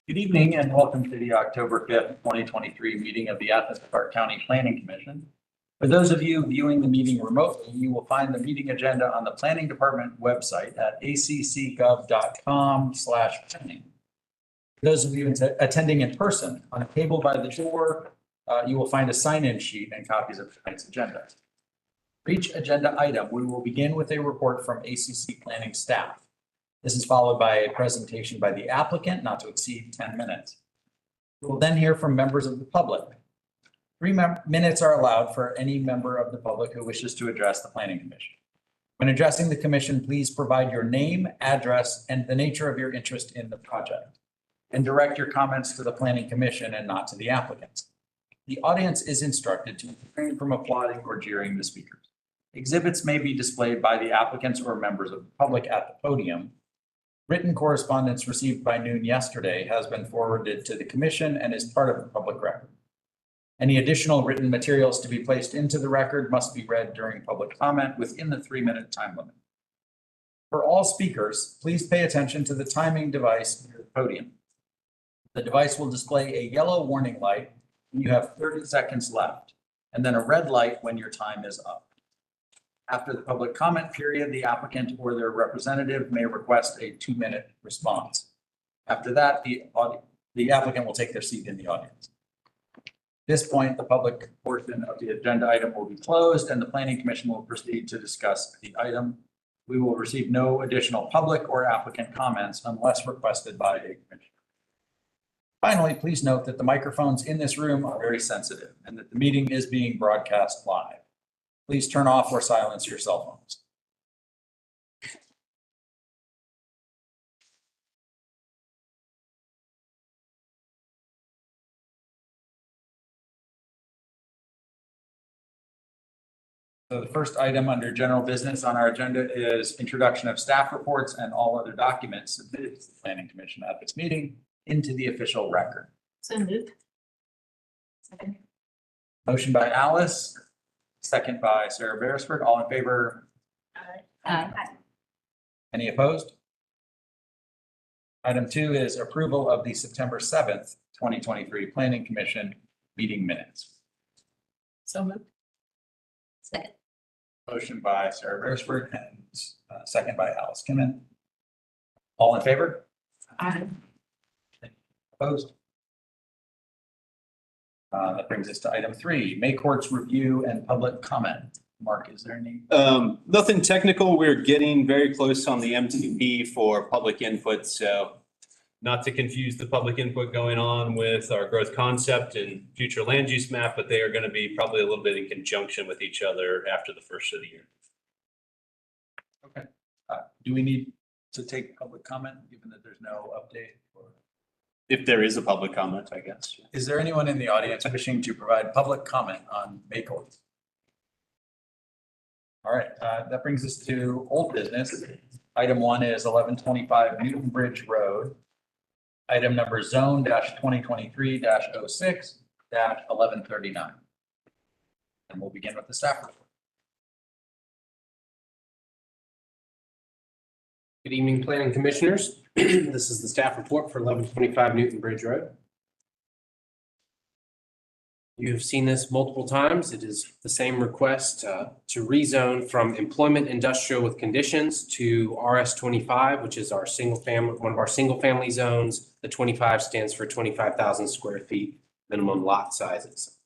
Good evening and welcome to the October 5th, 2023 meeting of the Athens-Clarke County Planning Commission. For those of you viewing the meeting remotely, you will find the meeting agenda on the Planning Department website at accgov.com/planning. For those of you attending in person, on a table by the door, you will find a sign-in sheet and copies of tonight's agenda. For each agenda item, we will begin with a report from ACC planning staff. This is followed by a presentation by the applicant, not to exceed 10 minutes. We will then hear from members of the public. 3 minutes are allowed for any member of the public who wishes to address the Planning Commission. When addressing the commission, please provide your name, address, and the nature of your interest in the project, and direct your comments to the Planning Commission and not to the applicants. The audience is instructed to refrain from applauding or jeering the speakers. Exhibits may be displayed by the applicants or members of the public at the podium. Written correspondence received by noon yesterday has been forwarded to the commission and is part of the public record. Any additional written materials to be placed into the record must be read during public comment within the 3-minute time limit. For all speakers, please pay attention to the timing device near the podium. The device will display a yellow warning light when you have 30 seconds left, and then a red light when your time is up. After the public comment period, the applicant or their representative may request a 2-minute response. After that, the applicant will take their seat in the audience. At this point, the public portion of the agenda item will be closed and the Planning Commission will proceed to discuss the item. We will receive no additional public or applicant comments unless requested by a commissioner. Finally, please note that the microphones in this room are very sensitive and that the meeting is being broadcast live. Please turn off or silence your cell phones. So the first item under general business on our agenda is introduction of staff reports and all other documents submitted to the Planning Commission at this meeting into the official record. So moved. Second. Motion by Alice, second by Sarah Beresford. All in favor? Aye. Any opposed? Item 2 is approval of the September 7th, 2023 Planning Commission meeting minutes. So moved. Second. Motion by Sarah Beresford and second by Alice Kimmon. All in favor? Aye. Opposed? That brings us to item 3, May Court's review and public comment. Mark, is there any? Nothing technical. We're getting very close on the MTP for public input. So not to confuse the public input going on with our growth concept and future land use map, but they are going to be probably a little bit in conjunction with each other after the first of the year. Okay. Do we need to take public comment given that there's no update? Or If there is a public comment, I guess. is there anyone in the audience wishing to provide public comment on May Court? All right, that brings us to old business. Item 1 is 1125 Newton Bridge Road. Item number zone-2023-06-1139. And we'll begin with the staff report. Good evening, Planning Commissioners. This is the staff report for 1125 Newton Bridge Road. You've seen this multiple times. It is the same request to rezone from employment industrial with conditions to RS25, which is our one of our single family zones. The 25 stands for 25,000 square feet minimum lot sizes.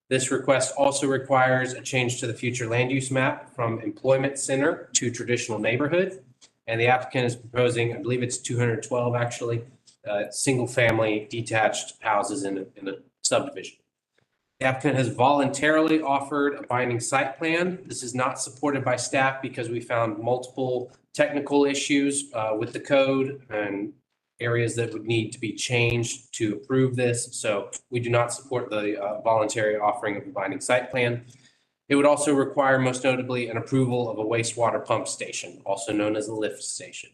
This request also requires a change to the future land use map from employment center to traditional neighborhood. And the applicant is proposing, I believe it's 212 actually, single family detached houses in a subdivision. The applicant has voluntarily offered a binding site plan. This is not supported by staff because we found multiple technical issues with the code and areas that would need to be changed to approve this. So we do not support the voluntary offering of a binding site plan. It would also require, most notably, an approval of a wastewater pump station, also known as a lift station.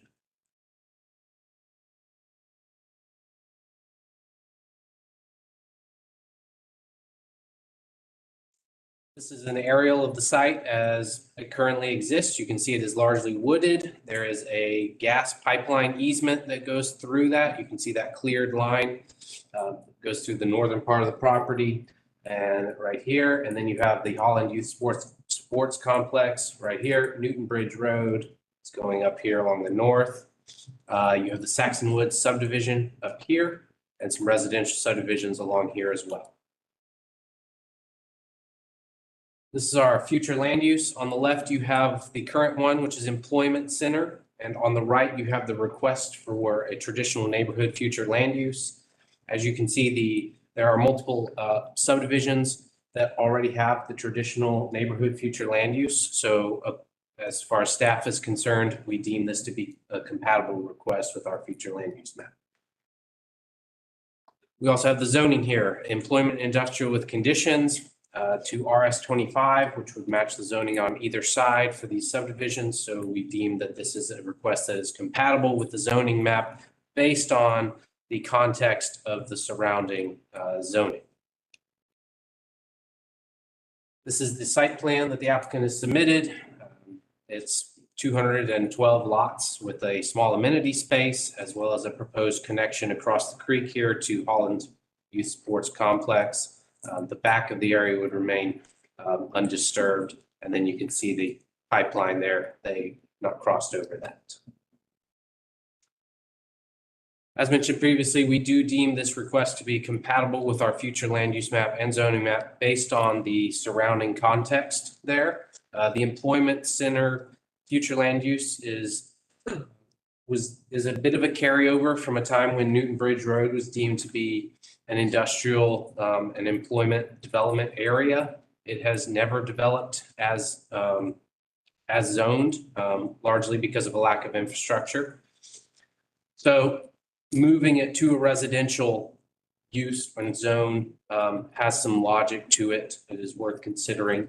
This is an aerial of the site as it currently exists. You can see it is largely wooded. There is a gas pipeline easement that goes through that. You can see that cleared line goes through the northern part of the property and right here. And then you have the Holland Youth Sports Complex right here, Newton Bridge Road. It's going up here along the north. You have the Saxon Woods subdivision up here and some residential subdivisions along here as well. This is our future land use. On the left, you have the current one, which is Employment Center. And on the right, you have the request for a traditional neighborhood future land use. As you can see, there are multiple subdivisions that already have the traditional neighborhood future land use. So as far as staff is concerned, we deem this to be a compatible request with our future land use map. We also have the zoning here, employment industrial with conditions to RS25, which would match the zoning on either side for these subdivisions. So we deem that this is a request that is compatible with the zoning map based on the context of the surrounding zoning. This is the site plan that the applicant has submitted. It's 212 lots with a small amenity space, as well as a proposed connection across the creek here to Holland Youth Sports Complex. The back of the area would remain undisturbed, and then you can see the pipeline there. They not crossed over that. As mentioned previously, we do deem this request to be compatible with our future land use map and zoning map based on the surrounding context there. The employment center future land use is a bit of a carryover from a time when Newton Bridge Road was deemed to be an industrial and employment development area. It has never developed as zoned, largely because of a lack of infrastructure. So moving it to a residential use and zone has some logic to it. It is worth considering.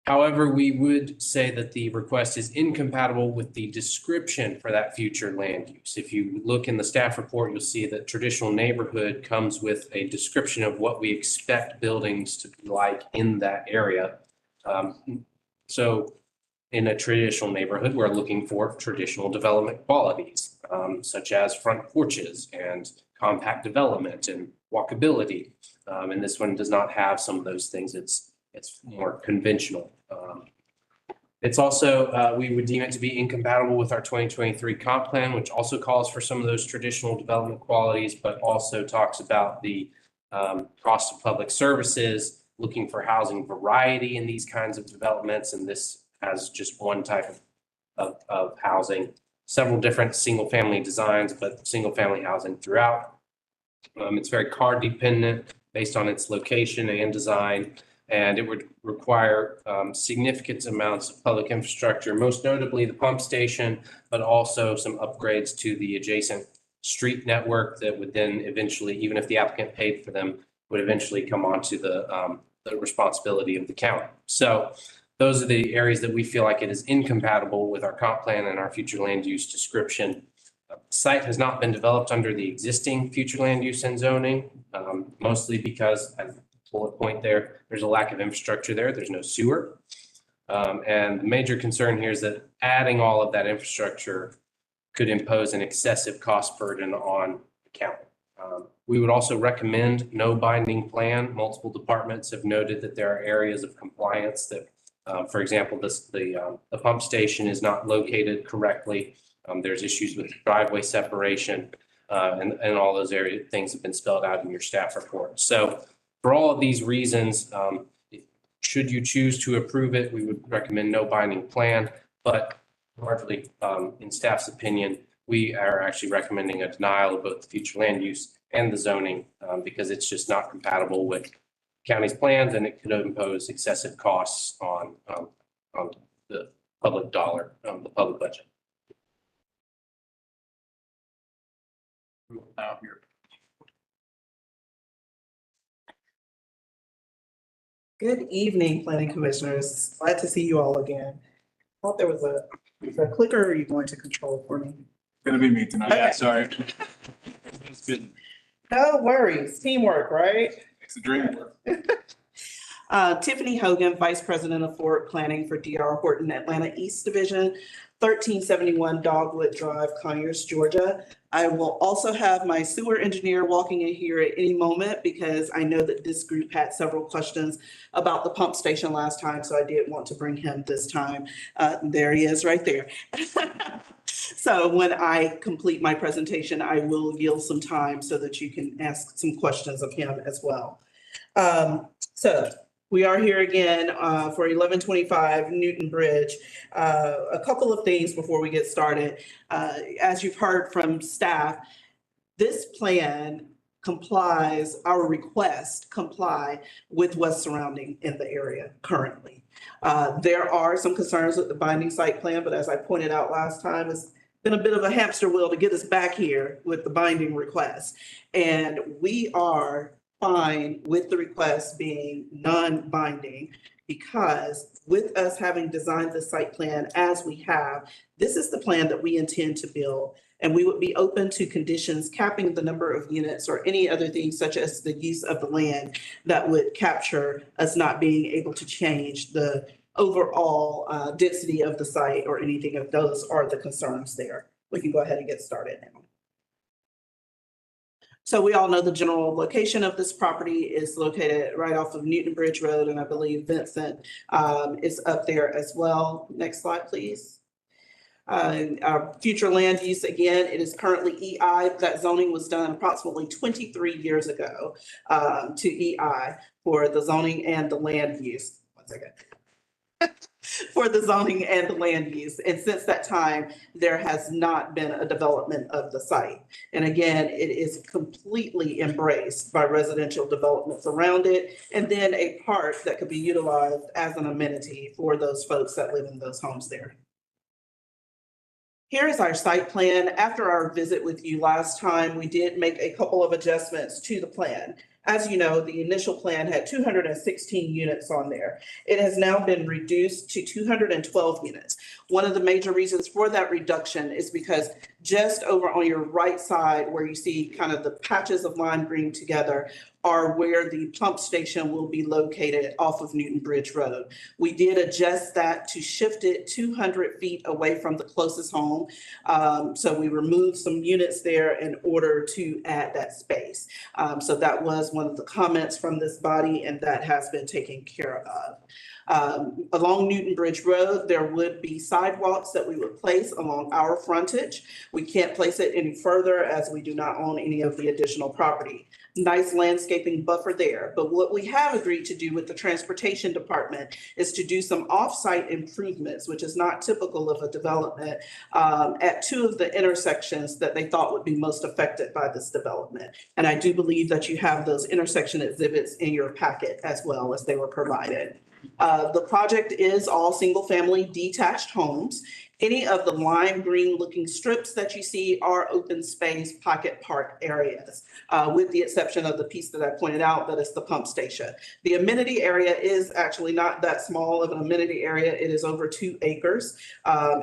However, we would say that the request is incompatible with the description for that future land use. If you look in the staff report, you'll see that traditional neighborhood comes with a description of what we expect buildings to be like in that area. So in a traditional neighborhood, we're looking for traditional development qualities, such as front porches and compact development and walkability. And this one does not have some of those things. It's more conventional. It's also, we would deem it to be incompatible with our 2023 comp plan, which also calls for some of those traditional development qualities, but also talks about the cost of public services, looking for housing variety in these kinds of developments. And this has just one type of housing, several different single family designs, but single family housing throughout. It's very car dependent based on its location and design. And it would require significant amounts of public infrastructure, most notably the pump station, but also some upgrades to the adjacent street network that would then eventually, even if the applicant paid for them, would eventually come onto the responsibility of the county. So those are the areas that we feel like it is incompatible with our comp plan and our future land use description. The site has not been developed under the existing future land use and zoning, mostly because, as bullet point there, there's a lack of infrastructure there. There's no sewer. And the major concern here is that adding all of that infrastructure could impose an excessive cost burden on the county. We would also recommend no binding plan. Multiple departments have noted that there are areas of compliance that, for example, the pump station is not located correctly. There's issues with driveway separation, and all those things have been spelled out in your staff report. So for all of these reasons, should you choose to approve it, we would recommend no binding plan, but largely in staff's opinion, we are actually recommending a denial of both the future land use and the zoning because it's just not compatible with county's plans and it could impose excessive costs on the public dollar, the public budget. Now here. Good evening, planning commissioners. Glad to see you all again. Thought there was a clicker, or are you going to control it for me? Gonna be me tonight. Okay. Yeah, sorry. It's good. No worries, teamwork, right? It's a dream. Tiffany Hogan, Vice President of Forward Planning for DR Horton Atlanta East Division, 1371 Dogwood Drive, Conyers, Georgia. I will also have my sewer engineer walking in here at any moment because I know that this group had several questions about the pump station last time, so I did want to bring him this time. There he is right there. So when I complete my presentation, I will yield some time so that you can ask some questions of him as well. So we are here again for 1125 Newton Bridge. A couple of things before we get started. As you've heard from staff, this plan complies, our request comply with what's surrounding in the area currently. There are some concerns with the binding site plan, but as I pointed out last time, it's been a bit of a hamster wheel to get us back here with the binding request. And we are fine with the request being non-binding because with us having designed the site plan as we have, this is the plan that we intend to build. And we would be open to conditions capping the number of units or any other things such as the use of the land that would capture us not being able to change the overall density of the site or anything of those are the concerns there. We can go ahead and get started now. So we all know the general location of this property is located right off of Newton Bridge Road, and I believe Vincent is up there as well. Next slide, please. Our future land use, again, it is currently EI. That zoning was done approximately 23 years ago to EI for the zoning and the land use. One second. For the zoning and the land use. And since that time, there has not been a development of the site. And again, it is completely embraced by residential developments around it, and then a park that could be utilized as an amenity for those folks that live in those homes there. Here is our site plan. After our visit with you last time, we did make a couple of adjustments to the plan. As you know, the initial plan had 216 units on there. It has now been reduced to 212 units. One of the major reasons for that reduction is because just over on your right side where you see kind of the patches of lime green together are where the pump station will be located off of Newton Bridge Road. We did adjust that to shift it 200 feet away from the closest home. So we removed some units there in order to add that space. So that was one of the comments from this body, and that has been taken care of. Along Newton Bridge Road, there would be sidewalks that we would place along our frontage. We can't place it any further as we do not own any of the additional property. Nice landscaping buffer there. But what we have agreed to do with the transportation department is to do some off-site improvements, which is not typical of a development, at two of the intersections that they thought would be most affected by this development. And I do believe that you have those intersection exhibits in your packet as well as they were provided. The project is all single-family detached homes. Any of the lime green looking strips that you see are open space pocket park areas, with the exception of the piece that I pointed out that is the pump station. The amenity area is actually not that small of an amenity area. It is over 2 acres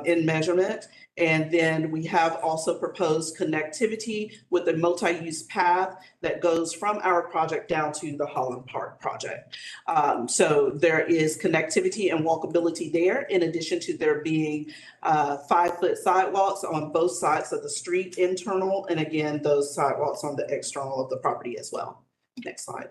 in measurement. And then we have also proposed connectivity with a multi-use path that goes from our project down to the Holland Park project. So there is connectivity and walkability there, in addition to there being 5-foot sidewalks on both sides of the street, internal, and again, those sidewalks on the external of the property as well. Next slide.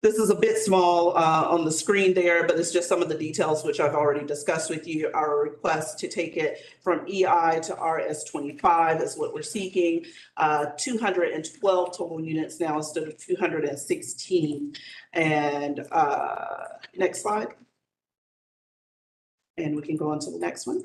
This is a bit small on the screen there, but it's just some of the details which I've already discussed with you. Our request to take it from EI to RS25 is what we're seeking. 212 total units now instead of 216. And next slide. And we can go on to the next one.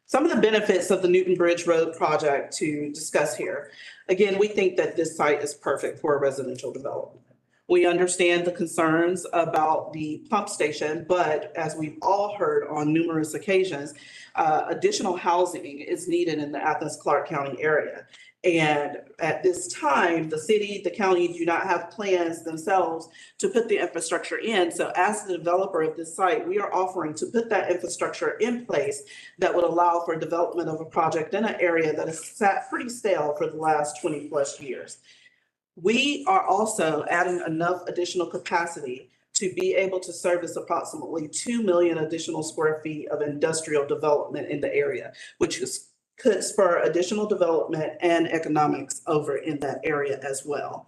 Some of the benefits of the Newton Bridge Road project to discuss here. Again, we think that this site is perfect for a residential development. We understand the concerns about the pump station, but as we've all heard on numerous occasions, additional housing is needed in the Athens-Clarke County area. And at this time, the city, the county do not have plans themselves to put the infrastructure in. So as the developer of this site, we are offering to put that infrastructure in place that would allow for development of a project in an area that has sat pretty stale for the last 20+ years. We are also adding enough additional capacity to be able to service approximately 2 million additional square feet of industrial development in the area, could spur additional development and economics over in that area as well.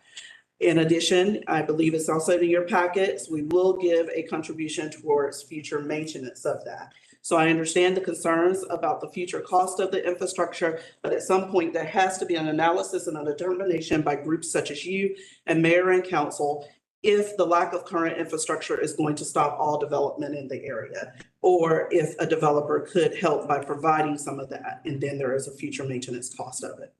In addition, I believe it's also in your packets, we will give a contribution towards future maintenance of that. So I understand the concerns about the future cost of the infrastructure, but at some point there has to be an analysis and a determination by groups such as you and mayor and council if the lack of current infrastructure is going to stop all development in the area, or if a developer could help by providing some of that, and then there is a future maintenance cost of it.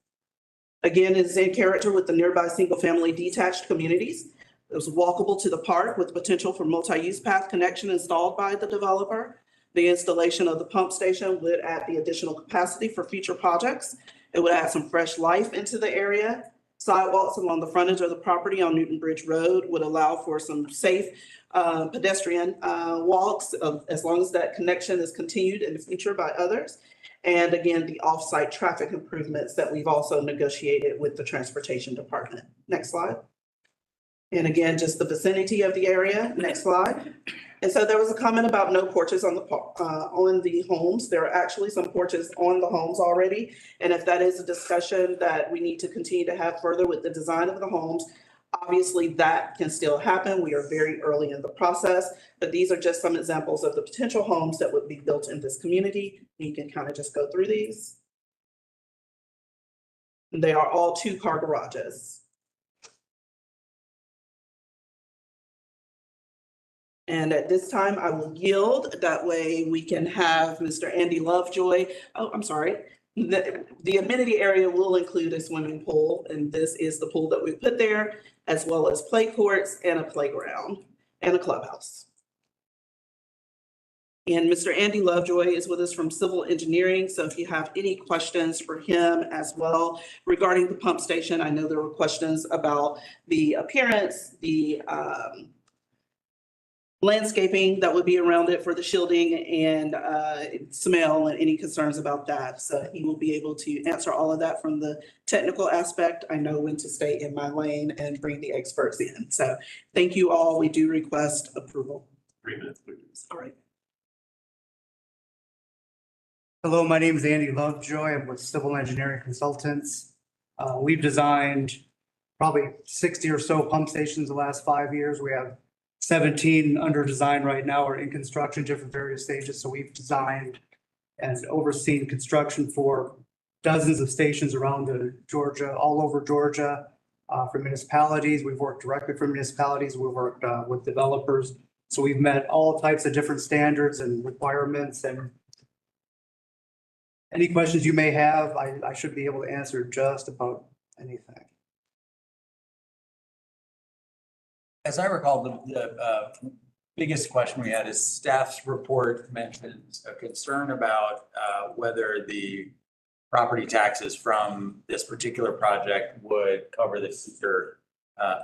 Again, it's in character with the nearby single-family detached communities. It was walkable to the park with potential for multi-use path connection installed by the developer. The installation of the pump station would add the additional capacity for future projects. It would add some fresh life into the area. Sidewalks along the frontage of the property on Newton Bridge Road would allow for some safe pedestrian walks as long as that connection is continued in the future by others. And again, the off-site traffic improvements that we've also negotiated with the transportation department. Next slide. And again, just the vicinity of the area. Next slide. And so there was a comment about no porches on the homes. There are actually some porches on the homes already. And if that is a discussion that we need to continue to have further with the design of the homes, obviously that can still happen. We are very early in the process, but these are just some examples of the potential homes that would be built in this community. You can kind of just go through these. They are all 2-car garages. And at this time, I will yield. That way we can have Mr. Andy Lovejoy. Oh, I'm sorry. The amenity area will include a swimming pool, and this is the pool that we put there, as well as play courts and a playground and a clubhouse. And Mr. Andy Lovejoy is with us from Civil Engineering. So if you have any questions for him as well regarding the pump station, I know there were questions about the appearance, the landscaping that would be around it for the shielding and smell and any concerns about that. So he will be able to answer all of that from the technical aspect. I know when to stay in my lane and bring the experts in. So thank you all. We do request approval. 3 minutes, please. All right. Hello, my name is Andy Lovejoy. I'm with Civil Engineering Consultants. We've designed probably 60 or so pump stations the last 5 years. We have 17 under design right now or in construction, different various stages. So we've designed and overseen construction for dozens of stations around Georgia, all over Georgia, for municipalities. We've worked directly for municipalities. We've worked with developers. So we've met all types of different standards and requirements. And any questions you may have, I should be able to answer just about anything. As I recall, the biggest question we had is staff's report mentions a concern about whether the property taxes from this particular project would cover the future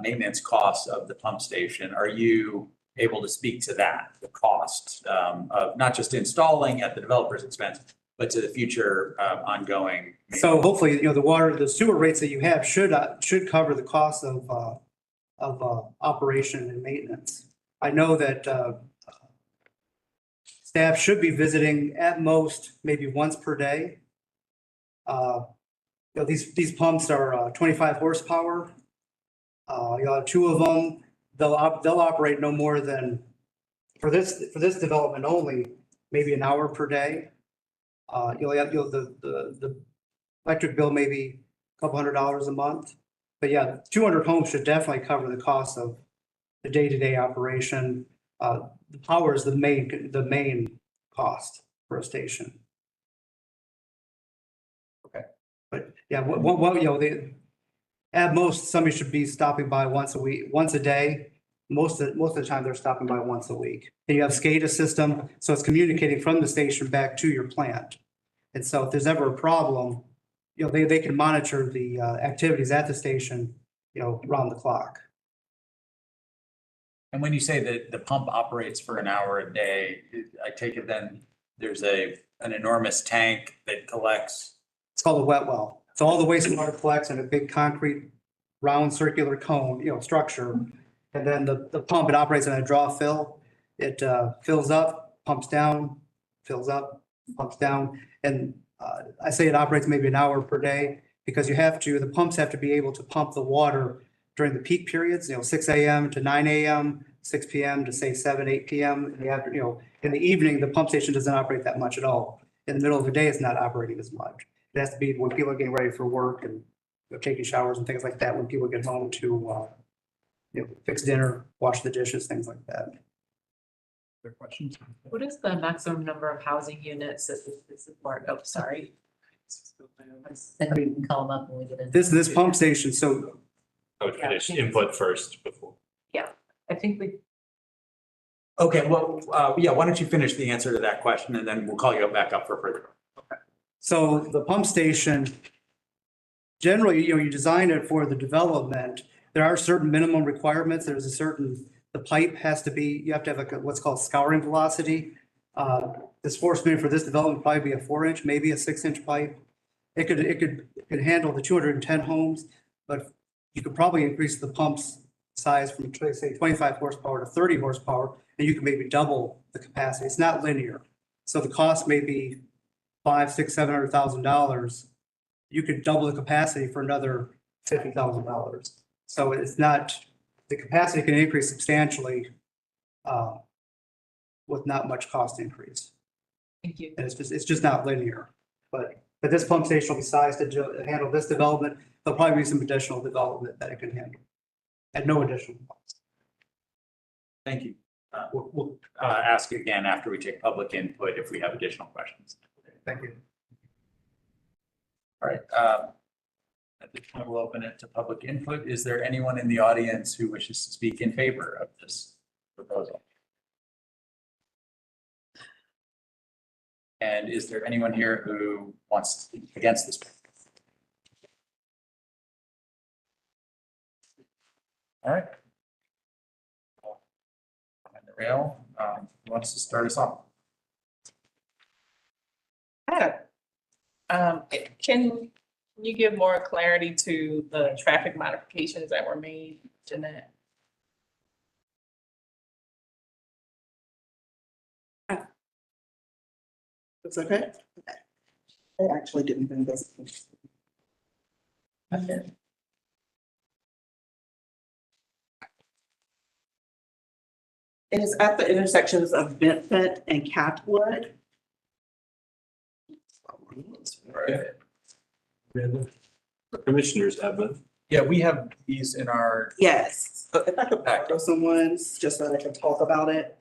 maintenance costs of the pump station. Are you able to speak to that, the cost of not just installing at the developer's expense, but to the future ongoing? So hopefully, the sewer rates that you have should cover the cost of operation and maintenance. I know that staff should be visiting at most maybe once per day. These pumps are 25 horsepower. You'll have 2 of them. They'll operate no more than for this development only, maybe an hour per day. The electric bill maybe a couple $100 a month. But yeah, 200 homes should definitely cover the cost of the day-to-day operation. The power is the main cost for a station. Okay. But yeah, at most, somebody should be stopping by once a day. Most of the time, they're stopping by once a week. And you have SCADA system, so it's communicating from the station back to your plant. And so if there's ever a problem, they can monitor the activities at the station, around the clock. And when you say that the pump operates for an hour a day, I take it then there's an enormous tank that collects. It's called a wet well. So all the wastewater collects in a big concrete round circular cone, structure. And then the pump, it operates on a draw fill. It fills up, pumps down, fills up, pumps down. And I say it operates maybe an hour per day because the pumps have to be able to pump the water during the peak periods, 6 a.m. to 9 a.m., 6 p.m. to say 7, 8 p.m. In the evening, the pump station doesn't operate that much at all. In the middle of the day, it's not operating as much. It has to be when people are getting ready for work and taking showers and things like that, when people get home to fix dinner, wash the dishes, things like that. Other questions? What is the maximum number of housing units that this support? Oh, sorry. Then we can call them up when we get in. This pump station, so I would finish input first before. I think we, Okay, well, yeah, why don't you finish the answer to that question and then we'll call you back up for further. So the pump station, generally, you design it for the development. There are certain minimum requirements. The pipe has to be, you have to have what's called scouring velocity. This force main for this development would probably be a 4-inch, maybe a 6-inch pipe. It could handle the 210 homes, but you could probably increase the pump's size from say 25 horsepower to 30 horsepower, and you can maybe double the capacity. It's not linear. So the cost may be $500,000, $600,000, $700,000. You could double the capacity for another $50,000. So it's not, the capacity can increase substantially with not much cost increase. thank you. And it's just not linear. But this pump station will be sized to handle this development. There'll probably be some additional development that it can handle at no additional cost. Thank you. We'll ask again after we take public input if we have additional questions. Thank you. All right. At this point, we'll open it to public input. Is there anyone in the audience who wishes to speak in favor of this proposal? And is there anyone here who wants to speak against this? All right. And the rail, who wants to start us off? Can you give more clarity to the traffic modifications that were made, Jeanette? It's okay. I actually didn't bring this. Okay. It is at the intersections of Bentford and Catwood. Commissioners have them. Yeah, we have these in our, Yes. So if I could borrow someone's, just so that I can talk about it.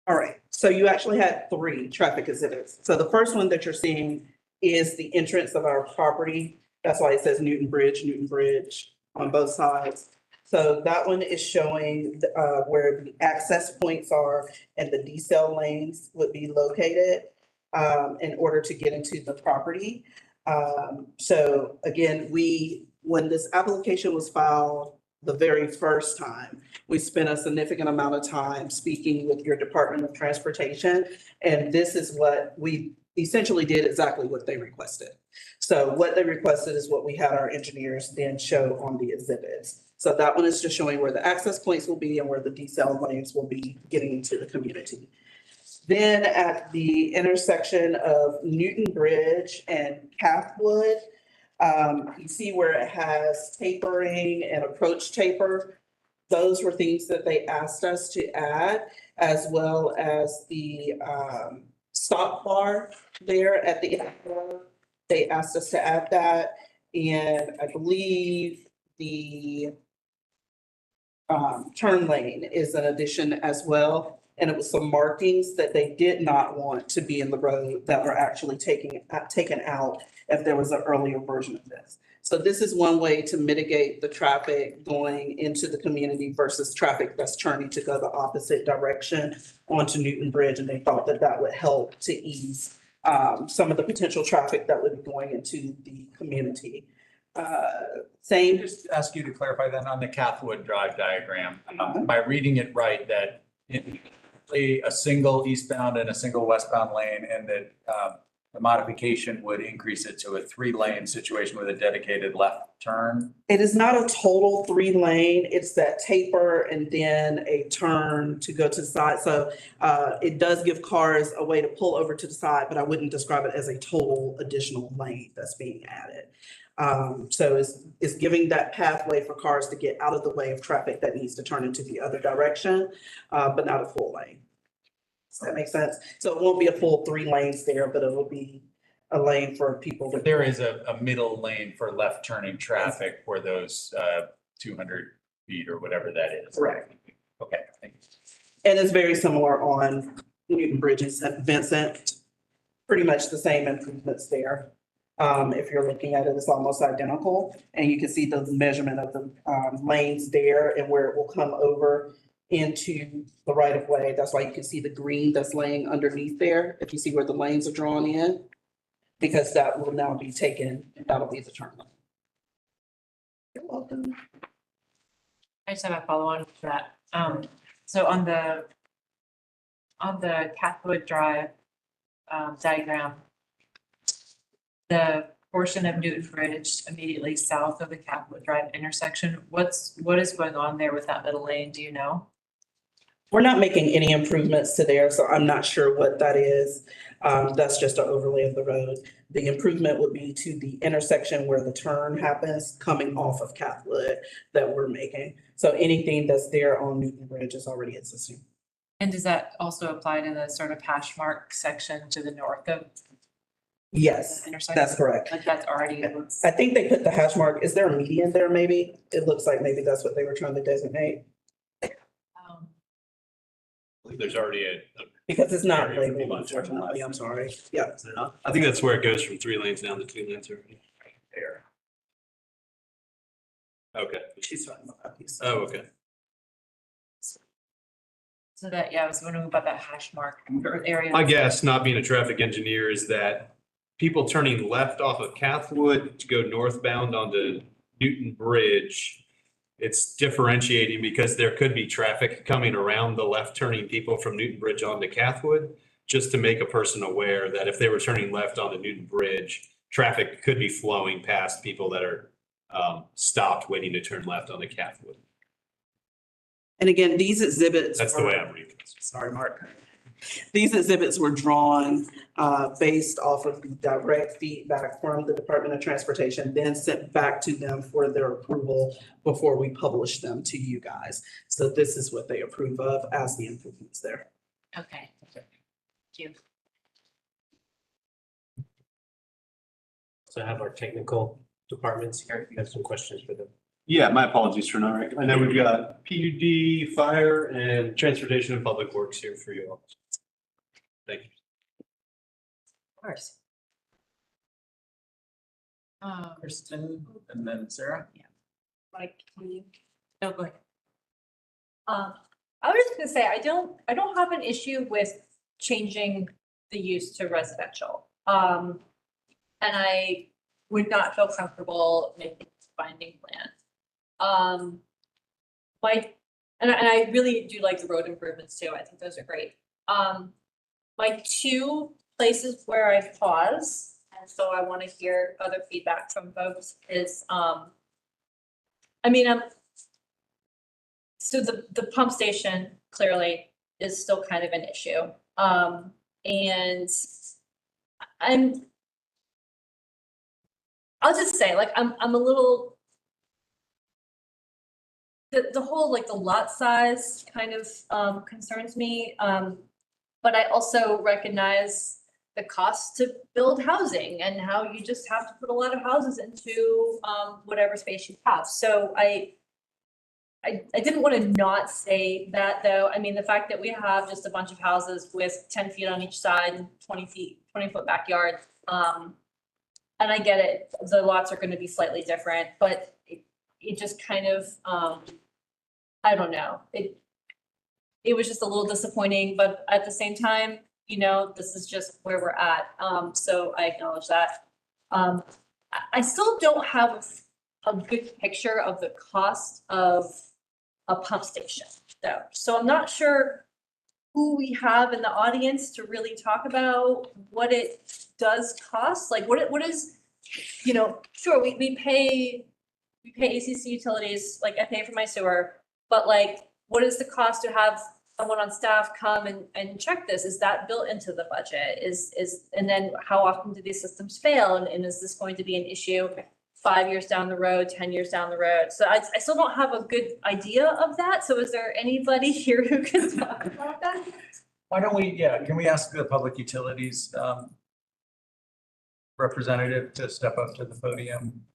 All right, so you actually had 3 traffic exhibits. So the first one that you're seeing is the entrance of our property. That's why it says Newton Bridge on both sides. So that one is showing where the access points are and the decel lanes would be located in order to get into the property. So again, when this application was filed the very first time, we spent a significant amount of time speaking with your Department of Transportation. And this is what we essentially did exactly what they requested. So what they requested is what we had our engineers then show on the exhibits. So that one is just showing where the access points will be and where the decel lanes will be getting into the community. Then at the intersection of Newton Bridge and Cathwood, you see where it has tapering and approach taper. Those were things that they asked us to add, as well as the stop bar there at the end. They asked us to add that. And I believe the turn lane is an addition as well. And it was some markings that they did not want to be in the road that were actually taken out if there was an earlier version of this. So this is one way to mitigate the traffic going into the community versus traffic that's turning to go the opposite direction onto Newton Bridge. And they thought that that would help to ease some of the potential traffic that would be going into the community. Same. Just ask you to clarify that on the Cathwood Drive diagram. By reading it right, that a single eastbound and a single westbound lane, and that the modification would increase it to a 3-lane situation with a dedicated left turn. It is not a total 3-lane. It's that taper and then a turn to go to the side. So it does give cars a way to pull over to the side, but I wouldn't describe it as a total additional lane that's being added. So it's giving that pathway for cars to get out of the way of traffic that needs to turn into the other direction, but not a full lane. Does that make sense? So it won't be a full 3 lanes there, but it will be a lane for people. But there is a middle lane for left turning traffic for those 200 feet or whatever that is. Correct. Okay, thank you. And it's very similar on Newton Bridge and St. Vincent. Pretty much the same improvements there. If you're looking at it, it's almost identical. And you can see the measurement of the lanes there and where it will come over into the right of way. That's why you can see the green that's laying underneath there. If you see where the lanes are drawn in, because that will now be taken, that'll be the turn lane. You're welcome. I just have a follow-on to that. So on the Cathwood Drive diagram, the portion of Newton Bridge immediately south of the Cathwood Drive intersection, what is going on there with that middle lane? Do you know? We're not making any improvements to there, so I'm not sure what that is. That's just an overlay of the road. The improvement would be to the intersection where the turn happens coming off of Cathwood that we're making. So anything that's there on Newton Bridge is already existing. And does that also apply to the sort of hash mark section to the north of Yes, the intersection? that's correct. Like that's already. I think they put the hash mark. Is there a median there maybe? It looks like maybe that's what they were trying to designate There's already a because it's not Area for labeled, people to turn unfortunately. I'm sorry. Yeah. Is there not? I think that's where it goes from 3 lanes down to 2 lanes already. There. Okay. She's talking about that piece. Oh, okay. So that, yeah, I was wondering about that hash mark area. My guess, not being a traffic engineer, is that people turning left off of Cathwood to go northbound onto Newton Bridge, it's differentiating because there could be traffic coming around the left turning people from Newton Bridge onto Cathwood, just to make a person aware that if they were turning left onto Newton Bridge, traffic could be flowing past people that are stopped waiting to turn left onto Cathwood. And again, these exhibits. That's the way I'm reading it. Sorry, Mark. These exhibits were drawn based off of the direct feedback from the Department of Transportation, then sent back to them for their approval before we publish them to you guys. So this is what they approve of as the improvements there. Okay. Thank you. So I have our technical departments here. If you have some questions for them. Yeah, my apologies for not recognizing. I know we've got PUD, fire, and transportation and public works here for you all. Thank you. Of course. Kristen and then Sarah. Like, can you? No, go ahead. I was just gonna say, I don't have an issue with changing the use to residential. And I would not feel comfortable making a binding plan. And I really do like the road improvements too. I think those are great. My 2 places where I pause, and so I want to hear other feedback from folks is, so the pump station clearly is still kind of an issue. And I'll just say, like, I'm a little, the whole, like, the lot size kind of concerns me. But I also recognize the cost to build housing and how you just have to put a lot of houses into whatever space you have. So I didn't want to not say that, though. I mean, the fact that we have just a bunch of houses with 10 feet on each side and 20-foot backyards. And I get it, the lots are going to be slightly different, but it just kind of, I don't know. It was just a little disappointing, but at the same time, you know, this is just where we're at. So I acknowledge that. I still don't have a good picture of the cost of a pump station though. So I'm not sure who we have in the audience to really talk about what it does cost? Like what is, you know, sure, we pay ACC utilities, like I pay for my sewer, but like, what is the cost to have someone on staff come and check this? Is that built into the budget? And then how often do these systems fail? And is this going to be an issue 5 years down the road, 10 years down the road? So I still don't have a good idea of that. So is there anybody here who can talk about that? Why don't we, yeah, can we ask the public utilities representative to step up to the podium?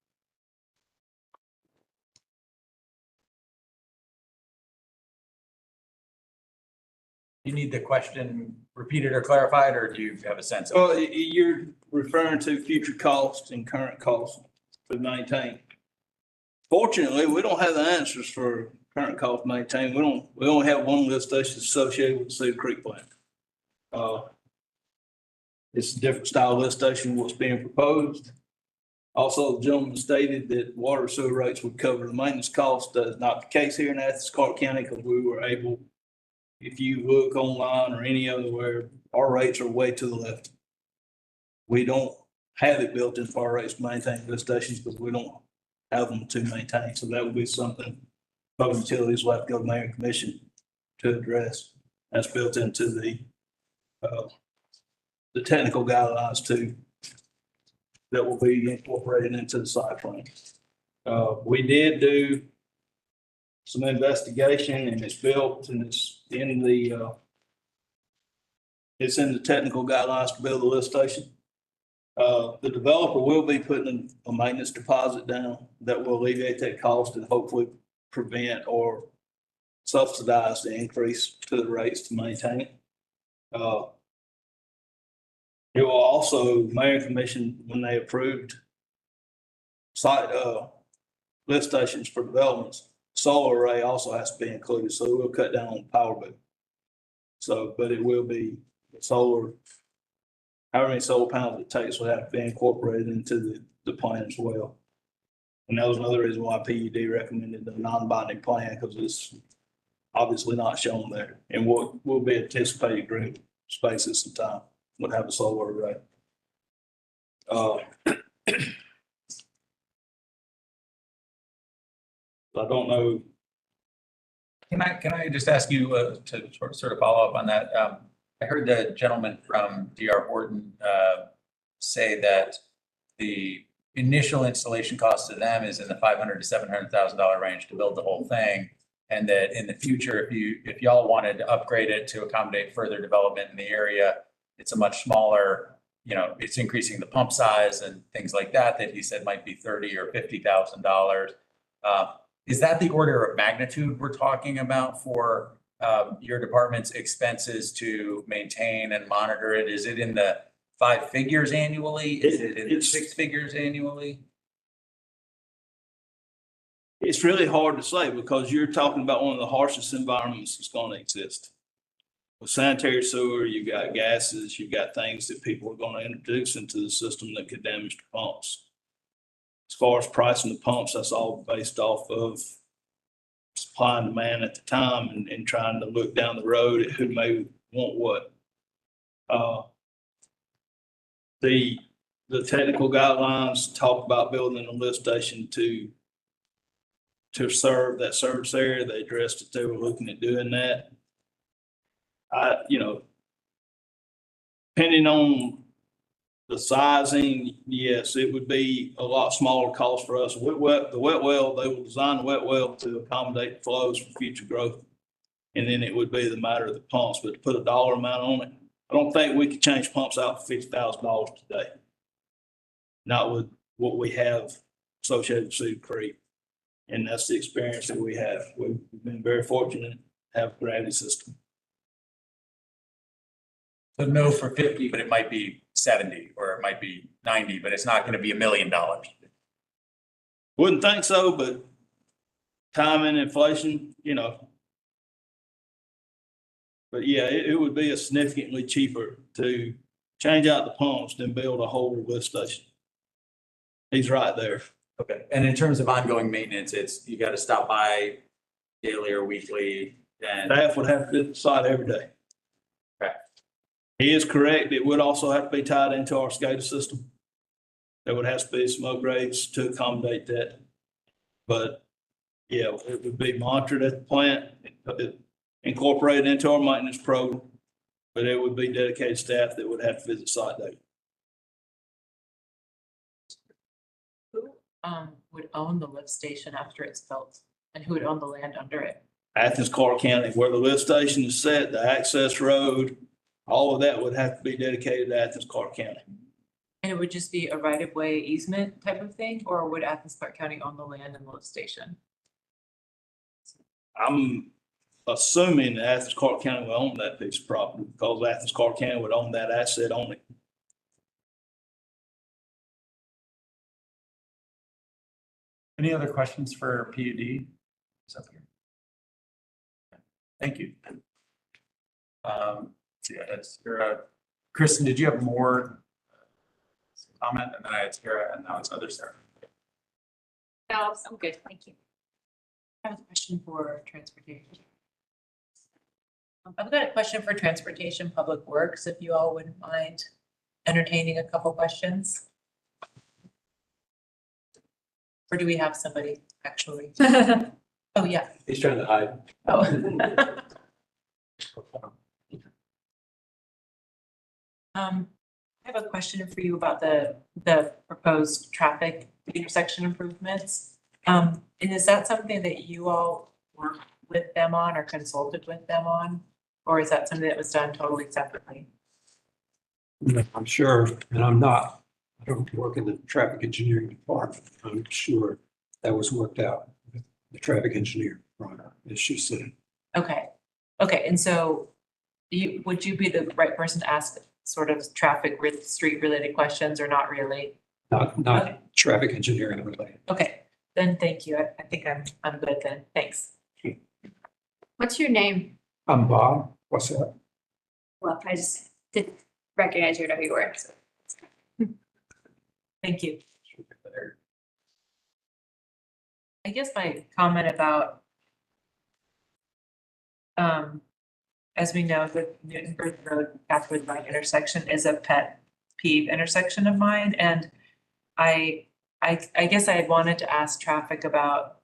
You need the question repeated or clarified, or do you have a sense of? Well, you're referring to future costs and current costs to maintain. Fortunately, we don't have the answers for current cost to maintain. We only have one lift station associated with the Cedar Creek plant. It's a different style lift station, what's being proposed. Also, the gentleman stated that water sewer rates would cover the maintenance cost. That is not the case here in Athens-Clarke County, because we were able, if you look online or any other where, our rates are way to the left. We don't have it built into our rates to maintain lift stations because we don't have them to maintain. So that would be something public utilities will have to go to mayor and commission to address. That's built into the technical guidelines too, that will be incorporated into the site plan. We did do some investigation, and it's built, and it's in the technical guidelines to build a lift station. The developer will be putting a maintenance deposit down that will alleviate that cost and hopefully prevent or subsidize the increase to the rates to maintain it. It will also, mayor and commission, when they approved site lift stations for developments, solar array also has to be included, so it will cut down on power bill. So, but it will be solar, however many solar panels it takes will have to be incorporated into the plan as well. And that was another reason why PUD recommended the non-binding plan, because it's obviously not shown there. And what will be anticipated green spaces and time would have a solar array. I don't know. Can I just ask you to sort of follow up on that? I heard the gentleman from DR Horton say that the initial installation cost to them is in the $500,000 to $700,000 range to build the whole thing. And that in the future, if y'all wanted to upgrade it to accommodate further development in the area, it's a much smaller, you know, it's increasing the pump size and things like that, that he said might be $30,000 or $50,000. Is that the order of magnitude we're talking about for your department's expenses to maintain and monitor it? Is it in the 5 figures annually? Is it in 6 figures annually? It's really hard to say because you're talking about one of the harshest environments that's going to exist. With sanitary sewer, you've got gases, you've got things that people are going to introduce into the system that could damage the pumps. As far as pricing the pumps, that's all based off of supply and demand at the time and trying to look down the road at who may want what. The technical guidelines talk about building a lift station to serve that service area. They addressed it. They were looking at doing that. Depending on the sizing, yes, it would be a lot smaller cost for us. The wet well, they will design the wet well to accommodate flows for future growth. And then it would be the matter of the pumps, but to put a dollar amount on it, I don't think we could change pumps out for $50,000 today. Not with what we have associated with Cedar Creek. And that's the experience that we have. We've been very fortunate to have a gravity system. So no for 50, but it might be 70 or it might be 90, but it's not going to be $1 million. Wouldn't think so, but time and inflation, you know. But yeah, it would be a significantly cheaper to change out the pumps than build a whole lift station. He's right there. Okay. And in terms of ongoing maintenance, it's, you got to stop by daily or weekly and. Staff would have to visit the site every day. He is correct. It would also have to be tied into our SCADA system. There would have to be some upgrades to accommodate that. But yeah, it would be monitored at the plant, incorporated into our maintenance program. But it would be dedicated staff that would have to visit site daily. Who would own the lift station after it's built, and who would own the land under it? Athens-Clarke County, where the lift station is set, the access road, all of that would have to be dedicated to Athens-Clarke County. And it would just be a right of way easement type of thing, or would Athens-Clarke County own the land and the lift station? I'm assuming that Athens-Clarke County will own that piece of property because Athens-Clarke County would own that asset only. Any other questions for PUD? It's up here. Thank you. Kristen, did you have more comment? And then I had Sarah, and now it's other Sarah. No, I'm good, thank you. I have a question for transportation. I've got a question for transportation, public works, if you all wouldn't mind entertaining a couple questions. Or do we have somebody actually? Oh, yeah. He's trying to hide. Oh. I have a question for you about the proposed traffic intersection improvements. And is that something that you all worked with them on or consulted with them on? Or is that something that was done totally separately? I'm sure, and I'm not, I don't work in the traffic engineering department. I'm sure that was worked out with the traffic engineer, as she said. Okay, okay, and so would you be the right person to ask sort of traffic, street related questions or not really? Not Okay. traffic engineering related. Okay, then thank you. I think I'm good then. Thanks. What's your name? I'm Bob. What's that? Well, I just didn't recognize you, know who you were. So. Thank you. I guess my comment about, as we know, the Newton Bridge Road Pathwood Line intersection is a pet peeve intersection of mine, and I guess I had wanted to ask traffic about,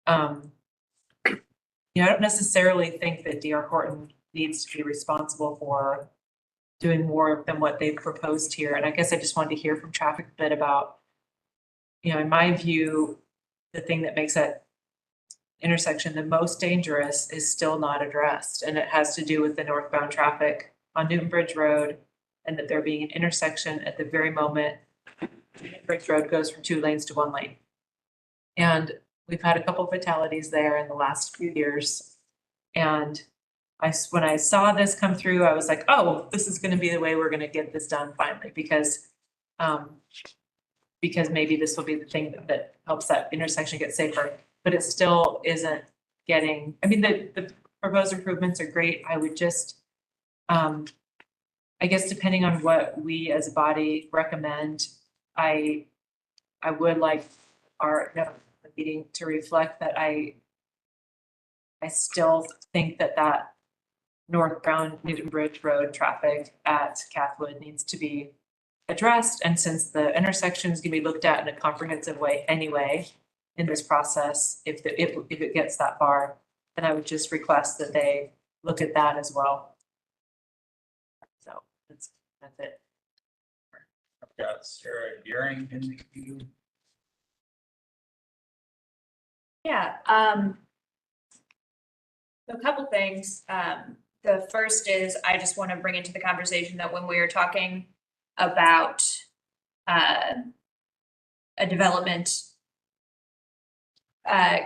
I don't necessarily think that D.R. Horton needs to be responsible for doing more than what they've proposed here. And I guess I just wanted to hear from traffic a bit about, in my view, the thing that makes that intersection the most dangerous is still not addressed. And it has to do with the northbound traffic on Newton Bridge Road, and that there being an intersection at the very moment Newton Bridge Road goes from 2 lanes to 1 lane. And we've had a couple of fatalities there in the last few years. And when I saw this come through, I was like, oh, this is going to be the way we're going to get this done finally, because maybe this will be the thing that helps that intersection get safer. But it still isn't getting, I mean, the proposed improvements are great. I would just, I guess depending on what we as a body recommend, I would like our meeting to reflect that I still think that northbound Newton Bridge Road traffic at Cathwood needs to be addressed. And since the intersection is going to be looked at in a comprehensive way anyway in this process, if it gets that far, then I would just request that they look at that as well. So that's it. I've got Sarah Gearing in the queue. Yeah, so a couple things. The first is I just want to bring into the conversation that when we were talking about a development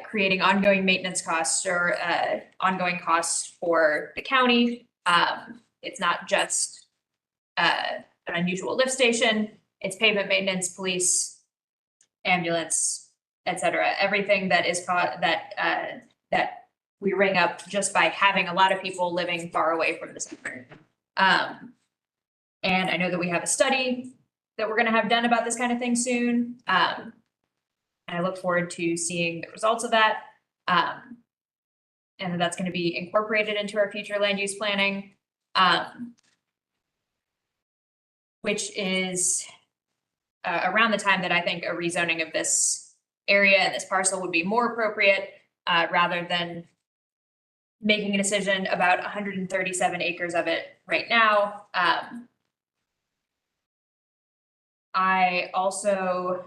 creating ongoing maintenance costs or ongoing costs for the county, it's not just an unusual lift station, it's pavement maintenance, police, ambulance, et cetera. Everything that is that we ring up just by having a lot of people living far away from the center. And I know that we have a study that we're going to have done about this kind of thing soon. And I look forward to seeing the results of that. And that's going to be incorporated into our future land use planning. which is around the time that I think a rezoning of this area and this parcel would be more appropriate, rather than making a decision about 137 acres of it right now. I also,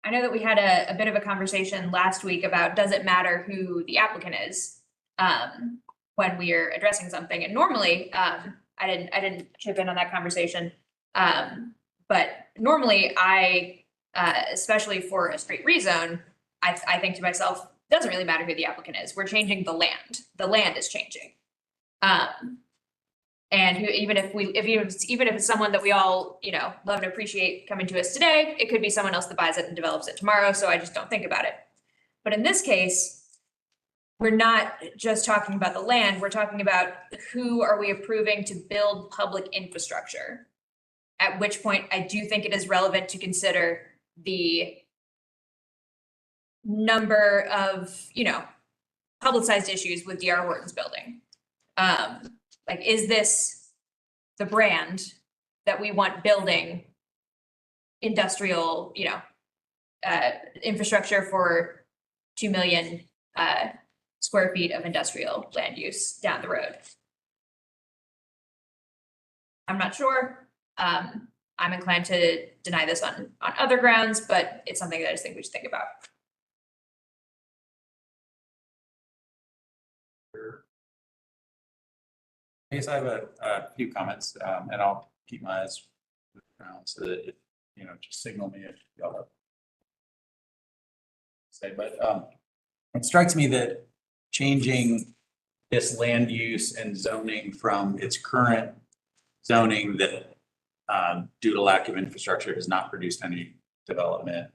I know that we had a bit of a conversation last week about, does it matter who the applicant is when we're addressing something? And normally, I didn't chip in on that conversation. But normally especially for a straight rezone, I think to myself, doesn't really matter who the applicant is. We're changing the land. The land is changing. And even if it's someone that we all, love and appreciate coming to us today, it could be someone else that buys it and develops it tomorrow. So I just don't think about it. But in this case, we're not just talking about the land. We're talking about who are we approving to build public infrastructure. At which point I do think it is relevant to consider the number of, publicized issues with D.R. Horton's building. Like, is this the brand that we want building industrial, infrastructure for 2 million square feet of industrial land use down the road? I'm not sure. I'm inclined to deny this on other grounds, but it's something that I just think we should think about. Yes, I have a few comments, and I'll keep my eyes around so that it, just signal me if y'all have say. But it strikes me that changing this land use and zoning from its current zoning that due to lack of infrastructure has not produced any development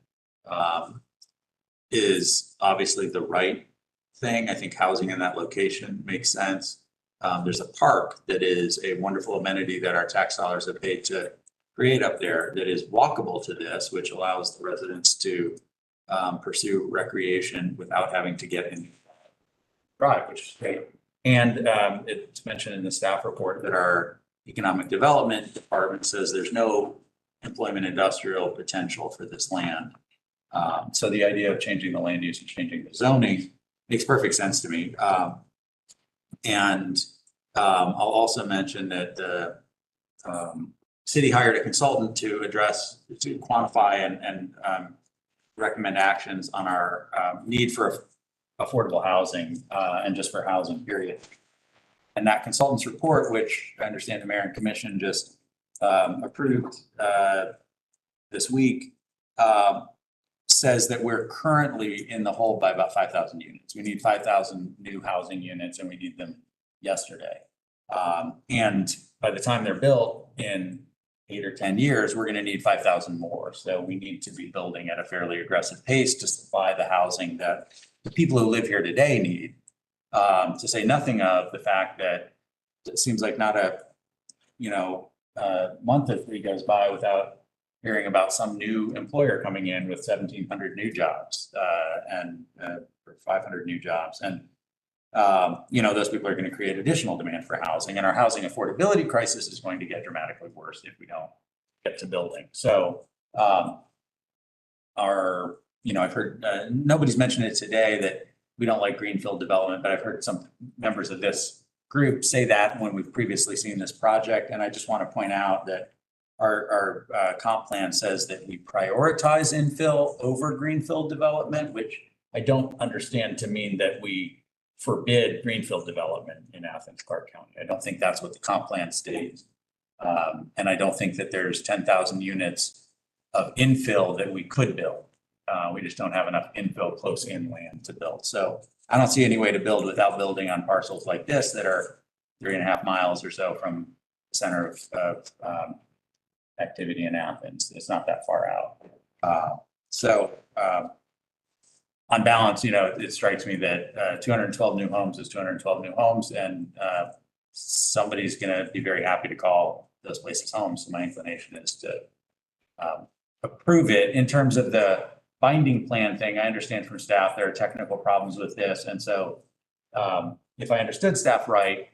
is obviously the right thing. I think housing in that location makes sense. There's a park that is a wonderful amenity that our tax dollars have paid to create up there that is walkable to this, which allows the residents to pursue recreation without having to get in drive, which is great. And it's mentioned in the staff report that our economic development department says there's no employment industrial potential for this land. So the idea of changing the land use and changing the zoning makes perfect sense to me. And I'll also mention that the city hired a consultant to quantify and recommend actions on our need for affordable housing and just for housing, period. And that consultant's report, which I understand the mayor and commission just approved this week, says that we're currently in the hole by about 5,000 units. We need 5,000 new housing units and we need them yesterday. And by the time they're built in 8 or 10 years, we're going to need 5,000 more. So we need to be building at a fairly aggressive pace to supply the housing that the people who live here today need. To say nothing of the fact that it seems like not a month or three goes by without hearing about some new employer coming in with 1,700 new jobs and 500 new jobs. And, those people are going to create additional demand for housing, and our housing affordability crisis is going to get dramatically worse if we don't get to building. So I've heard nobody's mentioned it today that we don't like greenfield development, but I've heard some members of this group say that when we've previously seen this project. And I just want to point out that our comp plan says that we prioritize infill over greenfield development, which I don't understand to mean that we forbid greenfield development in Athens-Clarke County. I don't think that's what the comp plan states. And I don't think that there's 10,000 units of infill that we could build. We just don't have enough infill close in land to build. So I don't see any way to build without building on parcels like this that are 3.5 miles or so from the center of activity in Athens. It's not that far out. On balance, it strikes me that 212 new homes is 212 new homes, and somebody's going to be very happy to call those places home. So my inclination is to approve it. In terms of the binding plan thing, I understand from staff there are technical problems with this. And so if I understood staff right,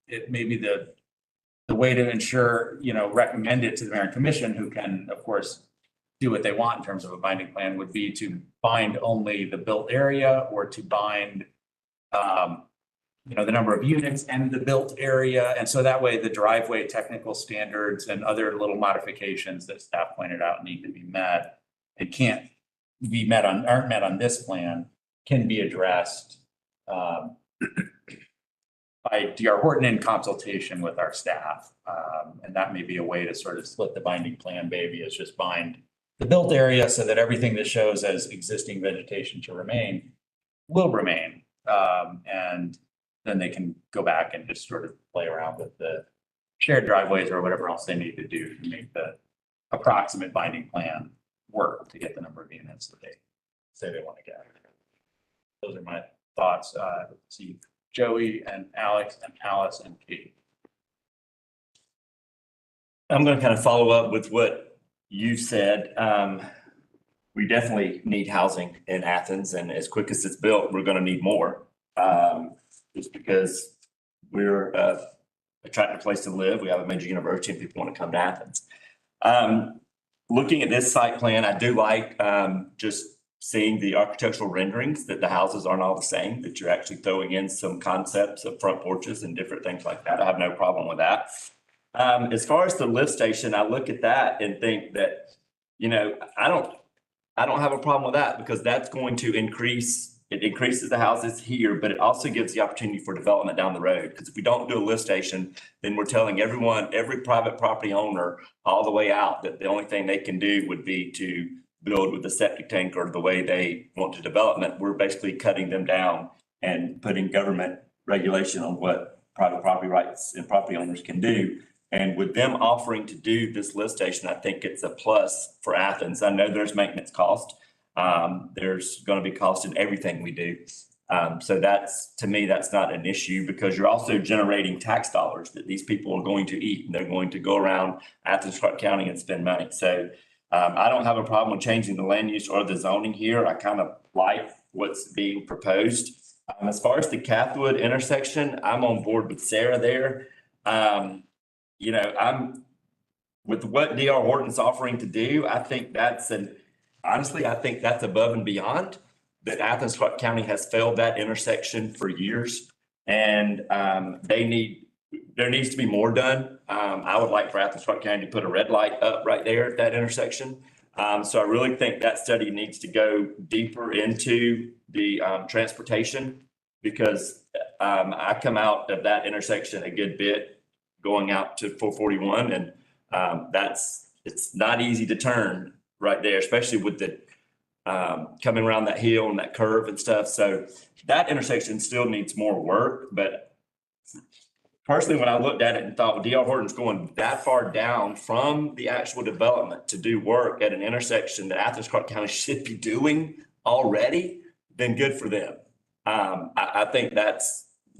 it may be the way to ensure, recommend it to the mayor and commission, who can, of course, do what they want in terms of a binding plan, would be to bind only the built area, or to bind, the number of units and the built area. And so that way the driveway technical standards and other little modifications that staff pointed out need to be met, it can't be met aren't met on this plan, can be addressed by D.R. Horton in consultation with our staff. And that may be a way to sort of split the binding plan baby, is just bind the built area so that everything that shows as existing vegetation to remain will remain. And then they can go back and just sort of play around with the shared driveways or whatever else they need to do to make the approximate binding plan work to get the number of units that they say they want to get. Those are my thoughts. See Joey and Alex and Alice and Kate. I'm going to kind of follow up with what you said. We definitely need housing in Athens, and as quick as it's built, we're going to need more. Just because we're an attractive place to live. We have a major university and people want to come to Athens. Looking at this site plan, I do like just seeing the architectural renderings, that the houses aren't all the same, that you're actually throwing in some concepts of front porches and different things like that. I have no problem with that. As far as the lift station, I look at that and think that, I don't have a problem with that, because that's going to it increases the houses here, but it also gives the opportunity for development down the road. Because if we don't do a lift station, then we're telling every private property owner all the way out that the only thing they can do would be to build with the septic tank or the way they want to development. We're basically cutting them down and putting government regulation on what private property rights and property owners can do. And with them offering to do this lift station, I think it's a plus for Athens. I know there's maintenance cost. There's going to be cost in everything we do. So to me, that's not an issue, because you're also generating tax dollars that these people are going to eat, and they're going to go around Athens-Clarke County and spend money. So I don't have a problem with changing the land use or the zoning here. I kind of like what's being proposed. As far as the Cathwood intersection, I'm on board with Sarah there. I'm with what D.R. Horton's offering to do. I think honestly, I think that's above and beyond. That Athens-Clarke County has failed that intersection for years, and there needs to be more done. I would like for Athens-Clarke County to put a red light up right there at that intersection. So I really think that study needs to go deeper into the transportation, because I come out of that intersection a good bit going out to 441, and it's not easy to turn right there, especially with the coming around that hill and that curve and stuff. So that intersection still needs more work. But personally, when I looked at it and thought, well, D.R. Horton's going that far down from the actual development to do work at an intersection that Athens-Clarke County should be doing already, then good for them. I think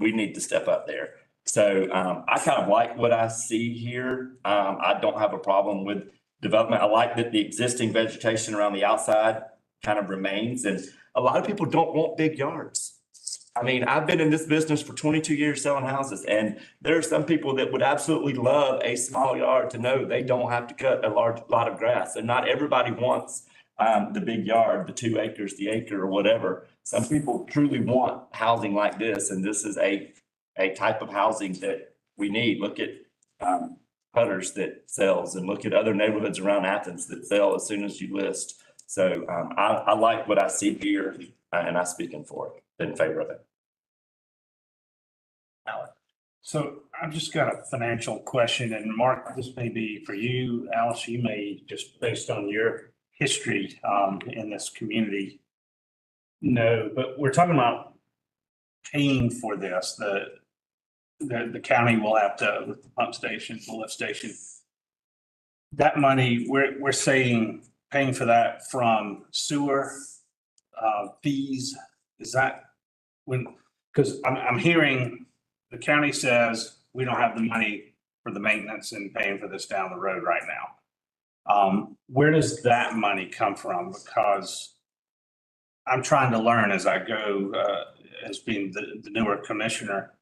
we need to step up there. So I kind of like what I see here. I don't have a problem with development. I like that the existing vegetation around the outside kind of remains. And a lot of people don't want big yards. I mean, I've been in this business for 22 years selling houses, and there are some people that would absolutely love a small yard to know they don't have to cut a lot of grass. And not everybody wants the big yard, the 2 acres, the acre, or whatever. Some people truly want housing like this, and this is a type of housing that we need. Look at Putters that sells, and look at other neighborhoods around Athens that sell as soon as you list. So I like what I see here, and I'm speaking for it, in favor of it. So I've just got a financial question, and Mark, this may be for you. Alice, you may, just based on your history in this community, know, but we're talking about paying for this. The county will have to, with the pump station, the lift station. That money, we're saying paying for that from sewer fees. Is that because I'm hearing the county says we don't have the money for the maintenance and paying for this down the road right now. Where does that money come from? Because I'm trying to learn as I go, as being the newer commissioner.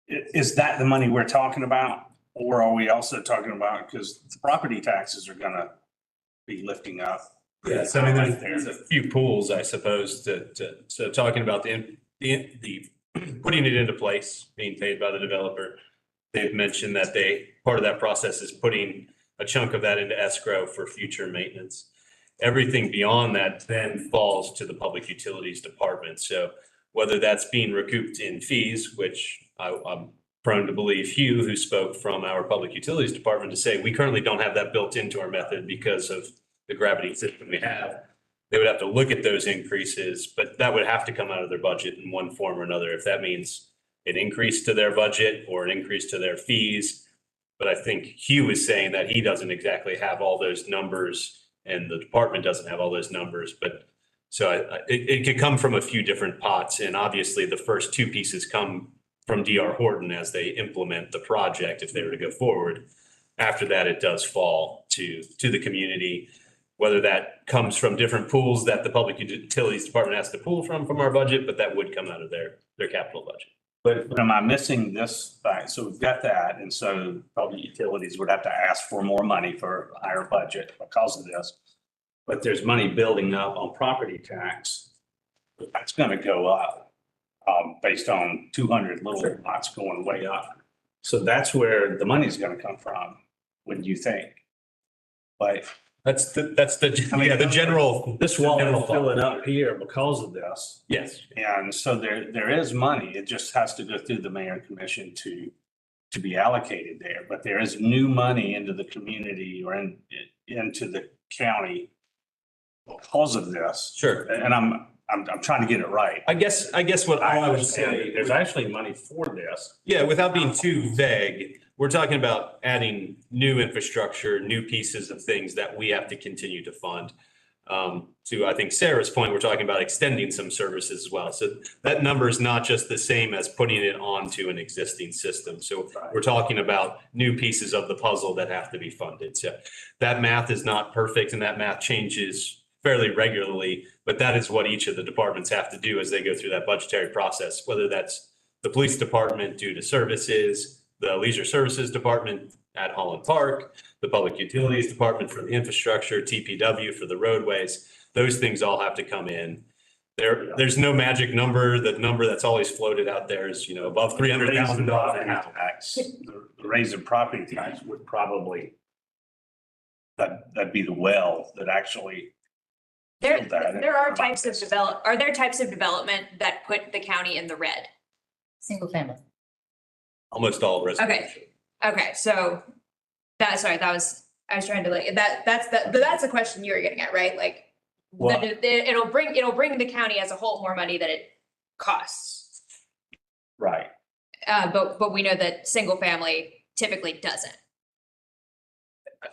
is that the money we're talking about? Or are we also talking about, because the property taxes are gonna be lifting up? Yeah, so I mean, there's a few pools, I suppose, so talking about the putting it into place, being paid by the developer. They've mentioned that part of that process is putting a chunk of that into escrow for future maintenance. Everything beyond that then falls to the Public Utilities Department. So whether that's being recouped in fees, which I'm prone to believe Hugh, who spoke from our Public Utilities Department, to say we currently don't have that built into our method because of the gravity system we have. They would have to look at those increases, but that would have to come out of their budget in one form or another. If that means an increase to their budget or an increase to their fees. But I think Hugh is saying that he doesn't exactly have all those numbers and the department doesn't have all those numbers. But so it could come from a few different pots. And obviously the first two pieces come from DR Horton as they implement the project, if they were to go forward. After that, it does fall to the community, whether that comes from different pools that the Public Utilities Department has to pull from our budget, but that would come out of their capital budget. But am I missing this fact? So we've got that, and so public utilities would have to ask for more money for a higher budget because of this. But there's money building up on property tax. That's gonna go up, based on 200 little lots going way up. So that's where the money's gonna come from, wouldn't you think? Like, That's the general. this wall is filling up here because of this. Yes. And so there is money. It just has to go through the mayor and commission to be allocated there. But there is new money into the community or into the county because of this. Sure. And I'm trying to get it right. I guess what I would say, There's actually money for this. yeah, without being too vague, we're talking about adding new infrastructure, new pieces of things that we have to continue to fund. To, I think, Sarah's point, we're talking about extending some services as well. So that number is not just the same as putting it onto an existing system. So we're talking about new pieces of the puzzle that have to be funded. So that math is not perfect and that math changes fairly regularly, but that is what each of the departments have to do as they go through that budgetary process, whether that's the police department due to services, the leisure services department at Holland Park, the public utilities department for the infrastructure, TPW for the roadways. Those things all have to come in. There's no magic number. The number that's always floated out there is, above $300,000 a house. The raise in property tax would probably, that'd be the well that actually. There are types of development that put the county in the red? Single family. Almost all residential. Okay, so I was trying to that's the question you were getting at, right? Like, Well- it'll bring the county as a whole more money than it costs. Right. But we know that single family typically doesn't.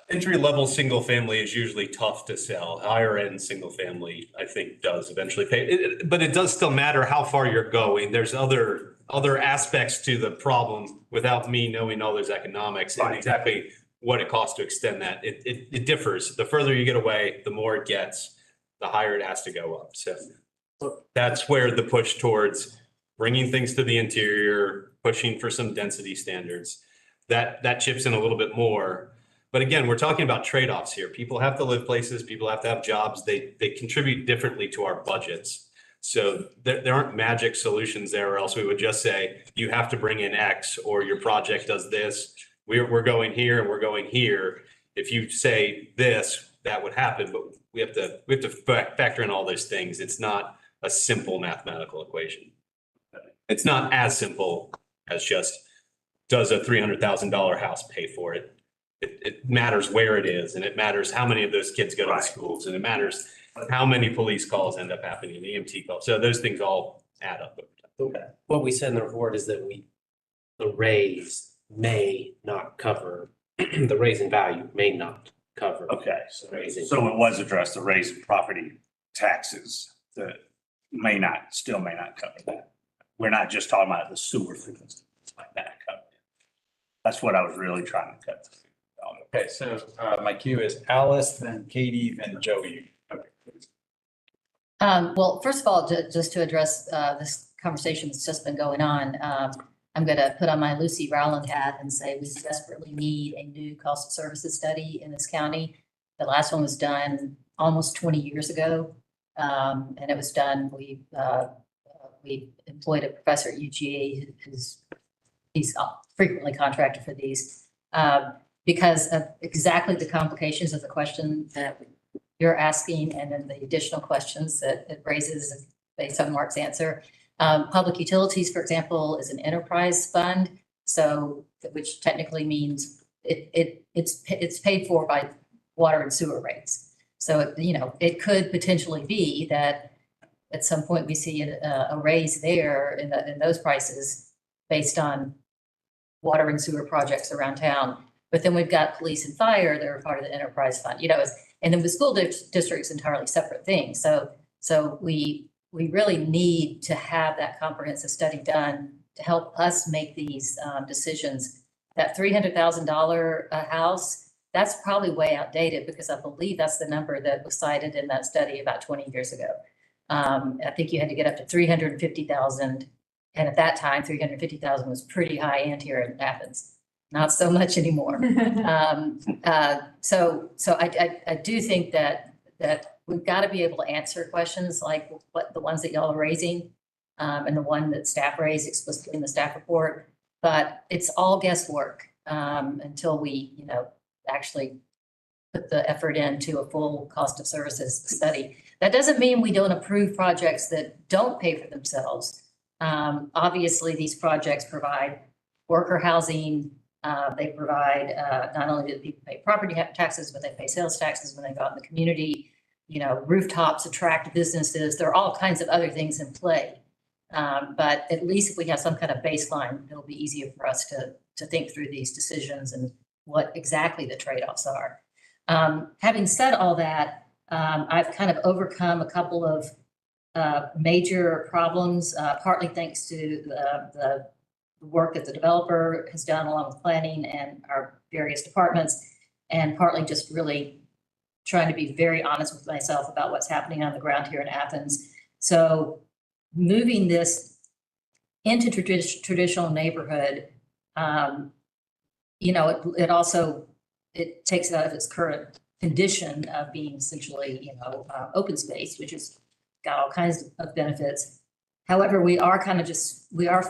Entry level single family is usually tough to sell. Higher end single family, I think, does eventually pay. But it does still matter how far you're going. There's other aspects to the problem without me knowing all those economics and exactly what it costs to extend that. It differs. The further you get away, the more it gets, the higher it has to go up. So that's where the push towards bringing things to the interior, pushing for some density standards, that chips in a little bit more. But again, we're talking about trade-offs here. People have to live places, people have to have jobs. They contribute differently to our budgets. So there aren't magic solutions there, or else we would just say, you have to bring in X or your project does this. We're going here and we're going here. If you say this, that would happen, but we have to factor in all those things. It's not a simple mathematical equation. It's not as simple as just, does a $300,000 house pay for it? It matters where it is, and it matters how many of those kids go to the schools, and it matters how many police calls end up happening, EMT calls. So those things all add up. What we said in the report is that the raise may not cover, the raise in value may not cover. Okay, so it was addressed, the raise in property taxes that still may not cover that. We're not just talking about the sewer things like that covered. That's what I was really trying to cut through. Okay, so my cue is Alice, then Katie, then Joey. Well, first of all, just to address this conversation that's just been going on, I'm gonna put on my Lucy Rowland hat and say we desperately need a new cost of services study in this county. The last one was done almost 20 years ago. And it was done, we employed a professor at UGA he's frequently contracted for these. Because of exactly the complications of the question that you're asking and then the additional questions that it raises based on Mark's answer. Public utilities, for example, is an enterprise fund. So, which technically means it's paid for by water and sewer rates. So, it could potentially be that at some point we see a raise there in those prices based on water and sewer projects around town. But then we've got police and fire that are part of the enterprise fund, and then the school district's entirely separate thing. So we really need to have that comprehensive study done to help us make these decisions. That $300,000 house, that's probably way outdated because I believe that's the number that was cited in that study about 20 years ago. I think you had to get up to 350,000. And at that time, 350,000 was pretty high end here in Athens. Not so much anymore. So I do think that we've got to be able to answer questions like what the ones that y'all are raising, and the one that staff raised explicitly in the staff report. But it's all guesswork until we, actually put the effort into a full cost of services study. That doesn't mean we don't approve projects that don't pay for themselves. Obviously, these projects provide worker housing. They provide, not only do people pay property taxes, but they pay sales taxes when they go out in the community. Rooftops attract businesses. There are all kinds of other things in play. But at least if we have some kind of baseline, it'll be easier for us to think through these decisions and what exactly the trade-offs are. Having said all that, I've kind of overcome a couple of major problems, partly thanks to the work that the developer has done along with planning and our various departments, and partly just really trying to be very honest with myself about what's happening on the ground here in Athens. So moving this into traditional neighborhood, it takes it out of its current condition of being essentially, open space, which has got all kinds of benefits. However, we are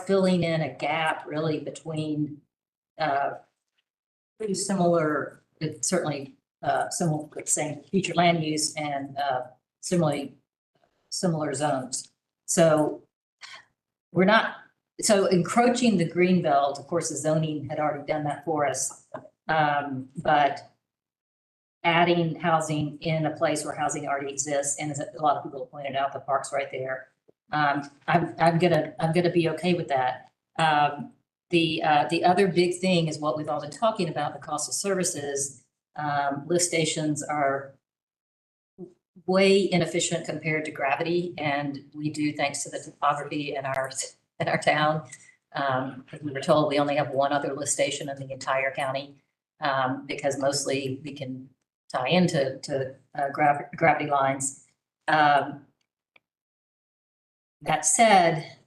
filling in a gap really between pretty similar, certainly similar, same future land use and similar zones. So encroaching the green belt, of course, the zoning had already done that for us. But adding housing in a place where housing already exists, and as a lot of people have pointed out, the park's right there. I'm gonna be okay with that. The other big thing is what we've all been talking about, the cost of services. Lift stations are way inefficient compared to gravity, and we do thanks to the topography in our town. We were told we only have one other lift station in the entire county, because mostly we can tie into gravity lines. That said,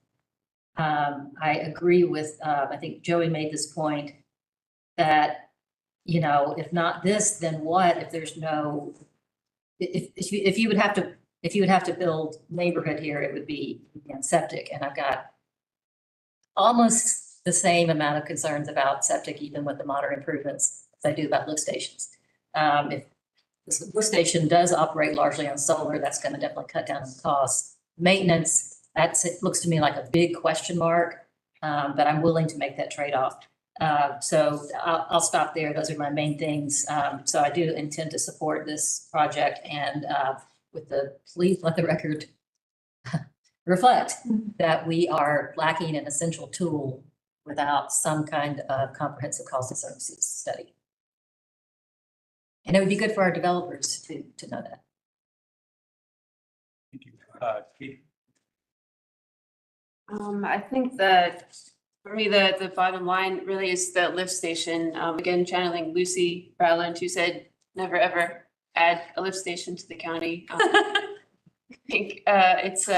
I agree with, I think Joey made this point that, if not this, then what if there's no, if you would have to build neighborhood here, it would be again, septic. And I've got almost the same amount of concerns about septic, even with the modern improvements as I do about lift stations. If this lift station does operate largely on solar, that's going to definitely cut down on costs. Maintenance, it looks to me like a big question mark, but I'm willing to make that trade-off. So I'll stop there. Those are my main things. So I do intend to support this project, and please let the record reflect that we are lacking an essential tool without some kind of comprehensive cost of services study. And it would be good for our developers to know that. Thank you. Kate? I think that for me, the bottom line really is the lift station. Again, channeling Lucy Rowland, who said, never ever add a lift station to the county. I think it's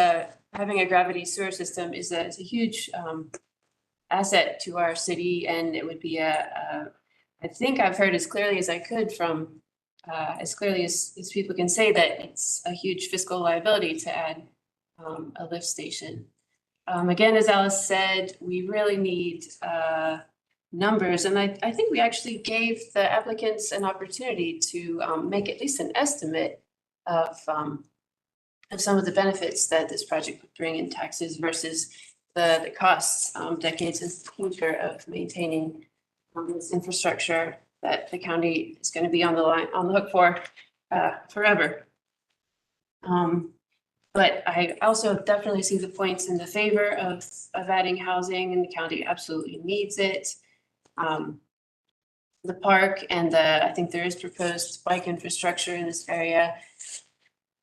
having a gravity sewer system is a huge asset to our city, and it would be I think I've heard as clearly as I could from, as clearly as people can say, that it's a huge fiscal liability to add a lift station. Again, as Alice said, we really need numbers, and I think we actually gave the applicants an opportunity to make at least an estimate of some of the benefits that this project would bring in taxes versus the costs, decades in the future of maintaining this infrastructure that the county is going to be on the hook for forever. But I also definitely see the points in the favor of adding housing, and the county absolutely needs it. The park and I think there is proposed bike infrastructure in this area.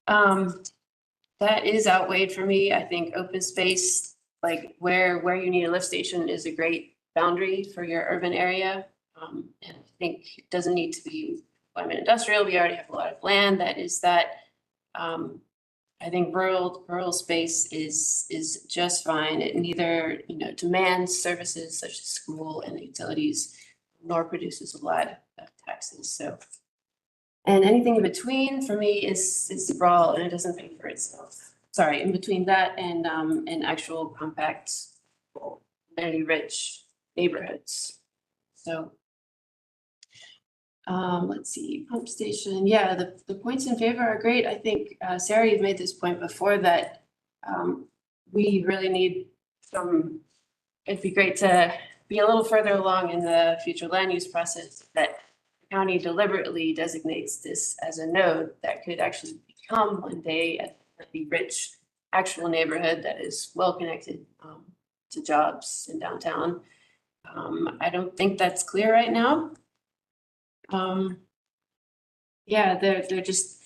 That is outweighed for me. I think open space, like where you need a lift station, is a great boundary for your urban area. And I think it doesn't need to be climate industrial. We already have a lot of land that is that. I think rural space is just fine. It neither, demands services such as school and utilities, nor produces a lot of taxes. So, and anything in between for me is sprawl, and it doesn't pay for itself. Sorry, in between that and actual compact, amenity-rich neighborhoods. So. Let's see, pump station. Yeah, the points in favor are great. I think, Sarah, you've made this point before that we really need it'd be great to be a little further along in the future land use process, that the county deliberately designates this as a node that could actually become one day a rich actual neighborhood that is well connected to jobs in downtown. I don't think that's clear right now. Yeah, there's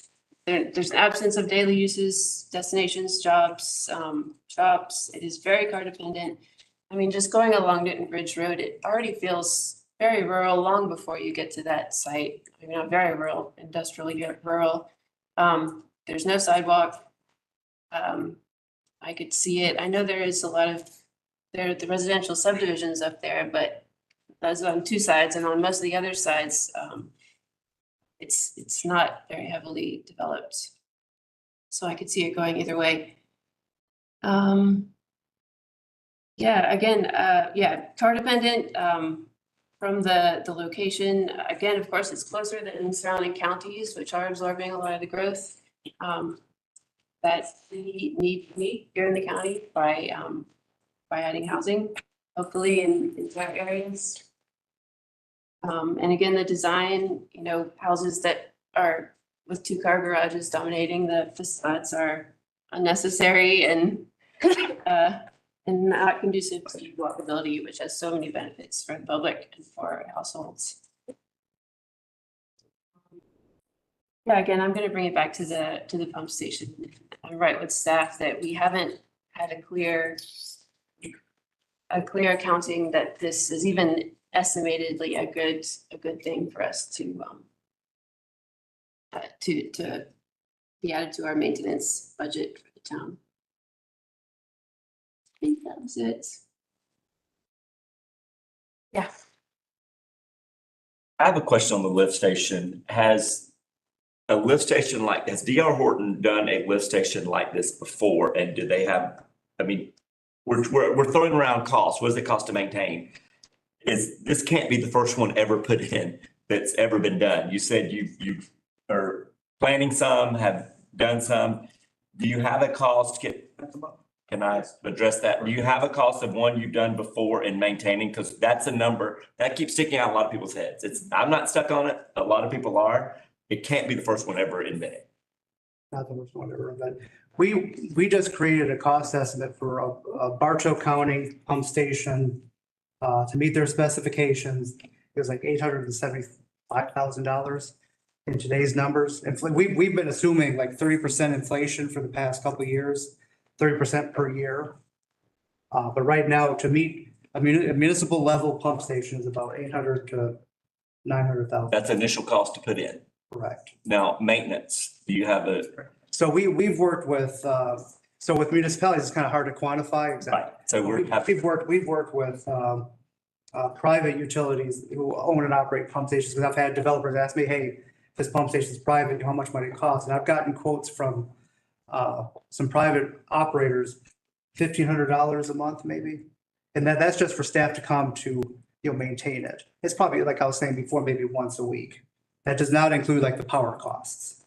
an absence of daily uses, destinations, jobs, shops. It is very car dependent. I mean, just going along Newton Bridge Road, it already feels very rural long before you get to that site. I mean, not very rural, industrially rural. There's no sidewalk. I could see it. I know there is a lot of the residential subdivisions up there, but that's on two sides, and on most of the other sides, it's not very heavily developed. So I could see it going either way. Yeah, again, car dependent from the location. Again, of course, it's closer than surrounding counties, which are absorbing a lot of the growth that we need to meet here in the county by adding housing, hopefully in our areas. And again, the design, houses that are with 2-car garages dominating the facades are unnecessary and not conducive to walkability, which has so many benefits for the public and for households. Yeah, again, I'm going to bring it back to the pump station. I'm right with staff that we haven't had a clear accounting that this is even estimatedly a good thing for us to be added to our maintenance budget for the town. I think that was it. Yeah. I have a question on the lift station. Has D.R. Horton done a lift station like this before? And do they have, we're throwing around costs. What does it cost to maintain? This can't be the first one ever put in that's ever been done. You said you are planning some, have done some. Do you have a cost? Can I address that? Do you have a cost of one you've done before in maintaining? Because that's a number that keeps sticking out a lot of people's heads. I'm not stuck on it. A lot of people are. It can't be the first one ever invented. Not the first one ever invented. We just created a cost estimate for a Bartow County pump station to meet their specifications. It was like $875,000 in today's numbers. And we've been assuming like 30% inflation for the past couple of years, 30% per year. But right now, to meet a municipal level pump station is about $800,000 to $900,000. That's initial cost to put in. Correct. Now, maintenance, do you have So we've worked with So with municipalities, it's kind of hard to quantify exactly. Right, so We've worked with private utilities who own and operate pump stations, because I've had developers ask me, hey, if this pump station is private, how much money it costs? And I've gotten quotes from some private operators, $1,500 a month maybe. And that's just for staff to come to, maintain it. It's probably, like I was saying before, maybe once a week. That does not include like the power costs.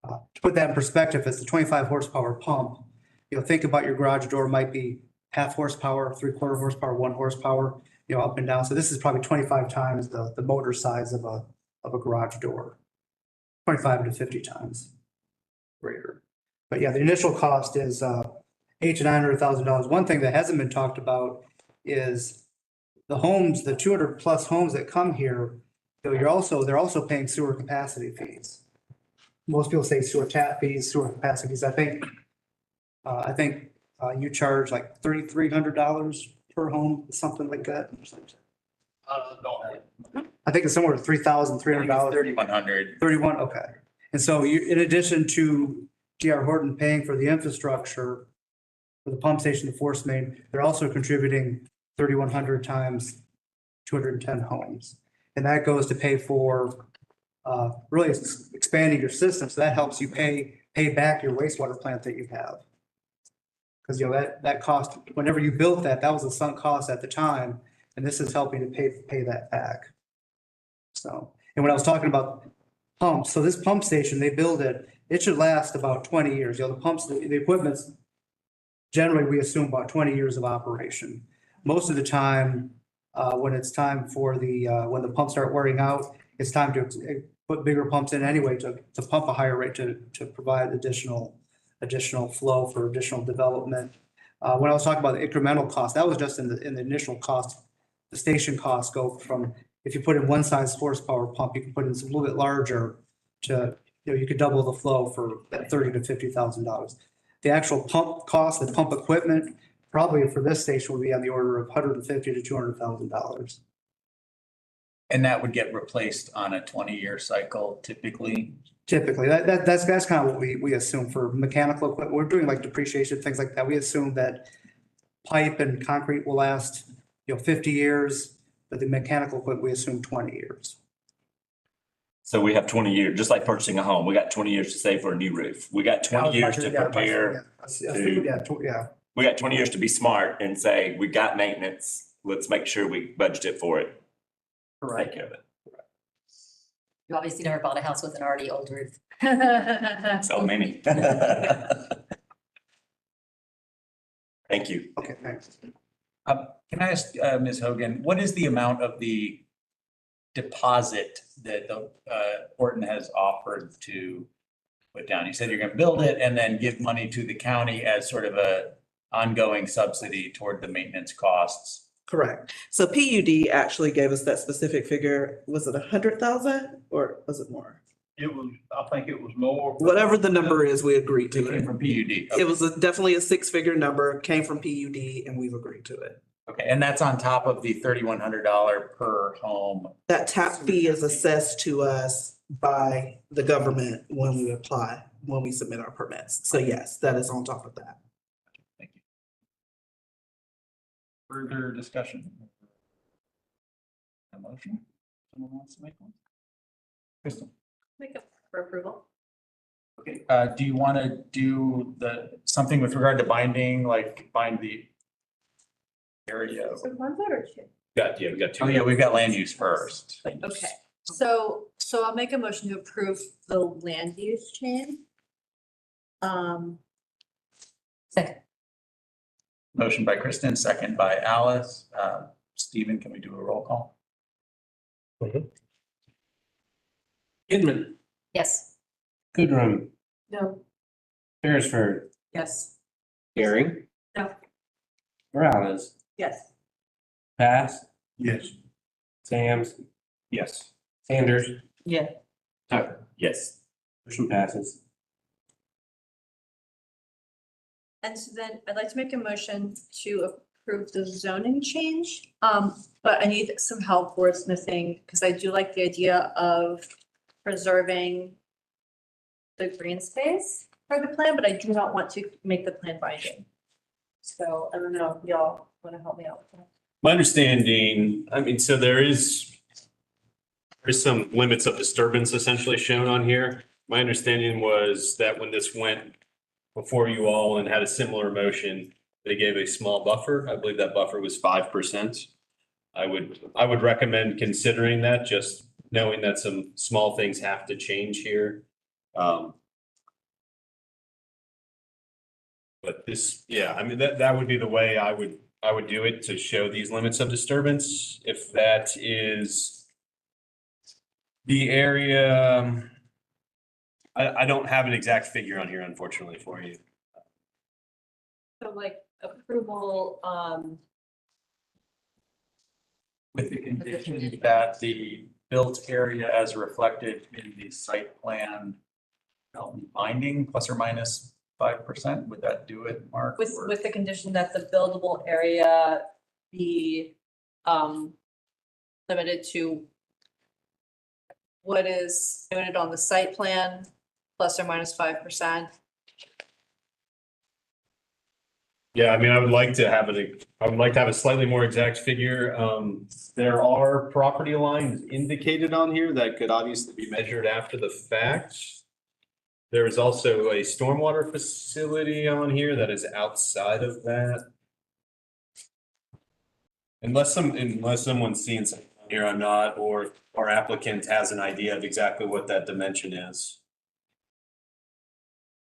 To put that in perspective, it's a 25 horsepower pump. Think about your garage door might be half horsepower, 3/4 horsepower, 1 horsepower, up and down. So this is probably 25 times the motor size of a garage door. 25 to 50 times greater. But yeah, the initial cost is $800,000 to $900,000. One thing that hasn't been talked about is the homes, the 200 plus homes that come here, they're also paying sewer capacity fees. Most people say sewer tap fees, sewer capacity fees. I think you charge like $3,300 per home, something like that. I think it's somewhere to $3,300. 3,100. 31, okay. And so in addition to D.R. Horton paying for the infrastructure for the pump station, the force main, they're also contributing 3,100 times 210 homes. And that goes to pay for really expanding your system. So that helps you pay back your wastewater plant that you have. Because that cost, whenever you built that was a sunk cost at the time, and this is helping to pay that back. So, and when I was talking about pumps, so this pump station, they build it should last about 20 years. The pumps, the equipment's generally we assume about 20 years of operation. Most of the time, when it's time for when the pumps start wearing out, it's time to put bigger pumps in anyway to pump a higher rate to provide additional flow for additional development. When I was talking about the incremental cost, that was just in the initial cost. The station costs go from, if you put in one size horsepower pump, you can put in a little bit larger to, you could double the flow for $30,000 to $50,000. The actual pump cost, the pump equipment, probably for this station would be on the order of $150,000 to $200,000. And that would get replaced on a 20-year cycle typically? Typically, that's kind of what we assume for mechanical equipment. We're doing like depreciation, things like that. We assume that pipe and concrete will last, 50 years, but the mechanical equipment, we assume 20 years. So we have 20 years, just like purchasing a home, we got 20 years to save for a new roof. We got 20 years to prepare. We got 20 years to be smart and say, we got maintenance. Let's make sure we budget it for it. Correct. Take care of it. You obviously never bought a house with an already old roof. So many. Thank you. Okay, thanks. Can I ask Ms. Hogan, what is the amount of the deposit that Horton has offered to put down? You said you're going to build it and then give money to the county as sort of a ongoing subsidy toward the maintenance costs. Correct. So PUD actually gave us that specific figure. Was it 100,000 or was it more? I think it was more. Whatever the number is, we agreed to it. From PUD. It was definitely a 6-figure number, came from PUD, and we've agreed to it. Okay, and that's on top of the $3,100 per home. That tap fee is assessed to us by the government when we apply, when we submit our permits. So yes, that is on top of that. Thank you. Further discussion? A motion? Someone wants to make one? Crystal? Make up for approval. Okay, do you want to do something with regard to binding, like bind the area? So one vote or two? We got two. Oh, yeah, we've got land use first. Okay, so I'll make a motion to approve the land use change. Second. Motion by Kristen, second by Alice. Stephen, can we do a roll call? Kidman, Yes. Goodrum, No. Beresford, Yes. Gary. No. Morales, Yes. Pass, Yes. Sams, Yes. Sanders, Yeah. Tucker. Yes. Motion passes. And so then I'd like to make a motion to approve the zoning change. But I need some help wordsmithing because I do like the idea of preserving the green space. part of the plan, but I do not want to make the plan binding. So I don't know if y'all want to help me out with that. My understanding, I mean, so there's some limits of disturbance essentially shown on here. My understanding was that when this went before you all and had a similar motion, they gave a small buffer. I believe that buffer was 5%. I would recommend considering that, just knowing that some small things have to change here. But this, yeah, I mean, that would be the way I would do it, to show these limits of disturbance. If that is the area, I don't have an exact figure on here, unfortunately, for you. So like approval, With the condition that the built area as reflected in the site plan shall be binding plus or minus 5%, would that do it, Mark? with the condition that the buildable area be limited to what is noted on the site plan, plus or minus 5%. Yeah, I mean, I would like to have a slightly more exact figure. There are property lines indicated on here that could obviously be measured after the fact. There is also a stormwater facility on here that is outside of that. Unless someone's seeing something here I'm not, or our applicant has an idea of exactly what that dimension is,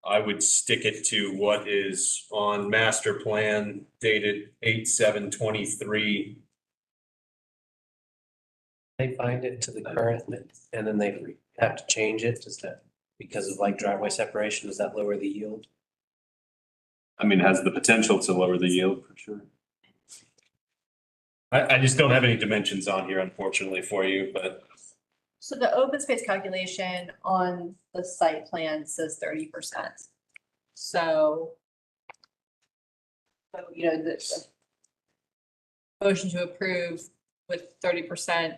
I would stick it to what is on master plan dated 8/7/23. They bind it to the current and then they have to change it. Does that, because of like driveway separation, does that lower the yield? I mean, has the potential to lower the yield for sure. I just don't have any dimensions on here, unfortunately, for you, but. So the open space calculation on the site plan says 30%. So, you know, the motion to approve with 30%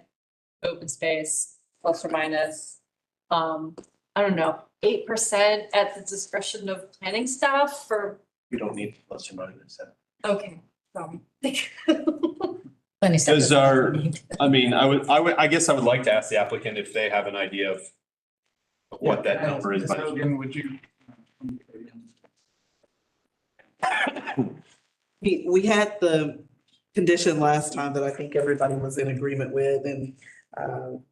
open space plus or minus, I don't know, 8% at the discretion of planning staff for, We don't need plus or minus. okay. Those are, I mean, I guess I would like to ask the applicant if they have an idea of what that number is. Ms. Hogan, would you? We had the condition last time that I think everybody was in agreement with, and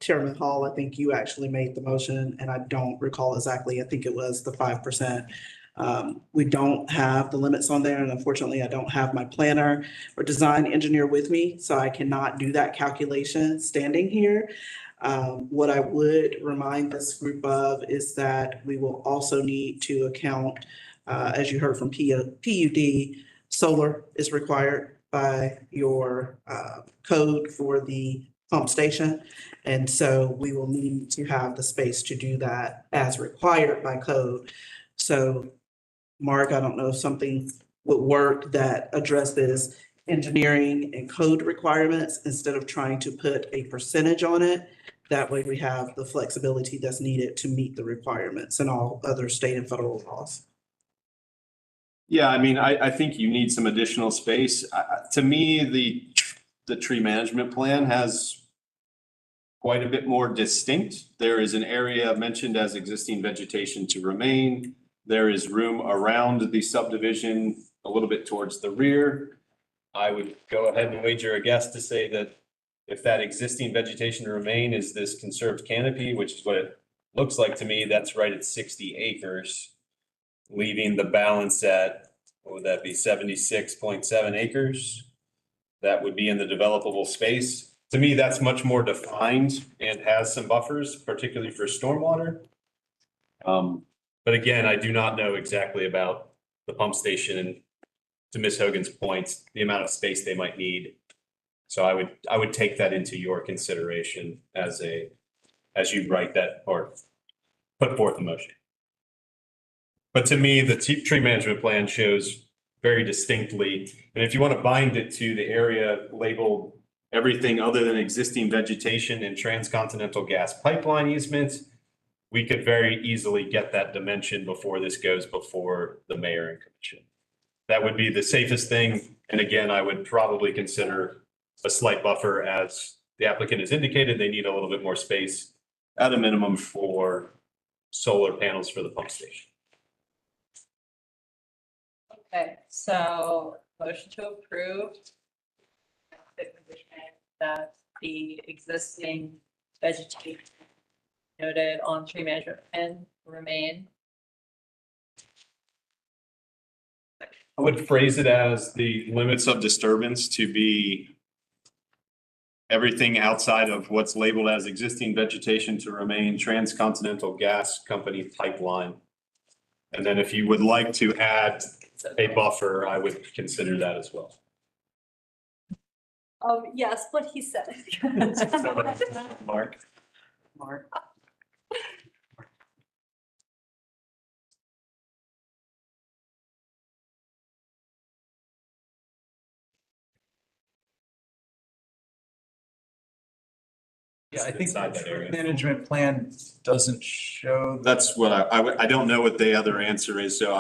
Chairman Hall, I think you actually made the motion, and I don't recall exactly, I think it was the 5%. We don't have the limits on there, and unfortunately, I don't have my planner or design engineer with me, so I cannot do that calculation standing here. What I would remind this group of is that we will also need to account, as you heard from PUD, solar is required by your code for the pump station. And so we will need to have the space to do that as required by code. So Mark, I don't know if something would work that addresses engineering and code requirements instead of trying to put a percentage on it. That way we have the flexibility that's needed to meet the requirements and all other state and federal laws. Yeah, I mean, I think you need some additional space. To me, the tree management plan has quite a bit more distinct. There is an area mentioned as existing vegetation to remain. There is room around the subdivision a little bit towards the rear. I would go ahead and wager a guess to say that if that existing vegetation to remain is this conserved canopy, which is what it looks like to me, that's right at 60 acres, leaving the balance at, what would that be, 76.7 acres? That would be in the developable space. To me, that's much more defined and has some buffers, particularly for stormwater. But again, I do not know exactly about the pump station, and to Ms. Hogan's point, the amount of space they might need. So I would take that into your consideration as you write that or put forth the motion. But to me, the tree management plan shows very distinctly, and if you want to bind it to the area labeled everything other than existing vegetation and transcontinental gas pipeline easement, we could very easily get that dimension before this goes before the mayor and commission. That would be the safest thing. And again, I would probably consider a slight buffer, as the applicant has indicated, they need a little bit more space at a minimum for solar panels for the pump station. Okay, so motion to approve. That the existing vegetation noted on tree management plan remain. I would phrase it as the limits of disturbance to be everything outside of what's labeled as existing vegetation to remain transcontinental gas company pipeline. And then if you would like to add a buffer, I would consider that as well. Yes, what he said. Mark? Mark. Yeah, I think Inside that area. management plan doesn't show. That's what I don't know what the other answer is, so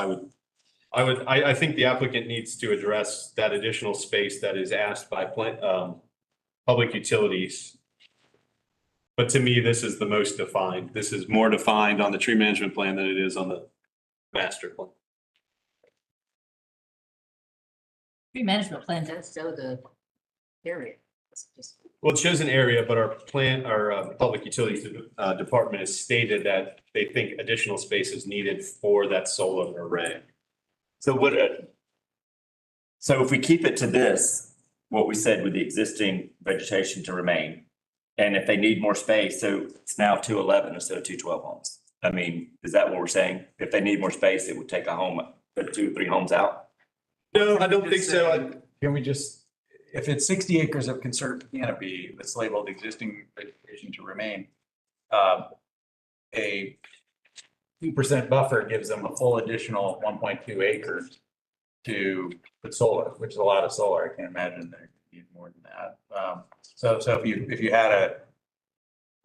I think the applicant needs to address that additional space that is asked by public utilities. But to me, this is the most defined. This is more defined on the tree management plan than it is on the master plan. Tree management plan does show the area. It's just- Well, it shows an area, but our public utilities department has stated that they think additional space is needed for that solar array. So so if we keep it to this, what we said with the existing vegetation to remain, and if they need more space, so it's now 211 instead of 212 homes. I mean, is that what we're saying? If they need more space, it would take a home, put 2 or 3 homes out? No, I don't think so. Can we just, if it's 60 acres of conserved canopy that's labeled existing vegetation to remain, a 2% buffer gives them a full additional 1.2 acres to put solar, which is a lot of solar. I can't imagine they need more than that. So if you had a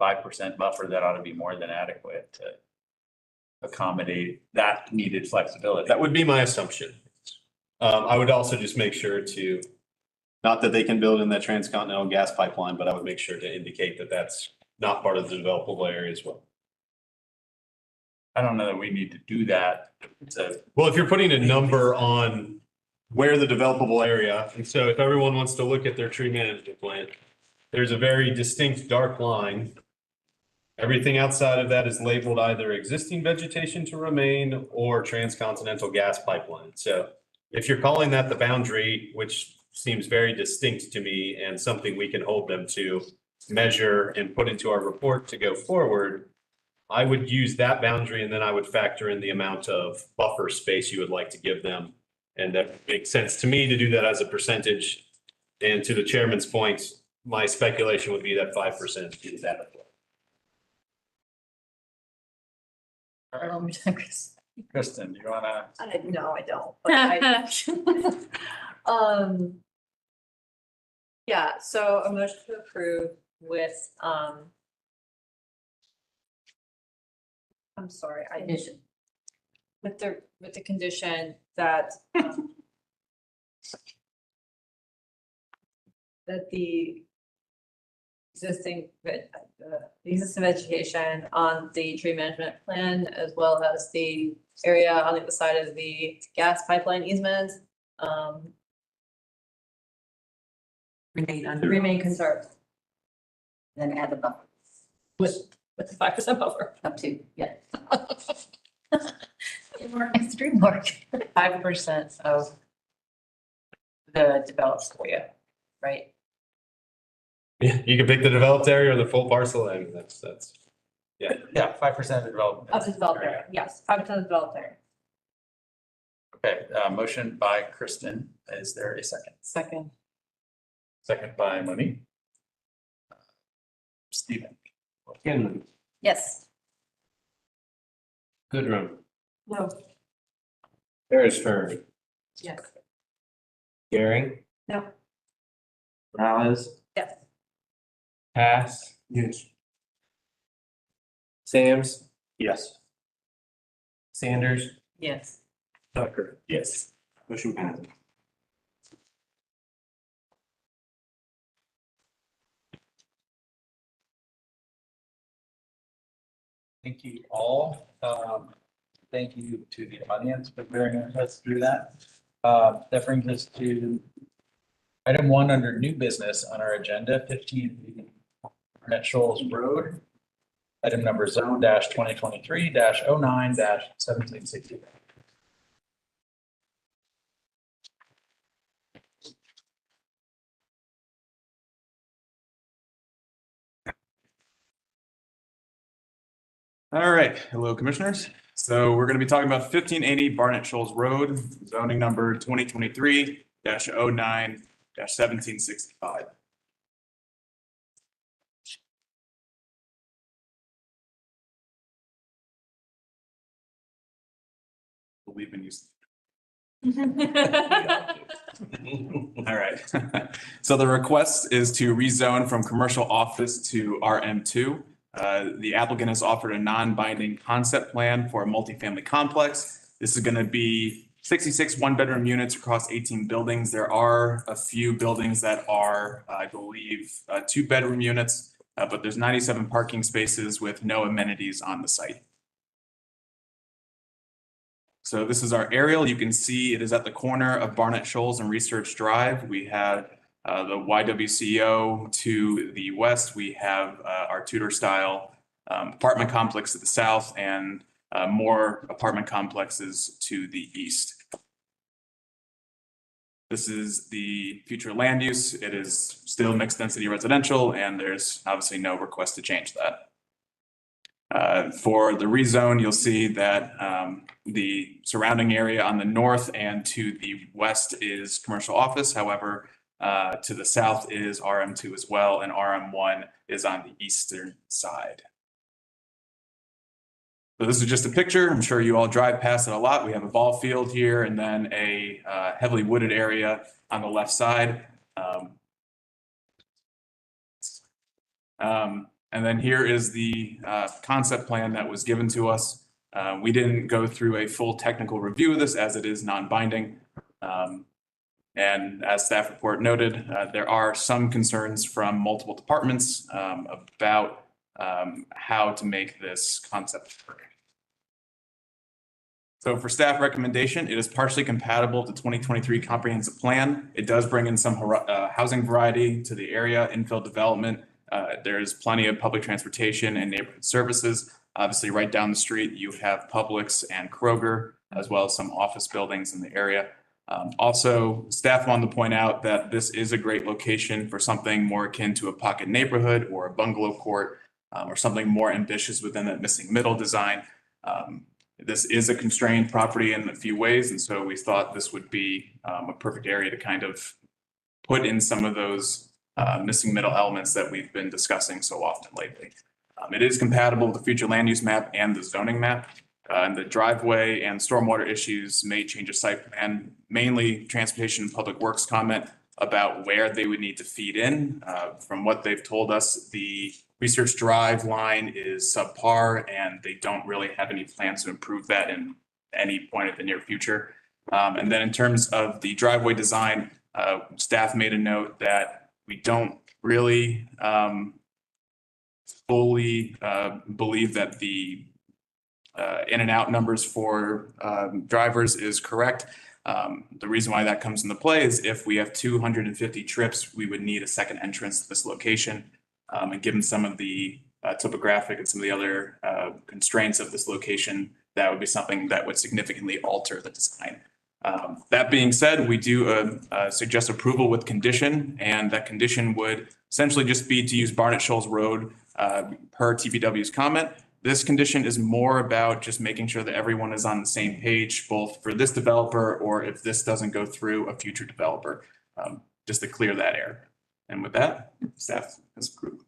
5% buffer, that ought to be more than adequate to accommodate that needed flexibility. That would be my assumption. I would also just make sure to, not that they can build in that transcontinental gas pipeline, but I would make sure to indicate that that's not part of the developable area as well. I don't know that we need to do that. Well, if you're putting a number on where the developable area, and so if everyone wants to look at their tree management plan, there's a very distinct dark line. Everything outside of that is labeled either existing vegetation to remain or transcontinental gas pipeline. So if you're calling that the boundary, which seems very distinct to me and something we can hold them to measure and put into our report to go forward, I would use that boundary and then I would factor in the amount of buffer space you would like to give them. And that makes sense to me to do that as a percentage. And to the chairman's point, my speculation would be that 5% is adequate. Kristen, you wanna? No, I don't. But I, yeah, so a motion to approve with, I'm sorry, Condition. with the condition that, that the existing vegetation on the tree management plan, as well as the area on the other side of the gas pipeline easement, remain conserved. Then add the buffer With the 5% buffer. up to, yeah. Extreme mark. 5% of the developed area, right? Yeah, you can pick the developed area or the full parcel. I mean, that's, yeah. Yeah, 5% of development. Of the developed area, yes, 5% of the developed area. Okay, motion by Kristen. Is there a second? Second. Second by Monique. Stephen. Kinman, Yes. Goodrum, No. Beresford, Yes. Gary. No. Morales, Yes. Pass. Yes. Sams, Yes. Sanders, Yes. Tucker. Yes. Motion passes. Thank you all. Thank you to the audience for bearing with us through that. That brings us to item 1 under new business on our agenda, 15 Barnett Shoals Road. Item number zone-2023-09-1760. All right, hello commissioners. So we're going to be talking about 1580 Barnett Shoals Road, zoning number 2023-09-1765. We've been used. All right. So the request is to rezone from commercial office to RM2. The applicant has offered a non-binding concept plan for a multifamily complex. This is going to be 66 one-bedroom units across 18 buildings. There are a few buildings that are, I believe, 2-bedroom units, but there's 97 parking spaces with no amenities on the site. So this is our aerial. You can see it is at the corner of Barnett Shoals and Research Drive. We have the YWCO to the west. We have our Tudor style apartment complex to the south and more apartment complexes to the east. This is the future land use. It is still mixed density residential, and there's obviously no request to change that. For the rezone, you'll see that the surrounding area on the north and to the west is commercial office. However, to the south is RM2 as well, and RM1 is on the eastern side. So this is just a picture. I'm sure you all drive past it a lot. We have a ball field here and then a heavily wooded area on the left side. And then here is the concept plan that was given to us. We didn't go through a full technical review of this as it is non-binding. And as staff report noted, there are some concerns from multiple departments about how to make this concept work. So for staff recommendation, it is partially compatible with the 2023 comprehensive plan. It does bring in some housing variety to the area, infill development. There's plenty of public transportation and neighborhood services. Obviously, right down the street, you have Publix and Kroger, as well as some office buildings in the area. Also, staff wanted to point out that this is a great location for something more akin to a pocket neighborhood or a bungalow court, or something more ambitious within that missing middle design. This is a constrained property in a few ways, and so we thought this would be a perfect area to kind of put in some of those missing middle elements that we've been discussing so often lately. It is compatible with the future land use map and the zoning map. And the driveway and stormwater issues may change a site plan, mainly transportation and public works comment about where they would need to feed in. From what they've told us, the Research Drive line is subpar and they don't really have any plans to improve that in any point in the near future. And then in terms of the driveway design, staff made a note that we don't really fully believe that the in and out numbers for drivers is correct. The reason why that comes into play is if we have 250 trips, we would need a second entrance to this location. And given some of the topographic and some of the other constraints of this location, that would be something that would significantly alter the design. That being said, we do suggest approval with condition, and that condition would essentially just be to use Barnett Shoals Road per TPW's comment. This condition is more about just making sure that everyone is on the same page, both for this developer or if this doesn't go through a future developer, just to clear that air. And with that, staff has approved.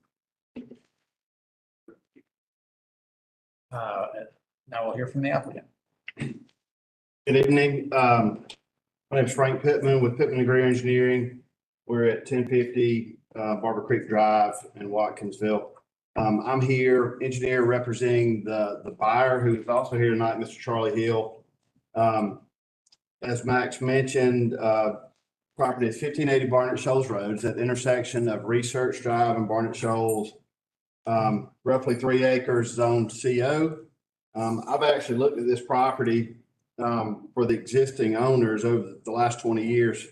Now we'll hear from the applicant. Good evening. My name is Frank Pittman with Pittman and Gray Engineering. We're at 1050 Barber Creek Drive in Watkinsville. I'm here, engineer representing the buyer, who is also here tonight, Mr. Charlie Hill. As Max mentioned, property is 1580 Barnett Shoals Road. It's at the intersection of Research Drive and Barnett Shoals. Roughly 3 acres, zone CO. I've actually looked at this property for the existing owners over the last 20 years.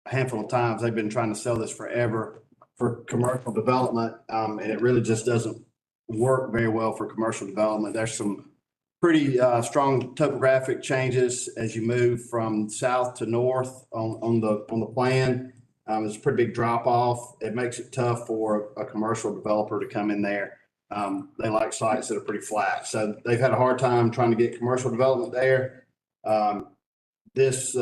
A handful of times. They've been trying to sell this forever for commercial development, and it really just doesn't work very well for commercial development. There's some pretty strong topographic changes as you move from south to north on the plan. It's a pretty big drop off. It makes it tough for a commercial developer to come in there. They like sites that are pretty flat, so they've had a hard time trying to get commercial development there. This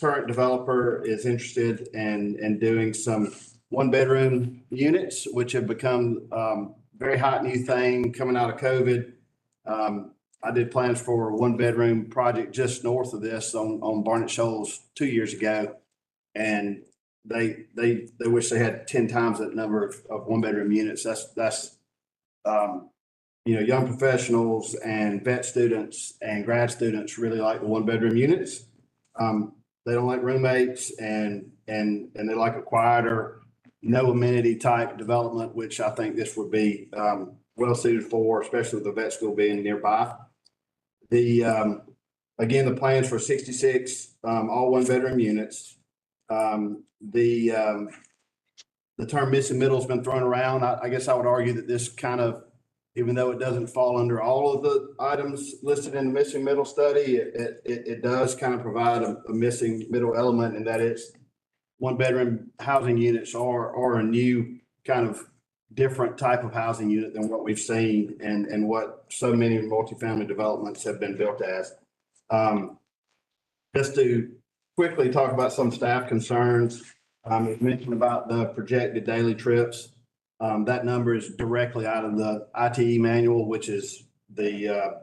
current developer is interested in doing some 1-bedroom units, which have become very hot new thing coming out of COVID. I did plans for a 1-bedroom project just north of this on Barnett Shoals 2 years ago. And they wish they had 10 times that number of 1-bedroom units. That's young professionals and vet students and grad students really like the 1-bedroom units. They don't like roommates and they like a quieter, no amenity type development, which I think this would be well suited for, especially with the vet school being nearby. Again, the plans for 66 all 1-bedroom units. The term missing middle has been thrown around. I guess I would argue that this kind of, even though it doesn't fall under all of the items listed in the missing middle study, it does kind of provide a missing middle element in that it's 1-bedroom housing units are a new kind of different type of housing unit than what we've seen and what so many multifamily developments have been built as. Just to quickly talk about some staff concerns, you mentioned about the projected daily trips. That number is directly out of the ITE manual, which is the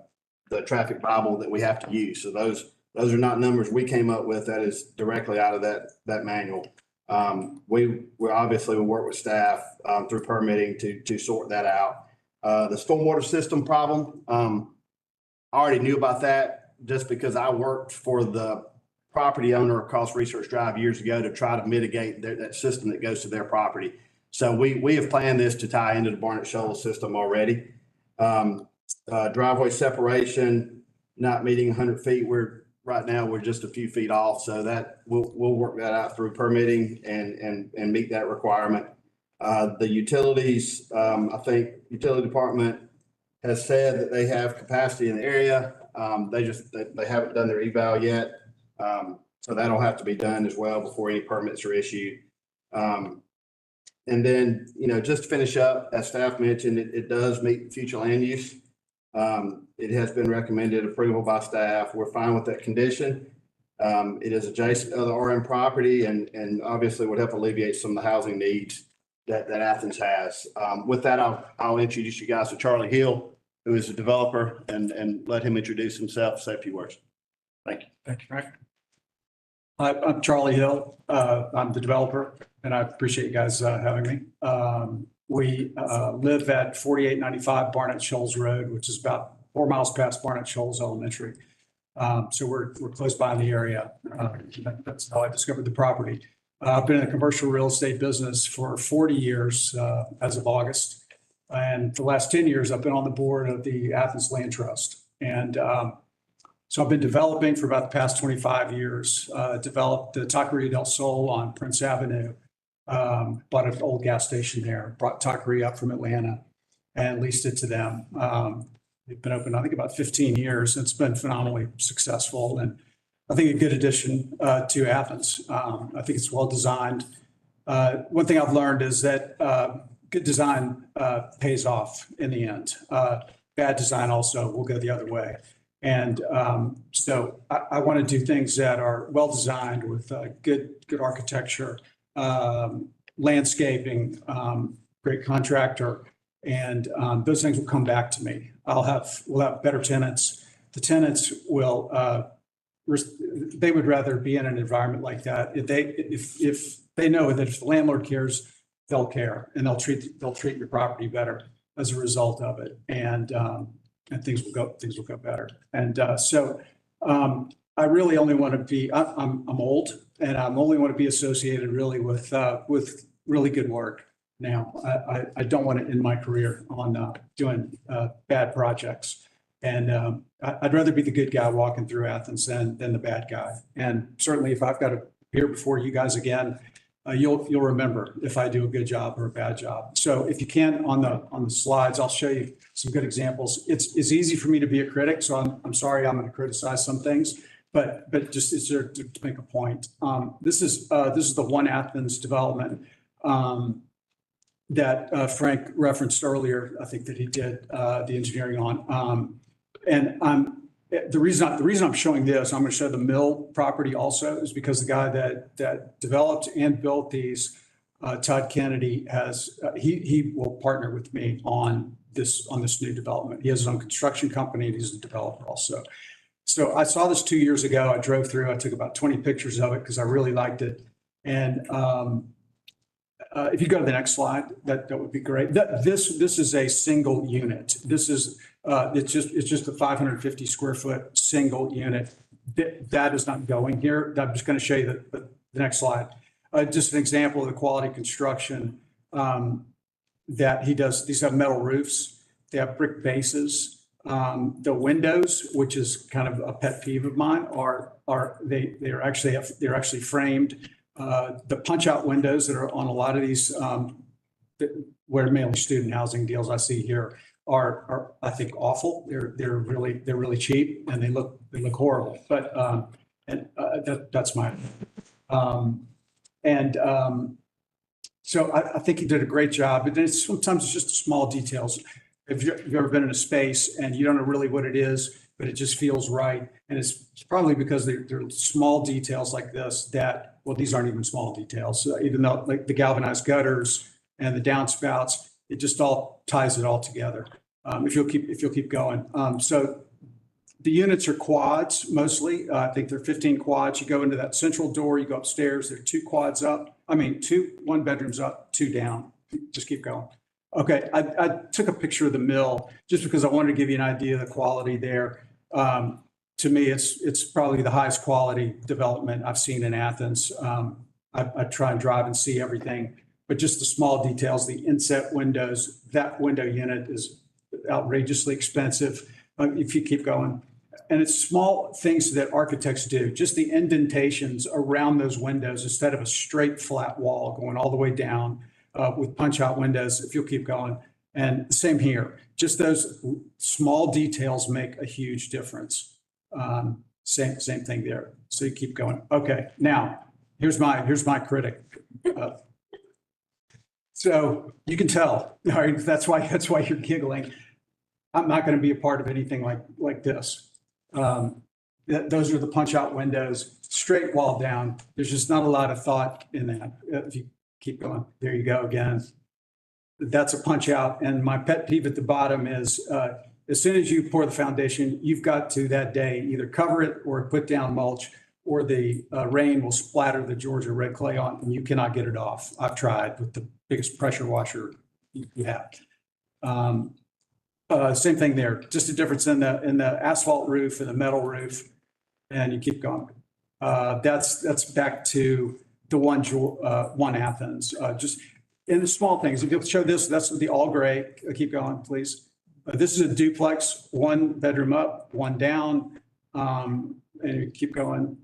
traffic Bible that we have to use. So those are not numbers we came up with. That is directly out of that manual. We obviously will work with staff through permitting to sort that out. The stormwater system problem, I already knew about that just because I worked for the property owner across Research Drive years ago to try to mitigate that system that goes to their property. So we have planned this to tie into the Barnett Shoals system already. Driveway separation, not meeting 100 feet. Right now we're just a few feet off, so that we'll work that out through permitting and meet that requirement. The utilities, I think utility department has said that they have capacity in the area. They haven't done their eval yet. So that'll have to be done as well before any permits are issued. And then, just to finish up, as staff mentioned, it does meet future land use. It has been recommended approval by staff. We're fine with that condition. It is adjacent to the RM property and obviously would help alleviate some of the housing needs that Athens has. With that, I'll introduce you guys to Charlie Hill, who is a developer, and let him introduce himself, say a few words. Thank you. Thank you, Frank. I'm Charlie Hill. I'm the developer, and I appreciate you guys having me. We live at 4895 Barnett Shoals Road, which is about 4 miles past Barnett Shoals Elementary. So we're close by in the area. That's how I discovered the property. I've been in the commercial real estate business for 40 years as of August. And for the last 10 years, I've been on the board of the Athens Land Trust. And so I've been developing for about the past 25 years, developed the Taqueria del Sol on Prince Avenue, bought an old gas station there, brought Taqueria up from Atlanta and leased it to them. They've been open, I think, about 15 years. It's been phenomenally successful and I think a good addition to Athens. I think it's well designed. One thing I've learned is that good design pays off in the end. Bad design also will go the other way. And so I want to do things that are well designed with good architecture, landscaping, great contractor, and those things will come back to me. We'll have better tenants. The tenants will they would rather be in an environment like that. If they know that if the landlord cares, they'll care and they'll treat your property better. as a result of it. And things will go better. And I really only want to be, I'm old, and I only want to be associated really with really good work. Now, I don't want to end my career on doing bad projects. And I'd rather be the good guy walking through Athens than the bad guy. And certainly if I've got to appear before you guys again, you'll remember if I do a good job or a bad job. So if you can, on the slides, I'll show you some good examples. It's easy for me to be a critic, so I'm sorry I'm going to criticize some things, but just it's there to make a point. This is the One Athens development that Frank referenced earlier. I think that he did the engineering on. And the reason I'm showing this, I'm going to show the mill property also, is because the guy that developed and built these, Todd Kennedy, has he will partner with me on this new development. He has his own construction company and he's a developer also. So I saw this 2 years ago. I drove through. I took about 20 pictures of it because I really liked it. And if you go to the next slide, that would be great. This is a single unit. This is it's just a 550 square foot single unit. That is not going here. I'm just going to show you the next slide. Just an example of the quality construction that he does. These have metal roofs. They have brick bases. The windows, which is kind of a pet peeve of mine, they're actually framed. The punch out windows that are on a lot of these where mainly student housing deals I see here are I think awful. They're really cheap and they look horrible. But that's my so I think he did a great job. But sometimes it's just the small details. If you've ever been in a space and you don't know really what it is, but it just feels right, and it's probably because they're small details like this that, well, these aren't even small details. Even though like the galvanized gutters and the downspouts, it just all ties it all together. If you'll keep going. So the units are quads mostly. I think they're 15 quads. You go into that central door, you go upstairs. There are 2 quads up. I mean, 1 bedroom's up, 2 down. Just keep going. Okay, I took a picture of the mill just because I wanted to give you an idea of the quality there. To me, it's probably the highest quality development I've seen in Athens. I try and drive and see everything, but just the small details, the inset windows, that window unit is outrageously expensive. If you keep going. And it's small things that architects do, just the indentations around those windows instead of a straight flat wall going all the way down. With punch out windows, if you'll keep going. And same here, just those small details make a huge difference. Same thing there. So you keep going. Okay, now here's my critic. So you can tell, all right, that's why you're giggling. I'm not going to be a part of anything like this. Those are the punch out windows, straight wall down. There's just not a lot of thought in that. If you keep going. There you go again. That's a punch out. And my pet peeve at the bottom is as soon as you pour the foundation, you've got to that day either cover it or put down mulch, or the rain will splatter the Georgia red clay on and you cannot get it off. I've tried with the biggest pressure washer you have. Same thing there, just a difference in the asphalt roof and the metal roof, and you keep going. That's back to the one Athens, just in the small things. If you'll show this, that's the all gray. Keep going, please. This is a duplex, 1 bedroom up, 1 down, and you keep going.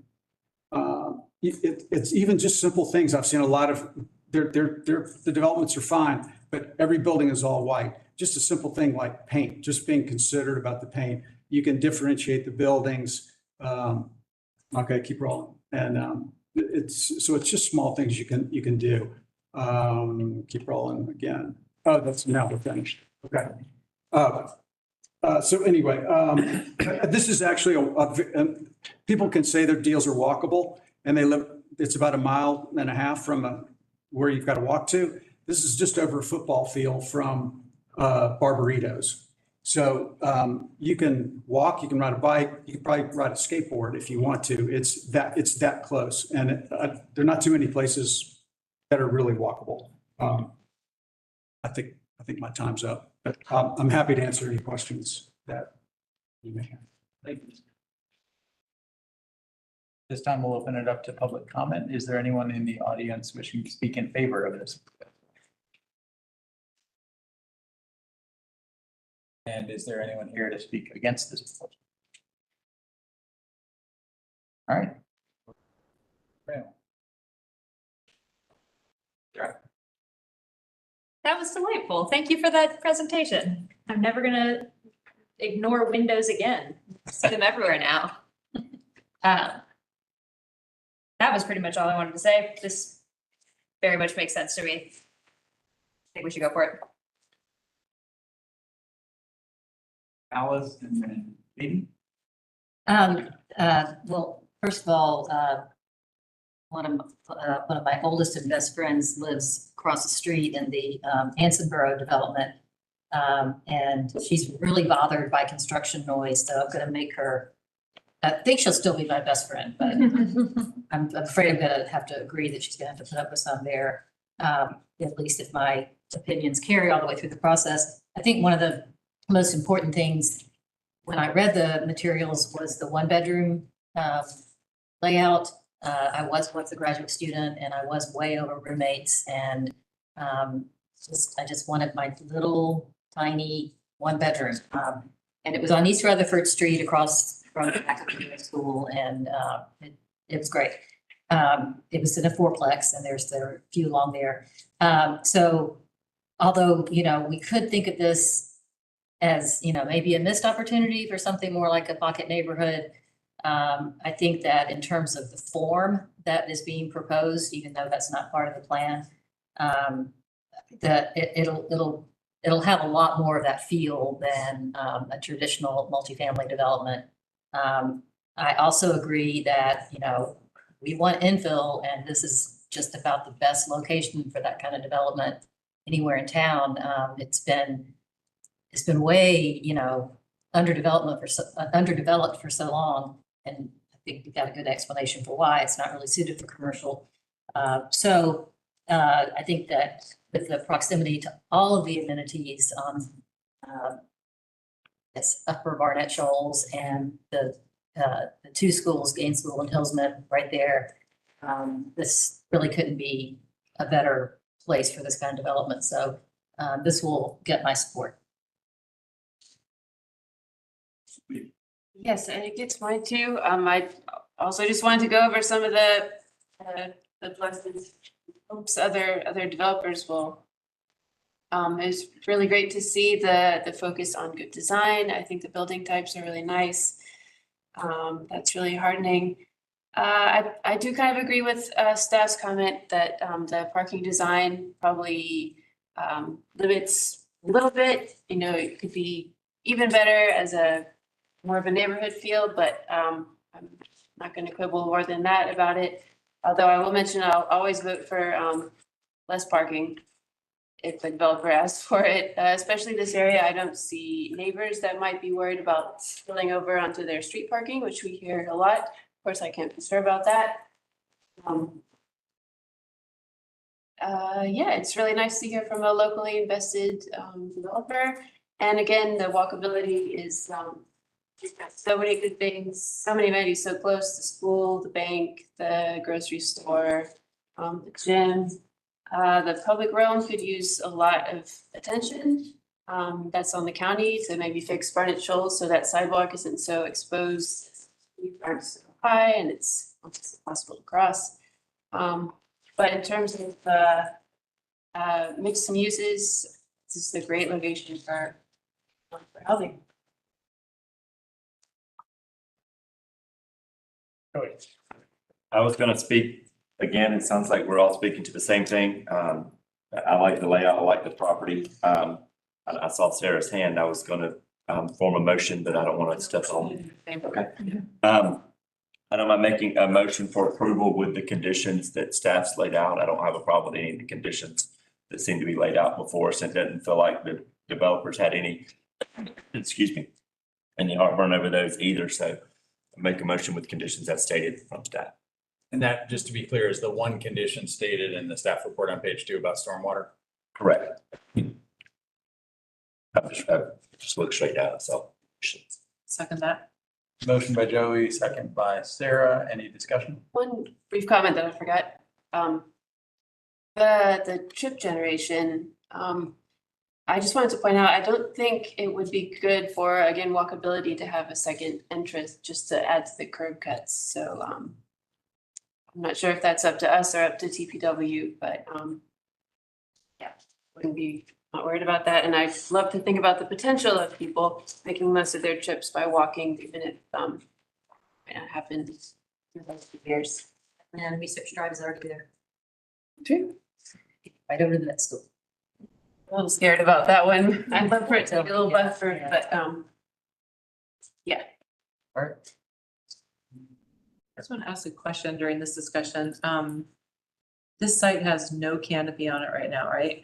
It's even just simple things. I've seen a lot of, the developments are fine, but every building is all white. Just a simple thing like paint, just being considerate about the paint. You can differentiate the buildings. Okay, keep rolling. And it's just small things you can do. Keep rolling again. Oh, now we're finished. Okay. So anyway, this is actually people can say their deals are walkable, and it's about 1.5 miles from where you've got to walk to. This is just over a football field from Barbaritos. So you can walk, you can ride a bike, you can probably ride a skateboard if you want to. It's that close, and there are not too many places that are really walkable. I think I think my time's up, but I'm happy to answer any questions that you may have. Thank you. This time we'll open it up to public comment. Is there anyone in the audience wishing to speak in favor of this? And is there anyone here to speak against this proposal? All right. That was delightful. Thank you for that presentation. I'm never gonna ignore windows again. See them everywhere now. That was pretty much all I wanted to say. This very much makes sense to me. I think we should go for it. Alice and then Katie. Well, first of all, one of my oldest and best friends lives across the street in the Ansonboro development. And she's really bothered by construction noise, so I'm gonna make her, I think she'll still be my best friend, but I'm afraid I'm gonna have to agree that she's gonna have to put up with some there. At least if my opinions carry all the way through the process. I think one of the most important things when I read the materials was the one bedroom layout. I was once a graduate student and I was way over roommates and I just wanted my little tiny one bedroom. And it was on East Rutherford Street across from the back of the school and it was great. It was in a fourplex and there are a few along there. So although, you know, we could think of this as, you know, maybe a missed opportunity for something more like a pocket neighborhood. I think that in terms of the form that is being proposed, even though that's not part of the plan, that it'll have a lot more of that feel than a traditional multifamily development. I also agree that, you know, we want infill and this is just about the best location for that kind of development anywhere in town. It's been way, you know, underdeveloped for so long. And I think we got a good explanation for why it's not really suited for commercial. So I think that with the proximity to all of the amenities on it's Upper Barnett Shoals and the two schools, Gainesville and Hillsman, right there. This really couldn't be a better place for this kind of development. So this will get my support. Yes, and it gets mine too. I also just wanted to go over some of the pluses. Hopes other developers will. It's really great to see the focus on good design. I think the building types are really nice. That's really heartening. I do kind of agree with staff's comment that the parking design probably limits a little bit. You know, it could be even better as a more of a neighborhood feel, but I'm not going to quibble more than that about it. Although I will mention I'll always vote for less parking if the developer asks for it, especially this area. I don't see neighbors that might be worried about spilling over onto their street parking, which we hear a lot. Of course, I can't be sure about that. Yeah, it's really nice to hear from a locally invested developer. And again, the walkability is so many good things, so many amenities so close: the school, the bank, the grocery store, the gym. The public realm could use a lot of attention. That's on the county to maybe fix Barnett Shoals so that sidewalk isn't so exposed, aren't so high, and it's possible to cross. But in terms of mixed uses, this is a great location for housing. I was gonna speak again. It sounds like we're all speaking to the same thing. I like the layout. I like the property. I saw Sarah's hand. I was gonna form a motion, but I don't want to step on. Okay. I don't mind making a motion for approval with the conditions that staff's laid out. I don't have a problem with any of the conditions that seem to be laid out before us. It doesn't feel like the developers had any, excuse me, any heartburn over those either. So I make a motion with conditions as stated from staff. And that, just to be clear, is the one condition stated in the staff report on page 2 about stormwater? Correct. Just look straight at it, so. Second that. Motion by Joey, second by Sarah. Any discussion? One brief comment that I forgot. The trip generation, I just wanted to point out, I don't think it would be good for, again, walkability to have a second entrance just to add to the curb cuts. So I'm not sure if that's up to us or up to TPW, but yeah, wouldn't be not worried about that. And I'd love to think about the potential of people making most of their trips by walking, even if it happens in those years. And research drive is already there. True. Right over to that school. A little scared about that one. I'd love for it to be a little buffer, but yeah. All right. I just want to ask a question during this discussion. This site has no canopy on it right now, right?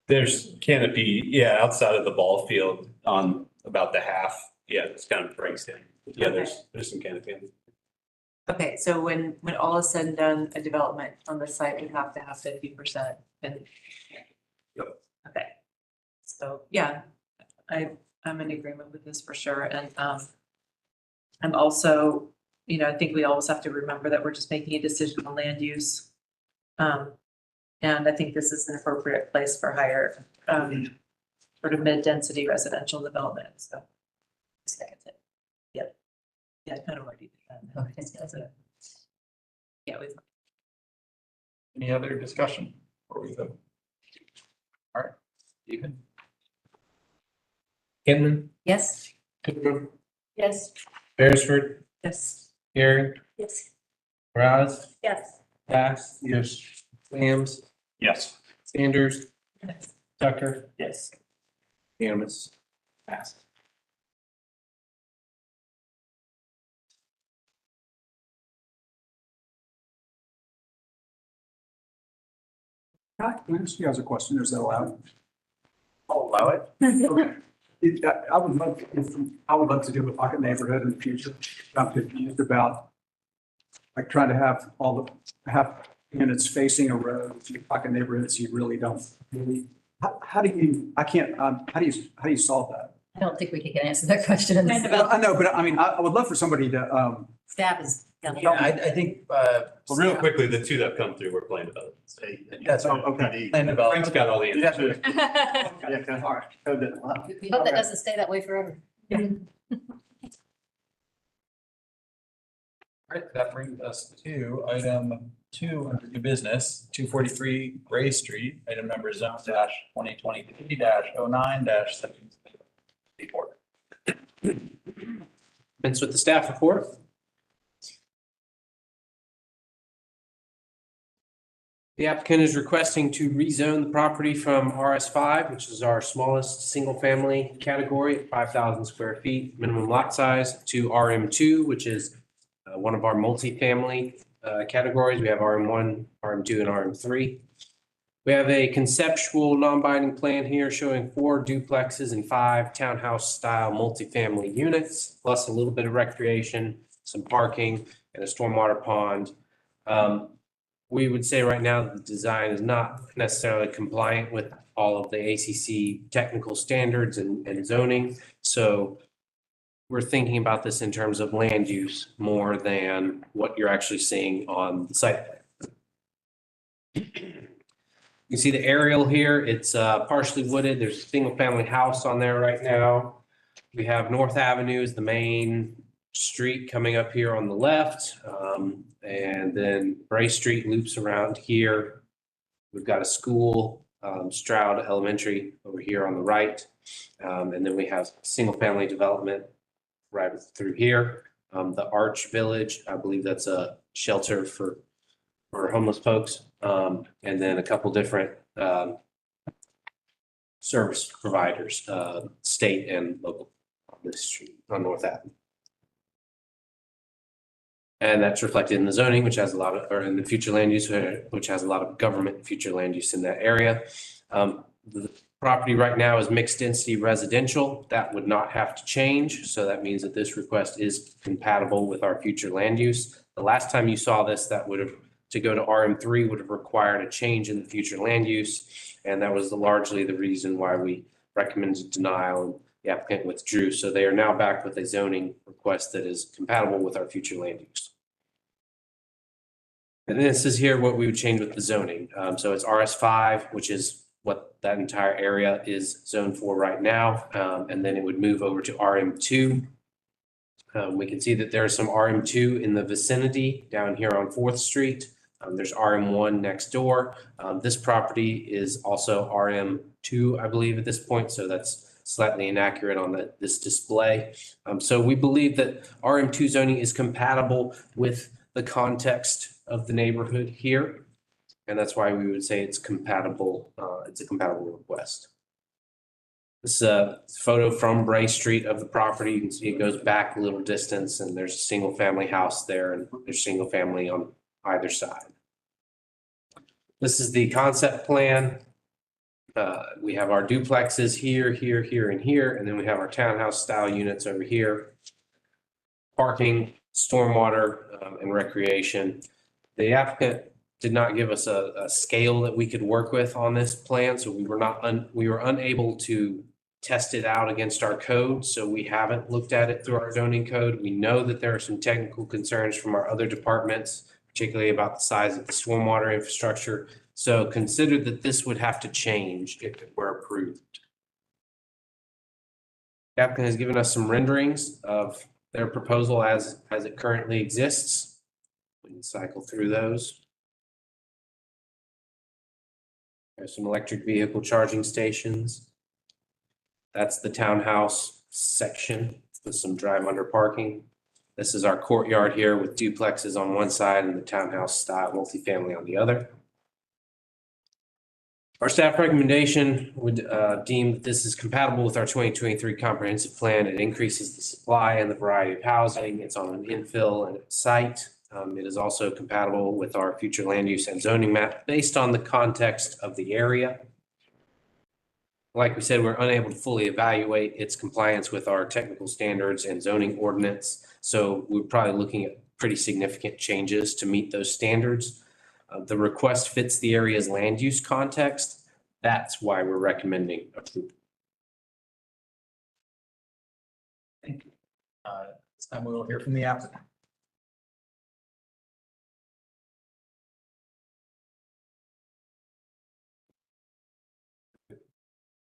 There's canopy, yeah, outside of the ball field on about the half. Yeah, it's kind of breaks down. Yeah, there's some canopy. Okay, so when all is said and done, a development on the site would have to have 50% and. Yep. Okay, so yeah, I'm in agreement with this for sure, and I'm also, I think we always have to remember that we're just making a decision on land use. And I think this is an appropriate place for higher, sort of mid-density residential development, so. Second it. Yep. Yeah, I kind of already did that. Okay, that's it. Yeah, we've. Any other discussion before we go? All right, Ethan. Kinman, Yes. Cook, Yes. Beresford, Yes. Gary, Yes. Raz, Yes. Bass. Yes. Williams, Yes. Sanders, Yes. Tucker, Yes. unanimous, pass. Can I ask you guys a question? Is that allowed? I'll allow it. Okay. I would love to do a pocket neighborhood in the future. I'm confused about like trying to have units facing a road, pocket neighborhoods you really don't really. How do you solve that? I don't think we can answer that question. In this. I know, but I mean, I would love for somebody to, Staff is. Yeah, I think, Well, real quickly, the two that have come through were planned development. that's all. okay. Land development. Frank's got all the answers. All right. Code didn't allow. We hope that doesn't stay that way forever. All right, that brings us to item 2 under new business, 243 Gray Street, item number zone dash 2023-09-7. Commence with the staff report. The applicant is requesting to rezone the property from RS5, which is our smallest single-family category at 5,000 square feet, minimum lot size, to RM2, which is one of our multifamily categories. We have RM1, RM2, and RM3. We have a conceptual non-binding plan here showing 4 duplexes and 5 townhouse-style multifamily units, plus a little bit of recreation, some parking, and a stormwater pond. We would say right now that the design is not necessarily compliant with all of the ACC technical standards and zoning. So we're thinking about this in terms of land use more than what you're actually seeing on the site plan. You see the aerial here, it's partially wooded. There's a single family house on there right now. We have North Avenue is the main street coming up here on the left. And then Bray Street loops around here. We've got a school, Stroud Elementary over here on the right. And then we have single family development right through here. The Arch Village, I believe that's a shelter for homeless folks. And then a couple different service providers, state and local on this street on North Avenue. And that's reflected in the zoning, which has a lot of, or in the future land use, which has a lot of government future land use in that area. The property right now is mixed density residential. That would not have to change. So that means that this request is compatible with our future land use. The last time you saw this, that would have, to go to RM3 would have required a change in the future land use. And that was largely the reason why we recommended denial, and the applicant withdrew. So they are now back with a zoning request that is compatible with our future land use. And this is here what we would change with the zoning. So it's RS5, which is what that entire area is zoned for right now. And then it would move over to RM2. We can see that there is some RM2 in the vicinity down here on 4th Street. There's RM1 next door. This property is also RM2, I believe, at this point. So that's slightly inaccurate on this display. So we believe that RM2 zoning is compatible with the context of the neighborhood here. And that's why we would say it's compatible. It's a compatible request. This is a photo from Bray Street of the property. You can see it goes back a little distance and there's a single family house there and there's single family on either side. This is the concept plan. We have our duplexes here, here, here, and here, and then we have our townhouse style units over here. Parking, stormwater, and recreation. The applicant did not give us a scale that we could work with on this plan, so we were unable to test it out against our code, so we haven't looked at it through our zoning code. We know that there are some technical concerns from our other departments, particularly about the size of the stormwater infrastructure. So consider that this would have to change if it were approved. The applicant has given us some renderings of their proposal as it currently exists. We can cycle through those. There's some electric vehicle charging stations. That's the townhouse section with some drive under parking. This is our courtyard here with duplexes on one side and the townhouse style multifamily on the other. Our staff recommendation would deem that this is compatible with our 2023 comprehensive plan. It increases the supply and the variety of housing. It's on an infill and site. It is also compatible with our future land use and zoning map based on the context of the area. Like we said, we're unable to fully evaluate its compliance with our technical standards and zoning ordinance. So we're probably looking at pretty significant changes to meet those standards. The request fits the area's land use context. That's why we're recommending approval. Thank you. This time we will hear from the applicant.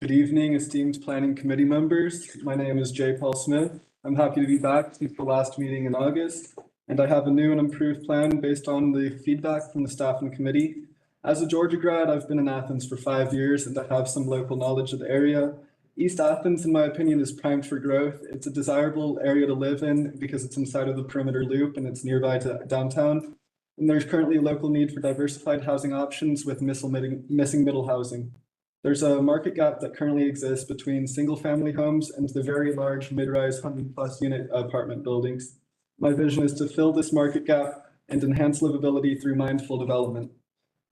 Good evening, esteemed planning committee members. My name is Jay Paul Smith. I'm happy to be back since the last meeting in August, and I have a new and improved plan based on the feedback from the staff and committee. As a Georgia grad, I've been in Athens for 5 years and I have some local knowledge of the area. East Athens, in my opinion, is primed for growth. It's a desirable area to live in because it's inside of the perimeter loop and it's nearby to downtown. And there's currently a local need for diversified housing options with missing middle housing. There's a market gap that currently exists between single-family homes and the very large mid-rise 100+ unit apartment buildings. My vision is to fill this market gap and enhance livability through mindful development.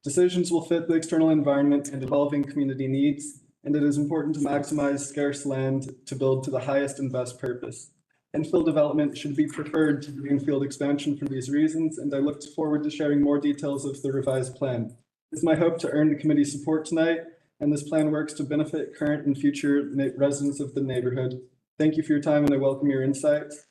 Decisions will fit the external environment and evolving community needs, and it is important to maximize scarce land to build to the highest and best purpose. Infill development should be preferred to greenfield expansion for these reasons, and I look forward to sharing more details of the revised plan. It's my hope to earn the committee's support tonight, and this plan works to benefit current and future residents of the neighborhood. Thank you for your time and I welcome your insights.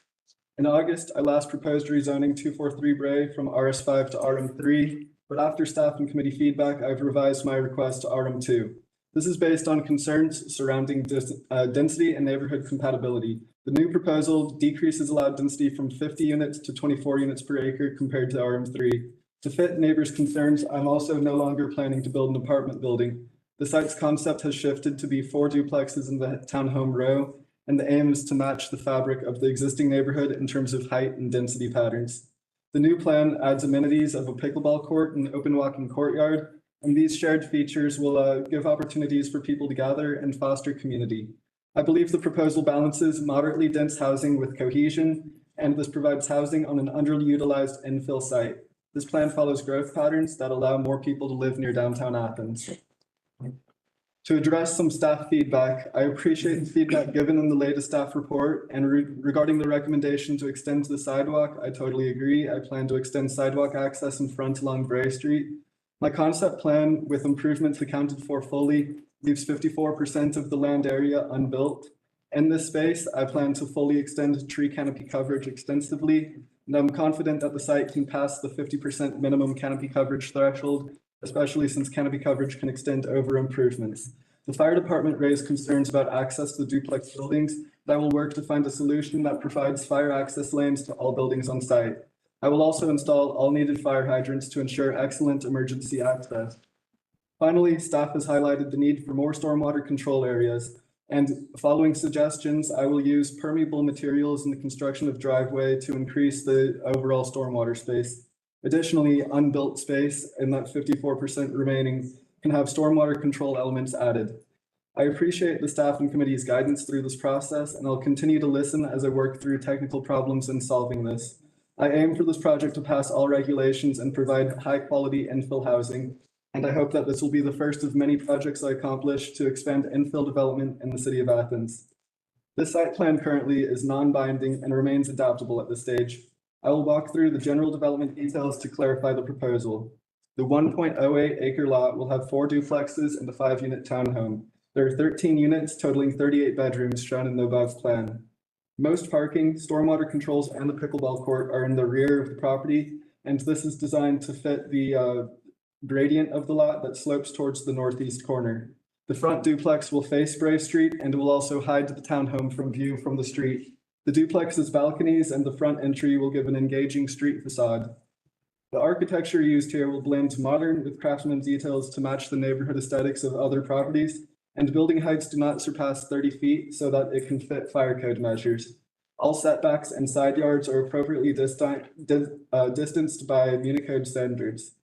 In August, I last proposed rezoning 243 Bray from RS5 to RM3, but after staff and committee feedback, I've revised my request to RM2. This is based on concerns surrounding density and neighborhood compatibility. The new proposal decreases allowed density from 50 units to 24 units per acre compared to RM3. To fit neighbors' concerns, I'm also no longer planning to build an apartment building. The site's concept has shifted to be 4 duplexes in the townhome row, and the aim is to match the fabric of the existing neighborhood in terms of height and density patterns. The new plan adds amenities of a pickleball court and open walking courtyard, and these shared features will give opportunities for people to gather and foster community. I believe the proposal balances moderately dense housing with cohesion, and this provides housing on an underutilized infill site. This plan follows growth patterns that allow more people to live near downtown Athens. To address some staff feedback, I appreciate the feedback given in the latest staff report, and regarding the recommendation to extend the sidewalk, I totally agree. I plan to extend sidewalk access in front along Bray Street. My concept plan with improvements accounted for fully leaves 54% of the land area unbuilt. In this space, I plan to fully extend tree canopy coverage extensively, and I'm confident that the site can pass the 50% minimum canopy coverage threshold, especially since canopy coverage can extend over improvements. The fire department raised concerns about access to duplex buildings, but I will work to find a solution that provides fire access lanes to all buildings on site. I will also install all needed fire hydrants to ensure excellent emergency access. Finally, staff has highlighted the need for more stormwater control areas, and following suggestions, I will use permeable materials in the construction of driveway to increase the overall stormwater space. Additionally, unbuilt space in that 54% remaining can have stormwater control elements added. I appreciate the staff and committee's guidance through this process, and I'll continue to listen as I work through technical problems in solving this. I aim for this project to pass all regulations and provide high-quality infill housing, and I hope that this will be the first of many projects I accomplish to expand infill development in the city of Athens. This site plan currently is non-binding and remains adaptable at this stage. I will walk through the general development details to clarify the proposal. The 1.08 acre lot will have 4 duplexes and a 5-unit townhome. There are 13 units totaling 38 bedrooms shown in the above plan. Most parking, stormwater controls, and the pickleball court are in the rear of the property, and this is designed to fit the gradient of the lot that slopes towards the northeast corner. The front duplex will face Bray Street and will also hide the townhome from view from the street. The duplex's balconies and the front entry will give an engaging street facade. The architecture used here will blend modern with craftsman details to match the neighborhood aesthetics of other properties, and building heights do not surpass 30 feet so that it can fit fire code measures. All setbacks and side yards are appropriately distanced by Municode standards.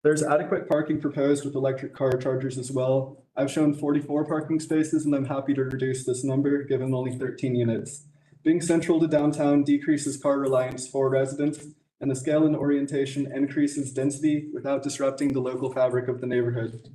There's adequate parking proposed with electric car chargers as well. I've shown 44 parking spaces, and I'm happy to reduce this number given only 13 units. Being central to downtown decreases car reliance for residents, and the scale and orientation increases density without disrupting the local fabric of the neighborhood.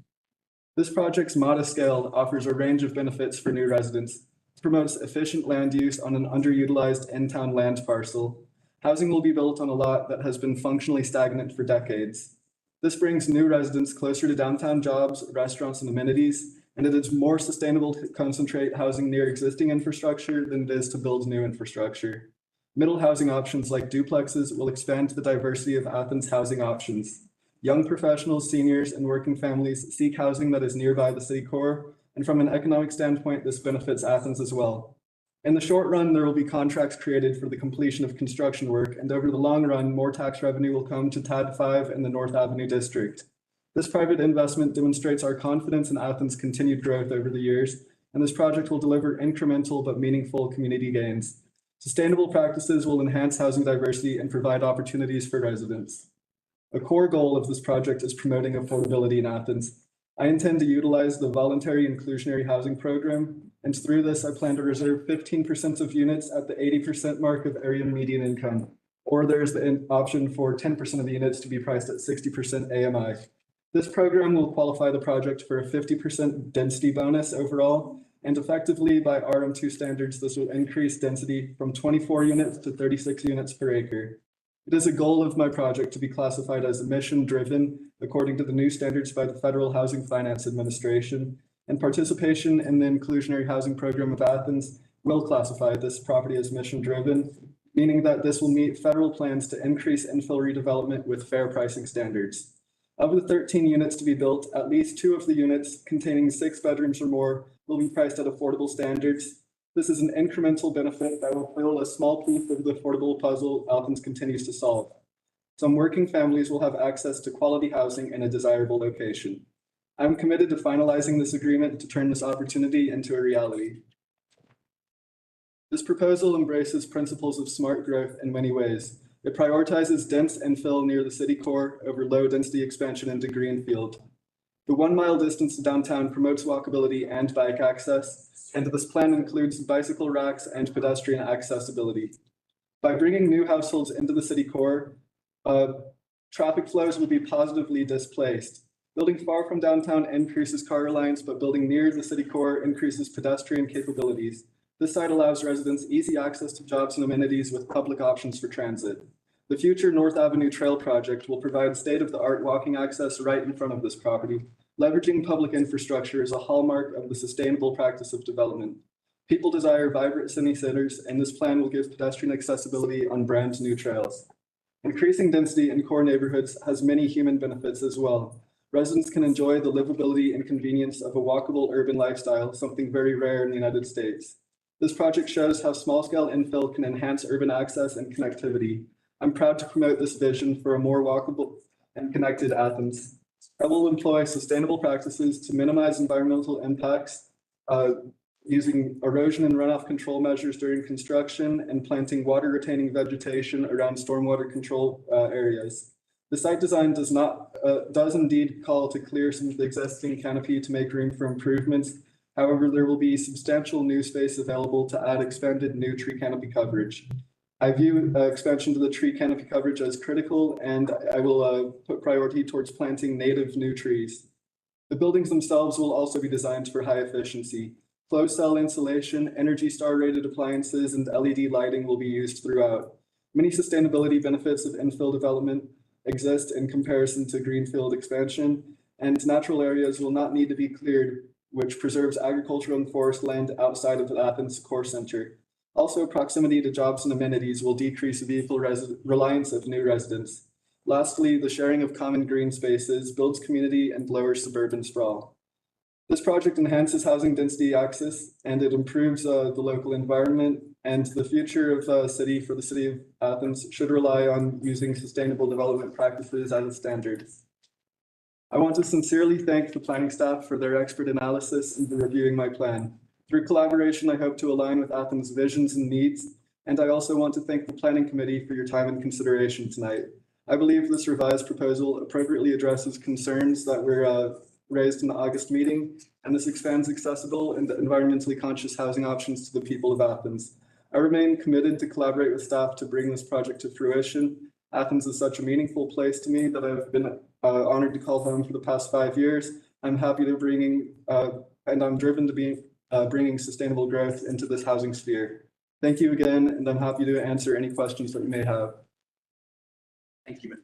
This project's modest scale offers a range of benefits for new residents. It promotes efficient land use on an underutilized in-town land parcel. Housing will be built on a lot that has been functionally stagnant for decades. This brings new residents closer to downtown jobs, restaurants, and amenities, and it is more sustainable to concentrate housing near existing infrastructure than it is to build new infrastructure. Middle housing options like duplexes will expand the diversity of Athens' housing options. Young professionals, seniors, and working families seek housing that is nearby the city core, and from an economic standpoint, this benefits Athens as well. In the short run, there will be contracts created for the completion of construction work, and over the long run, more tax revenue will come to TAD 5 in the North Avenue district. This private investment demonstrates our confidence in Athens' continued growth over the years, and this project will deliver incremental but meaningful community gains. Sustainable practices will enhance housing diversity and provide opportunities for residents. A core goal of this project is promoting affordability in Athens. I intend to utilize the voluntary inclusionary housing program, and through this, I plan to reserve 15% of units at the 80% mark of area median income, or there's the option for 10% of the units to be priced at 60% AMI. This program will qualify the project for a 50% density bonus overall, and effectively by RM2 standards, this will increase density from 24 units to 36 units per acre. It is a goal of my project to be classified as mission-driven according to the new standards by the Federal Housing Finance Administration, and participation in the inclusionary housing program of Athens will classify this property as mission-driven, meaning that this will meet federal plans to increase infill redevelopment with fair pricing standards. Of the 13 units to be built, at least 2 of the units containing 6 bedrooms or more will be priced at affordable standards. This is an incremental benefit that will fill a small piece of the affordable puzzle Athens continues to solve. Some working families will have access to quality housing in a desirable location. I'm committed to finalizing this agreement to turn this opportunity into a reality. This proposal embraces principles of smart growth in many ways. It prioritizes dense infill near the city core over low-density expansion into greenfield. The 1-mile distance to downtown promotes walkability and bike access, and this plan includes bicycle racks and pedestrian accessibility. By bringing new households into the city core, traffic flows will be positively displaced. Building far from downtown increases car reliance, but building near the city core increases pedestrian capabilities. This site allows residents easy access to jobs and amenities with public options for transit. The future North Avenue Trail project will provide state-of-the-art walking access right in front of this property. Leveraging public infrastructure is a hallmark of the sustainable practice of development. People desire vibrant city centers, and this plan will give pedestrian accessibility on brand new trails. Increasing density in core neighborhoods has many human benefits as well. Residents can enjoy the livability and convenience of a walkable urban lifestyle, something very rare in the United States. This project shows how small-scale infill can enhance urban access and connectivity. I'm proud to promote this vision for a more walkable and connected Athens. I will employ sustainable practices to minimize environmental impacts, using erosion and runoff control measures during construction and planting water-retaining vegetation around stormwater control areas. The site design does indeed call to clear some of the existing canopy to make room for improvements. However, there will be substantial new space available to add expanded new tree canopy coverage. I view expansion to the tree canopy coverage as critical, and I will put priority towards planting native new trees. The buildings themselves will also be designed for high efficiency. Closed cell insulation, Energy Star rated appliances, and LED lighting will be used throughout. Many sustainability benefits of infill development exist in comparison to greenfield expansion, and natural areas will not need to be cleared, which preserves agricultural and forest land outside of the Athens core center. Also, proximity to jobs and amenities will decrease vehicle reliance of new residents. Lastly, the sharing of common green spaces builds community and lowers suburban sprawl. This project enhances housing density access, and it improves the local environment, and the future of the city for the city of Athens should rely on using sustainable development practices as a standard. I want to sincerely thank the planning staff for their expert analysis and for reviewing my plan. Through collaboration, I hope to align with Athens' visions and needs, and I also want to thank the planning committee for your time and consideration tonight. I believe this revised proposal appropriately addresses concerns that were raised in the August meeting, and this expands accessible and environmentally conscious housing options to the people of Athens. I remain committed to collaborate with staff to bring this project to fruition. Athens is such a meaningful place to me that I've been honored to call home for the past 5 years. I'm happy to and I'm driven to be bringing sustainable growth into this housing sphere. Thank you again, and I'm happy to answer any questions that you may have. Thank you.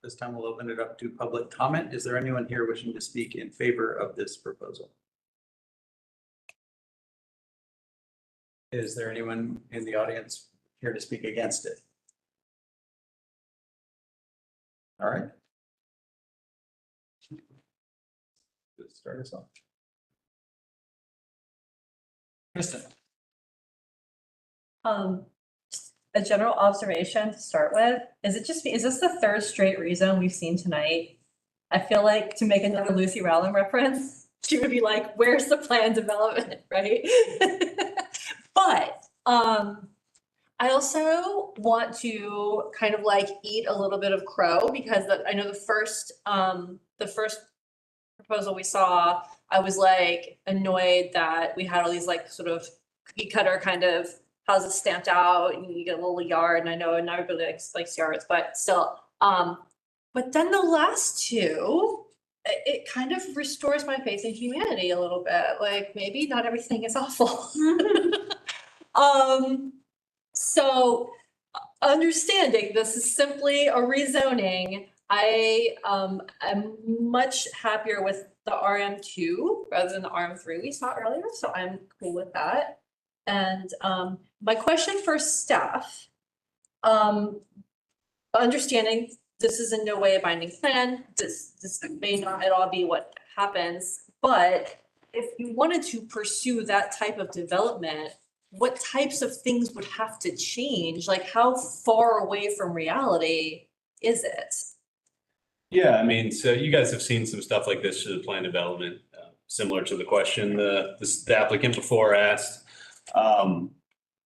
This time we'll open it up to public comment. Is there anyone here wishing to speak in favor of this proposal? Is there anyone in the audience here to speak against it? All right. Let's start us off. Kristen. A general observation to start with, is this the third straight rezone we've seen tonight? I feel like to make another Lucy Rowland reference, she would be like, where's the plan development, right? But I also want to kind of like eat a little bit of crow, because I know the first proposal we saw, I was like annoyed that we had all these like sort of cookie cutter kind of houses stamped out, and you get a little yard, and I know not everybody likes yards, but still. But then the last two, it kind of restores my faith in humanity a little bit. Like maybe not everything is awful. So understanding this is simply a rezoning, I am much happier with the RM2 rather than the RM3 we saw earlier, so I'm cool with that. And my question for staff, understanding this is in no way a binding plan, this may not at all be what happens, but if you wanted to pursue that type of development, what types of things would have to change? Like how far away from reality is it? Yeah, I mean, so you guys have seen some stuff like this to the plan development, similar to the question the applicant before asked.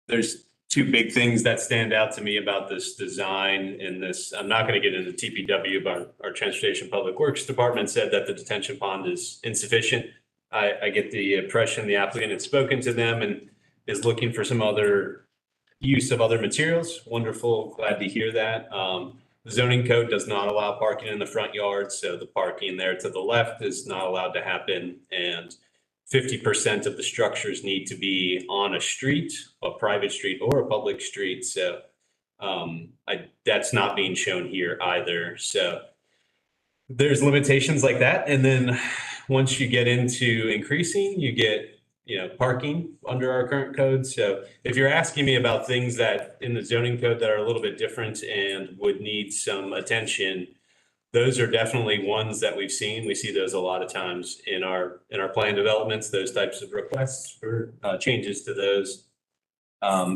There's two big things that stand out to me about this design and this. I'm not going to get into TPW, but our Transportation Public Works Department said that the detention pond is insufficient. I get the impression the applicant had spoken to them and is looking for some other use of other materials. Wonderful, glad to hear that. The zoning code does not allow parking in the front yard, so the parking there to the left is not allowed to happen, and 50% of the structures need to be on a street, a private street or a public street. So That's not being shown here either. So there's limitations like that. And then once you get into increasing, you get, parking under our current code. So if you're asking me about things that in the zoning code that are a little bit different and would need some attention, those are definitely ones that we've seen. We see those a lot of times in our plan developments, those types of requests for changes to those.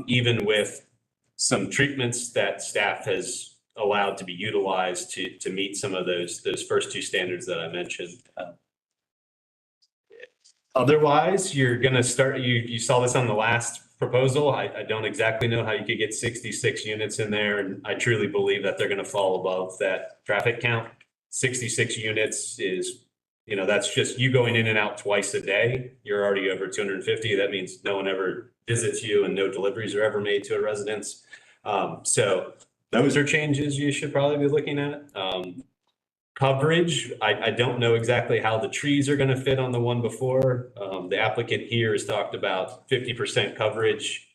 Even with some treatments that staff has allowed to be utilized to meet some of those first two standards that I mentioned. Otherwise, you're gonna start, you saw this on the last proposal. I don't exactly know how you could get 66 units in there, and I truly believe that they're gonna fall above that traffic count. 66 units is, that's just you going in and out twice a day. You're already over 250. That means no one ever visits you and no deliveries are ever made to a residence. So those are changes you should probably be looking at. Coverage, I don't know exactly how the trees are gonna fit on the one before. The applicant here has talked about 50% coverage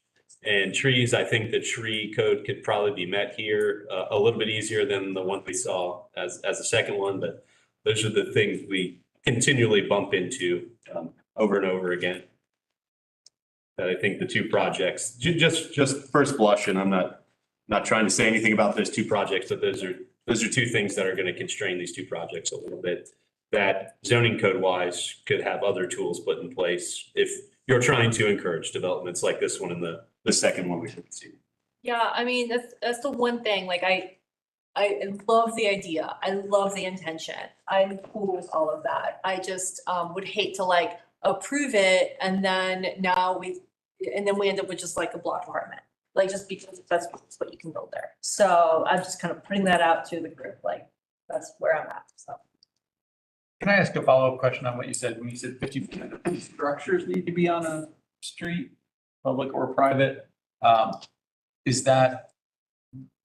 and trees. I think the tree code could probably be met here a little bit easier than the one we saw as a second one, but those are the things we continually bump into over and over again. That I think the two projects, just first blush, and I'm not trying to say anything about those two projects, but those are two things that are going to constrain these two projects a little bit, that zoning code wise could have other tools put in place if you're trying to encourage developments like this one and the second one we should see. Yeah, I mean, that's the one thing, like I love the idea. I love the intention. I'm cool with all of that. I just would hate to like approve it and then we end up with just like a block apartment. Like just because that's what you can build there. So I'm just kind of putting that out to the group, like that's where I'm at, so. Can I ask a follow-up question on what you said? When you said 50% of these structures need to be on a street, public or private, is that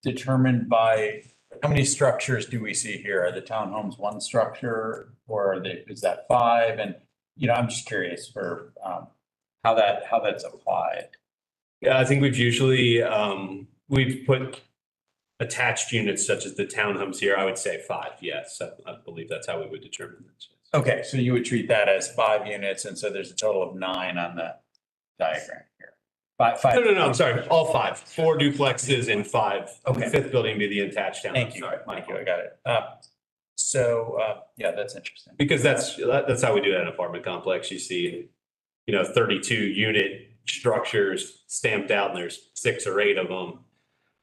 determined by, how many structures do we see here? Are the townhomes one structure or is that 5? And, I'm just curious for how that's applied. Yeah, I think we've usually, we've put attached units such as the townhomes here, I would say 5, yes. I believe that's how we would determine this. Okay, so you would treat that as 5 units, and so there's a total of 9 on the diagram here. Five. No, I'm sorry, all 5, 4 duplexes and 5. Okay. The 5th building be the attached townhouse. Thank you, I got it. Yeah, that's interesting. Because that's how we do that in an apartment complex. You see, 32 unit structures stamped out and there's 6 or 8 of them.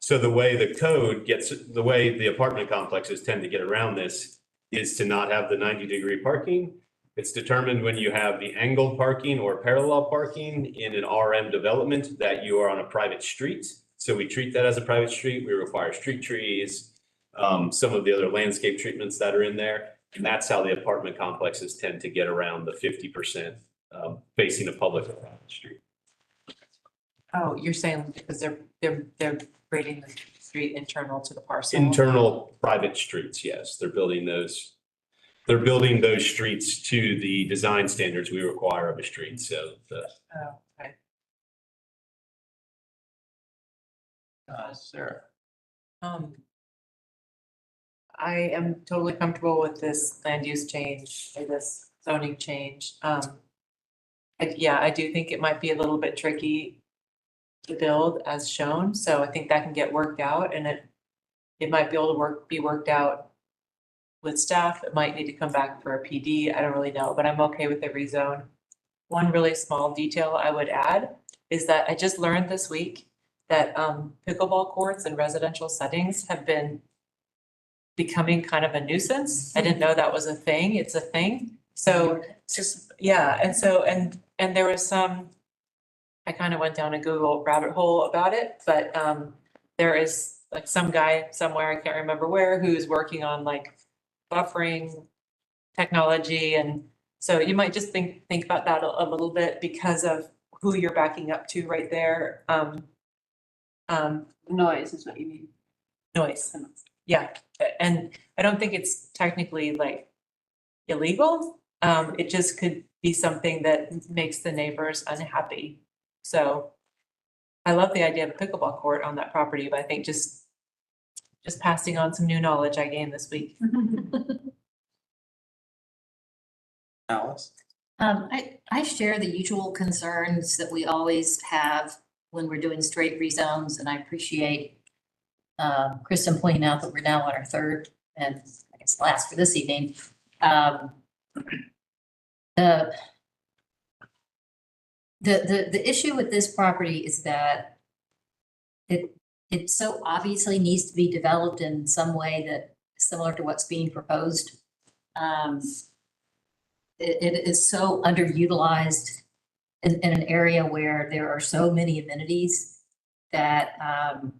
So the way the way the apartment complexes tend to get around this is to not have the 90-degree parking. It's determined when you have the angled parking or parallel parking in an RM development that you are on a private street. So we treat that as a private street. We require street trees, some of the other landscape treatments that are in there. And that's how the apartment complexes tend to get around the 50% facing a public or private street. Oh, you're saying because they're grading the street internal to the parcel? Internal private streets, yes. They're building those streets to the design standards we require of a street, so Okay. Sarah. I am totally comfortable with this land use change or this zoning change. I do think it might be a little bit tricky to build as shown, so I think that can get worked out, and it might be able to be worked out with staff. It might need to come back for a PD. I don't really know, but I'm okay with the rezone. One really small detail I would add is that I just learned this week that pickleball courts in residential settings have been becoming kind of a nuisance. I didn't know that was a thing. It's a thing. So it's just, yeah. And so, and there was I kind of went down a Google rabbit hole about it, but there is like some guy somewhere, I can't remember where, who's working on like buffering technology. And so you might just think about that a little bit because of who you're backing up to right there. Noise is what you mean. Noise. Yeah. And I don't think it's technically like illegal. It just could be something that makes the neighbors unhappy. So I love the idea of a pickleball court on that property, but I think just passing on some new knowledge I gained this week. Alice? I share the usual concerns that we always have when we're doing straight rezones, and I appreciate Kristen pointing out that we're now on our third and I guess last for this evening. The issue with this property is that it so obviously needs to be developed in some way that similar to what's being proposed. It is so underutilized in an area where there are so many amenities that I'm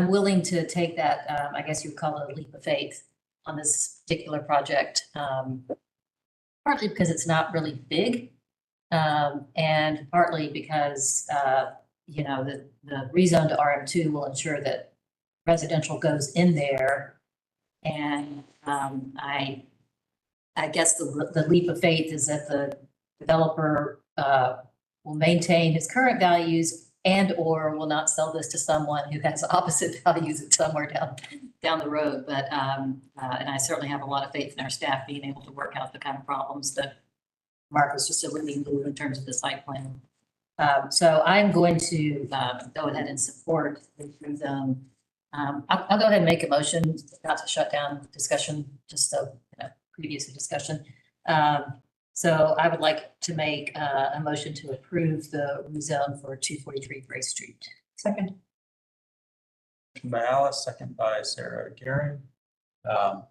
willing to take that, I guess you would call it a leap of faith on this particular project. Partly because it's not really big, and partly because, you know, the rezone to RM2 will ensure that residential goes in there. And I guess the leap of faith is that the developer will maintain his current values and or will not sell this to someone who has opposite values somewhere down the road. But and I certainly have a lot of faith in our staff being able to work out the kind of problems that Mark was just alluding to in terms of the site plan. So I'm going to go ahead and support the rezone. I'll go ahead and make a motion not to shut down discussion, just so, you know, previous discussion. So I would like to make a motion to approve the rezone for 243 Grace Street. Second. Motion by Alice, second by Sarah Gary. I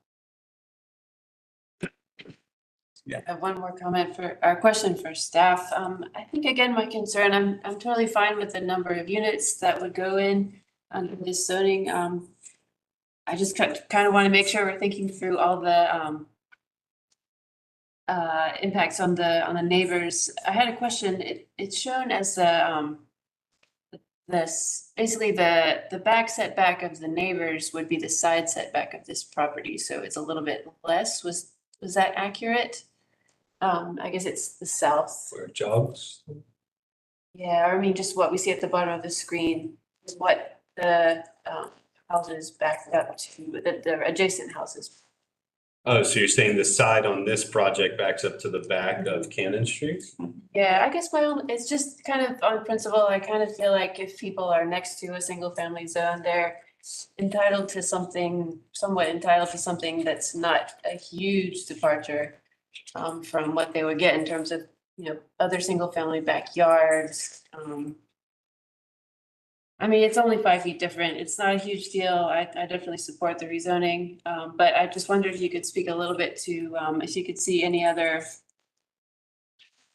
have one more comment for, our question for staff. I think again, my concern, I'm totally fine with the number of units that would go in under this zoning. I just kind of want to make sure we're thinking through all the impacts on the neighbors. I had a question. It's shown as basically the back setback of the neighbors would be the side setback of this property, so it's a little bit less. Was that accurate? I guess it's the south. Where it jogs. Yeah, I mean, just what we see at the bottom of the screen is what the houses backed up to, the adjacent houses. Oh, so you're saying the side on this project backs up to the back of Cannon Street? Yeah, I guess it's just kind of on principle. I kind of feel like if people are next to a single family zone, they're entitled to something, somewhat entitled to something that's not a huge departure from what they would get in terms of, you know, other single family backyards. I mean, it's only 5 feet different. It's not a huge deal. I definitely support the rezoning. But I just wondered if you could speak a little bit to, if you could see any other,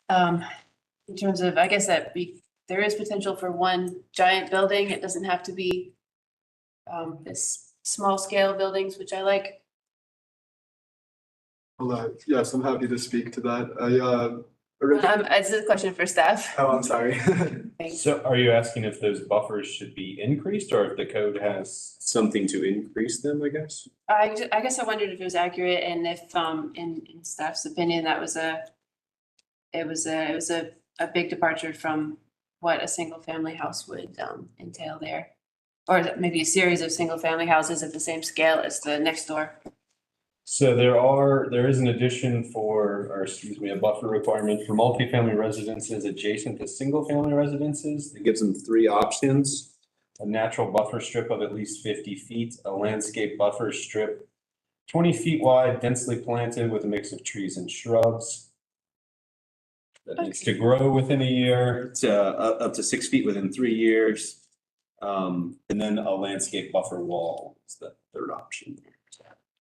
in terms of, I guess that there is potential for one giant building. It doesn't have to be this small scale buildings, which I like. Yes, I'm happy to speak to that. This is a question for staff. Oh, I'm sorry. So are you asking if those buffers should be increased or if the code has something to increase them, I guess? I guess I wondered if it was accurate and if, in staff's opinion, that was it was a big departure from what a single family house would entail there. Or maybe a series of single family houses at the same scale as the next door. So there is an addition a buffer requirement for multifamily residences adjacent to single family residences. It gives them 3 options: a natural buffer strip of at least 50 feet, a landscape buffer strip 20 feet wide, densely planted with a mix of trees and shrubs. That needs to grow within a year, up to 6 feet within 3 years. And then a landscape buffer wall is the third option.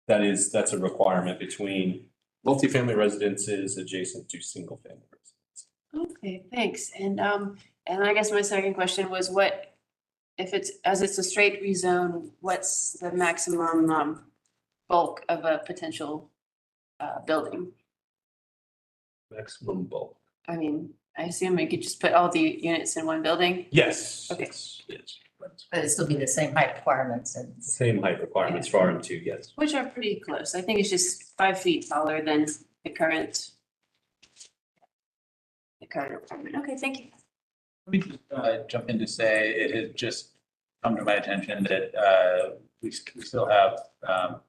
That's a requirement between multifamily residences adjacent to single family residences. Okay, thanks. And I guess my second question was what, if it's a straight rezone, what's the maximum bulk of a potential building? Maximum bulk. I mean, I assume we could just put all the units in one building? Yes. Okay. Yes. But it still be the same height requirements and. Same height requirements for RM2, yes. Which are pretty close. I think it's just 5 feet taller than the current. code requirement. Okay, thank you. Let me just jump in to say it has just come to my attention that we still have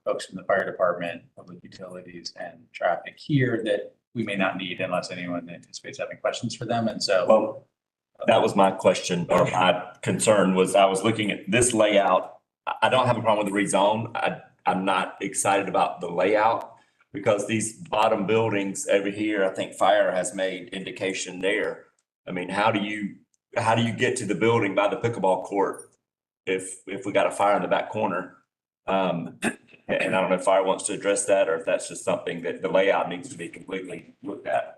folks from the fire department, public utilities and traffic here that we may not need unless anyone anticipates having questions for them. And so. Well, that was my question or my concern was I was looking at this layout. I don't have a problem with the rezone. I'm not excited about the layout because these bottom buildings over here, I think fire has made indication there. I mean, how do you get to the building by the pickleball court if we got a fire in the back corner? And I don't know if fire wants to address that or if that's just something that the layout needs to be completely looked at.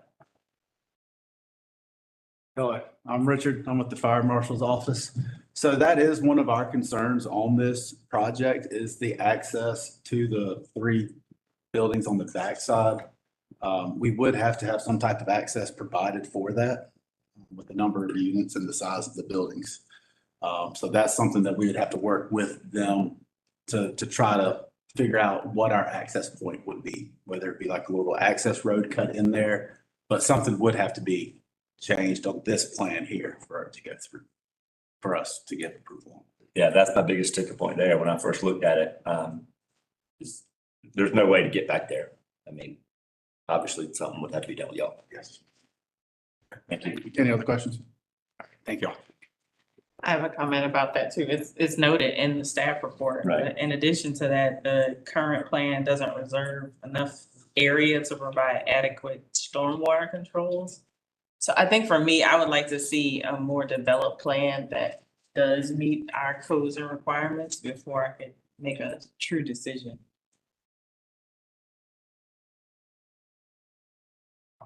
Hello, I'm Richard. I'm with the Fire Marshal's office. So that is one of our concerns on this project is the access to the 3 buildings on the backside. We would have to have some type of access provided for that with the number of units and the size of the buildings. So that's something that we would have to work with them to try to figure out what our access point would be, whether it be like a little access road cut in there, but something would have to be changed on this plan here for it to go through, for us to get approval. Yeah, that's my biggest sticking point there when I first looked at it. There's no way to get back there. I mean, obviously something would have to be done with y'all. Yes. Thank you. Any other questions? Thank you all. I have a comment about that too. It's noted in the staff report. Right. But in addition to that, the current plan doesn't reserve enough area to provide adequate stormwater controls. So I think for me, I would like to see a more developed plan that does meet our codes and requirements before I could make a true decision.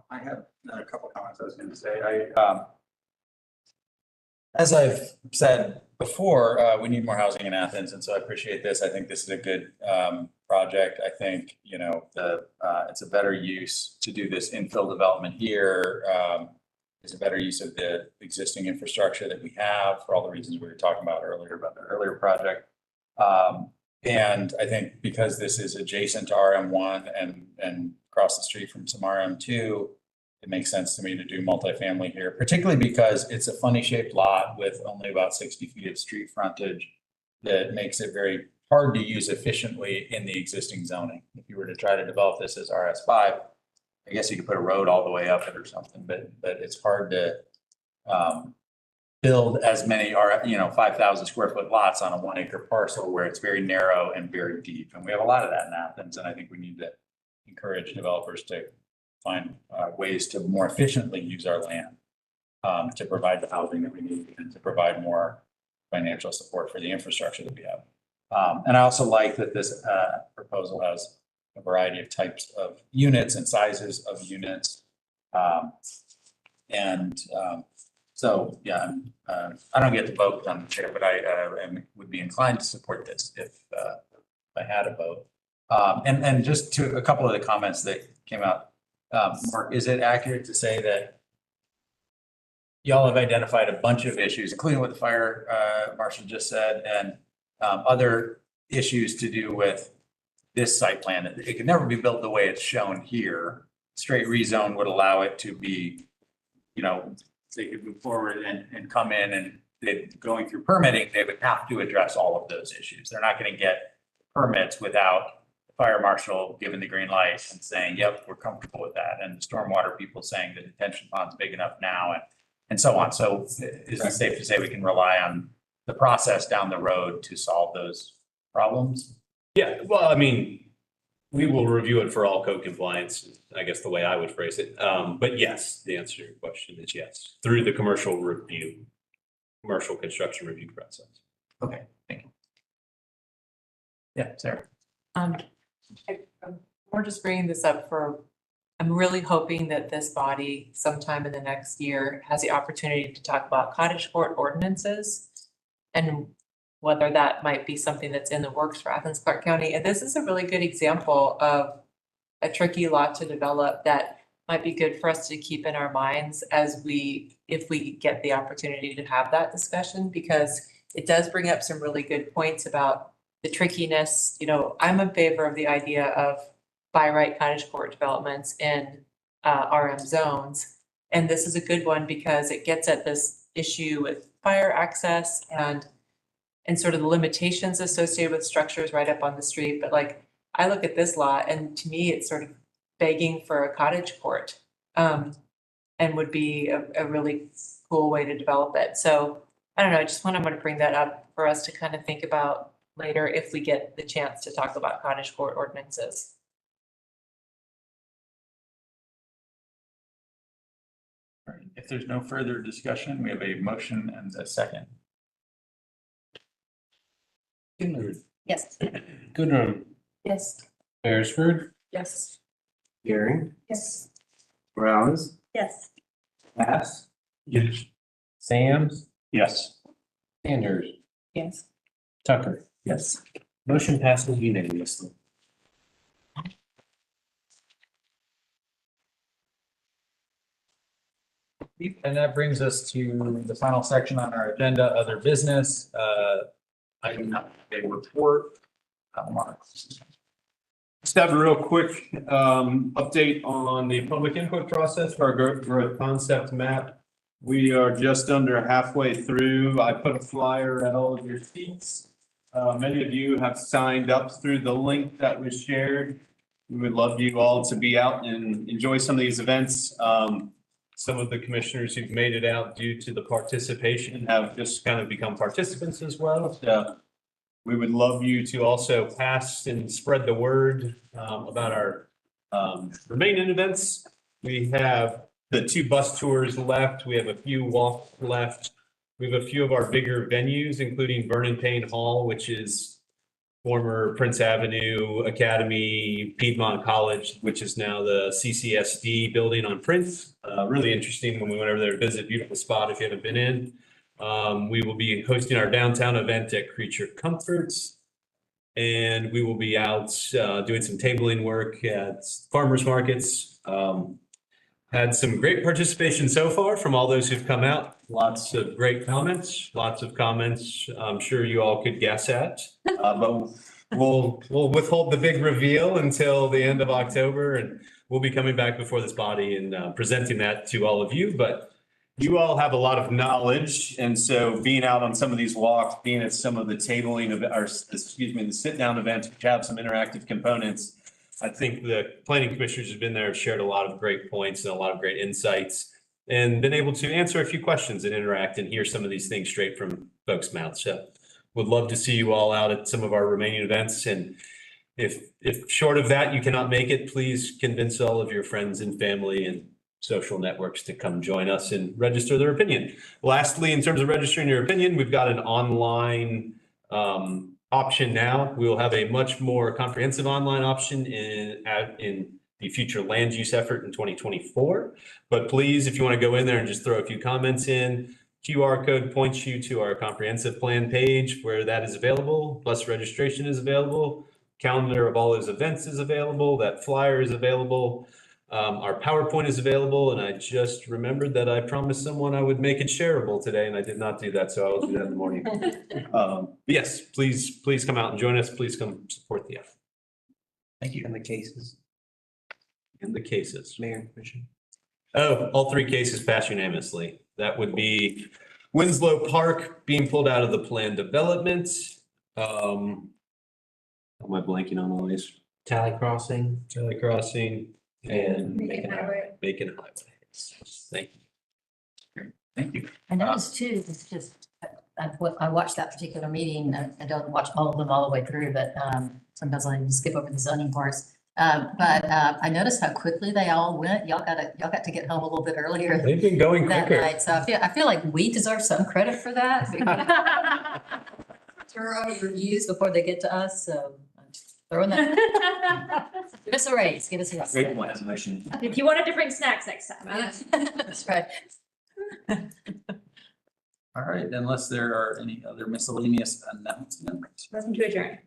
I have a couple comments I was going to say. As I've said before, we need more housing in Athens, and so I appreciate this. I think this is a good project. I think, you know, it's a better use to do this infill development here. It's a better use of the existing infrastructure that we have for all the reasons we were talking about earlier about the earlier project. And I think because this is adjacent to RM1 and across the street from some RM2, it makes sense to me to do multifamily here, particularly because it's a funny shaped lot with only about 60 feet of street frontage that makes it very hard to use efficiently in the existing zoning. If you were to try to develop this as RS5, I guess you could put a road all the way up it or something, but it's hard to build as many 5,000 square foot lots on a 1 acre parcel where it's very narrow and very deep. And we have a lot of that in Athens. And I think we need to encourage developers to find ways to more efficiently use our land to provide the housing that we need and to provide more financial support for the infrastructure that we have. And I also like that this proposal has a variety of types of units and sizes of units. So, yeah, I don't get to vote on the chair, but I would be inclined to support this if I had a vote. And just to a couple of the comments that came out, Mark, is it accurate to say that y'all have identified a bunch of issues, including what the fire marshal just said, and other issues to do with this site plan? It could never be built the way it's shown here. Straight rezone would allow it to be, they could move forward and come in and going through permitting, they would have to address all of those issues. They're not going to get permits without the fire marshal giving the green light and saying, yep, we're comfortable with that. And the stormwater people saying the detention pond's big enough now and so on. So is it safe to say we can rely on the process down the road to solve those problems? Yeah, well, I mean, we will review it for all code compliance, I guess the way I would phrase it. But yes, the answer to your question is yes, through the commercial construction review process. Okay, thank you. Yeah, Sarah. We're just bringing this up I'm really hoping that this body sometime in the next year has the opportunity to talk about cottage court ordinances and whether that might be something that's in the works for Athens-Clarke County. And this is a really good example of a tricky law to develop that might be good for us to keep in our minds if we get the opportunity to have that discussion, because it does bring up some really good points about the trickiness. I'm in favor of the idea of by right cottage court developments in RM zones. And this is a good one because it gets at this issue with fire access and sort of the limitations associated with structures right up on the street. But like, I look at this lot and to me, it's sort of begging for a cottage court. And would be a really cool way to develop it. So I don't know, I'm gonna bring that up for us to kind of think about later if we get the chance to talk about cottage court ordinances. All right, if there's no further discussion, we have a motion and a second. Yes. Goodrum, Yes. Beresford, Yes. Gary, Yes. Rouse, Yes. Bass, Yes. Sams, Yes. Sanders, Yes. Tucker. Yes. Motion passes unanimously. And that brings us to the final section on our agenda, other business. I do not have a report. Mark. Just have a real quick update on the public input process for our growth concept map. We are just under halfway through. I put a flyer at all of your seats. Many of you have signed up through the link that was shared. We would love you all to be out and enjoy some of these events. Some of the commissioners who've made it out due to the participation have just kind of become participants as well. So we would love you to also pass and spread the word about our remaining events. We have the 2 bus tours left. We have a few walks left. We have a few of our bigger venues, including Vernon Payne Hall, which is former Prince Avenue Academy, Piedmont College, which is now the CCSD building on Prince. Really interesting when we went over there to visit. Beautiful spot if you haven't been in. We will be hosting our downtown event at Creature Comforts. And we will be out doing some tabling work at farmers markets. Had some great participation so far from all those who've come out. Lots of great comments, lots of comments I'm sure you all could guess at. But we'll withhold the big reveal until the end of October, and we'll be coming back before this body and presenting that to all of you. But you all have a lot of knowledge, and so being out on some of these walks, being at some of the tabling of the sit-down events, which have some interactive components, I think the planning commissioners have been there, shared a lot of great points and a lot of great insights, and been able to answer a few questions and interact and hear some of these things straight from folks' mouths. So would love to see you all out at some of our remaining events. And if short of that, you cannot make it, please convince all of your friends and family and social networks to come join us and register their opinion. Lastly, in terms of registering your opinion, we've got an online option now. We will have a much more comprehensive online option in the future land use effort in 2024. But please, if you want to go in there and just throw a few comments in, QR code points you to our comprehensive plan page where that is available, plus registration is available. Calendar of all those events is available. That flyer is available. Our PowerPoint is available, and I just remembered that I promised someone I would make it shareable today, and I did not do that, so I will do that in the morning. Yes, please come out and join us. Please come support the effort. Thank you. And the cases. In the cases. Mayor and Commissioner. Oh, all 3 cases passed unanimously. That would be Winslow Park being pulled out of the planned development. Am I blanking on all these? Tally Crossing. And Macon Highway. Macon Highway. Thank you. Thank you. I noticed too, it's just, I watched that particular meeting. I don't watch all of them all the way through, but sometimes I skip over the zoning parts. But I noticed how quickly they all went. Y'all got to get home a little bit earlier They've been going that quicker. night. So I feel like we deserve some credit for that. Through our reviews before they get to us, so I'm just throwing that. Give us a raise, give us a raise. Great point, motion. If you wanted to bring snacks next time. That's right. All right, unless there are any other miscellaneous announcements. Motion to adjourn.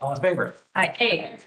All in favor? Hey.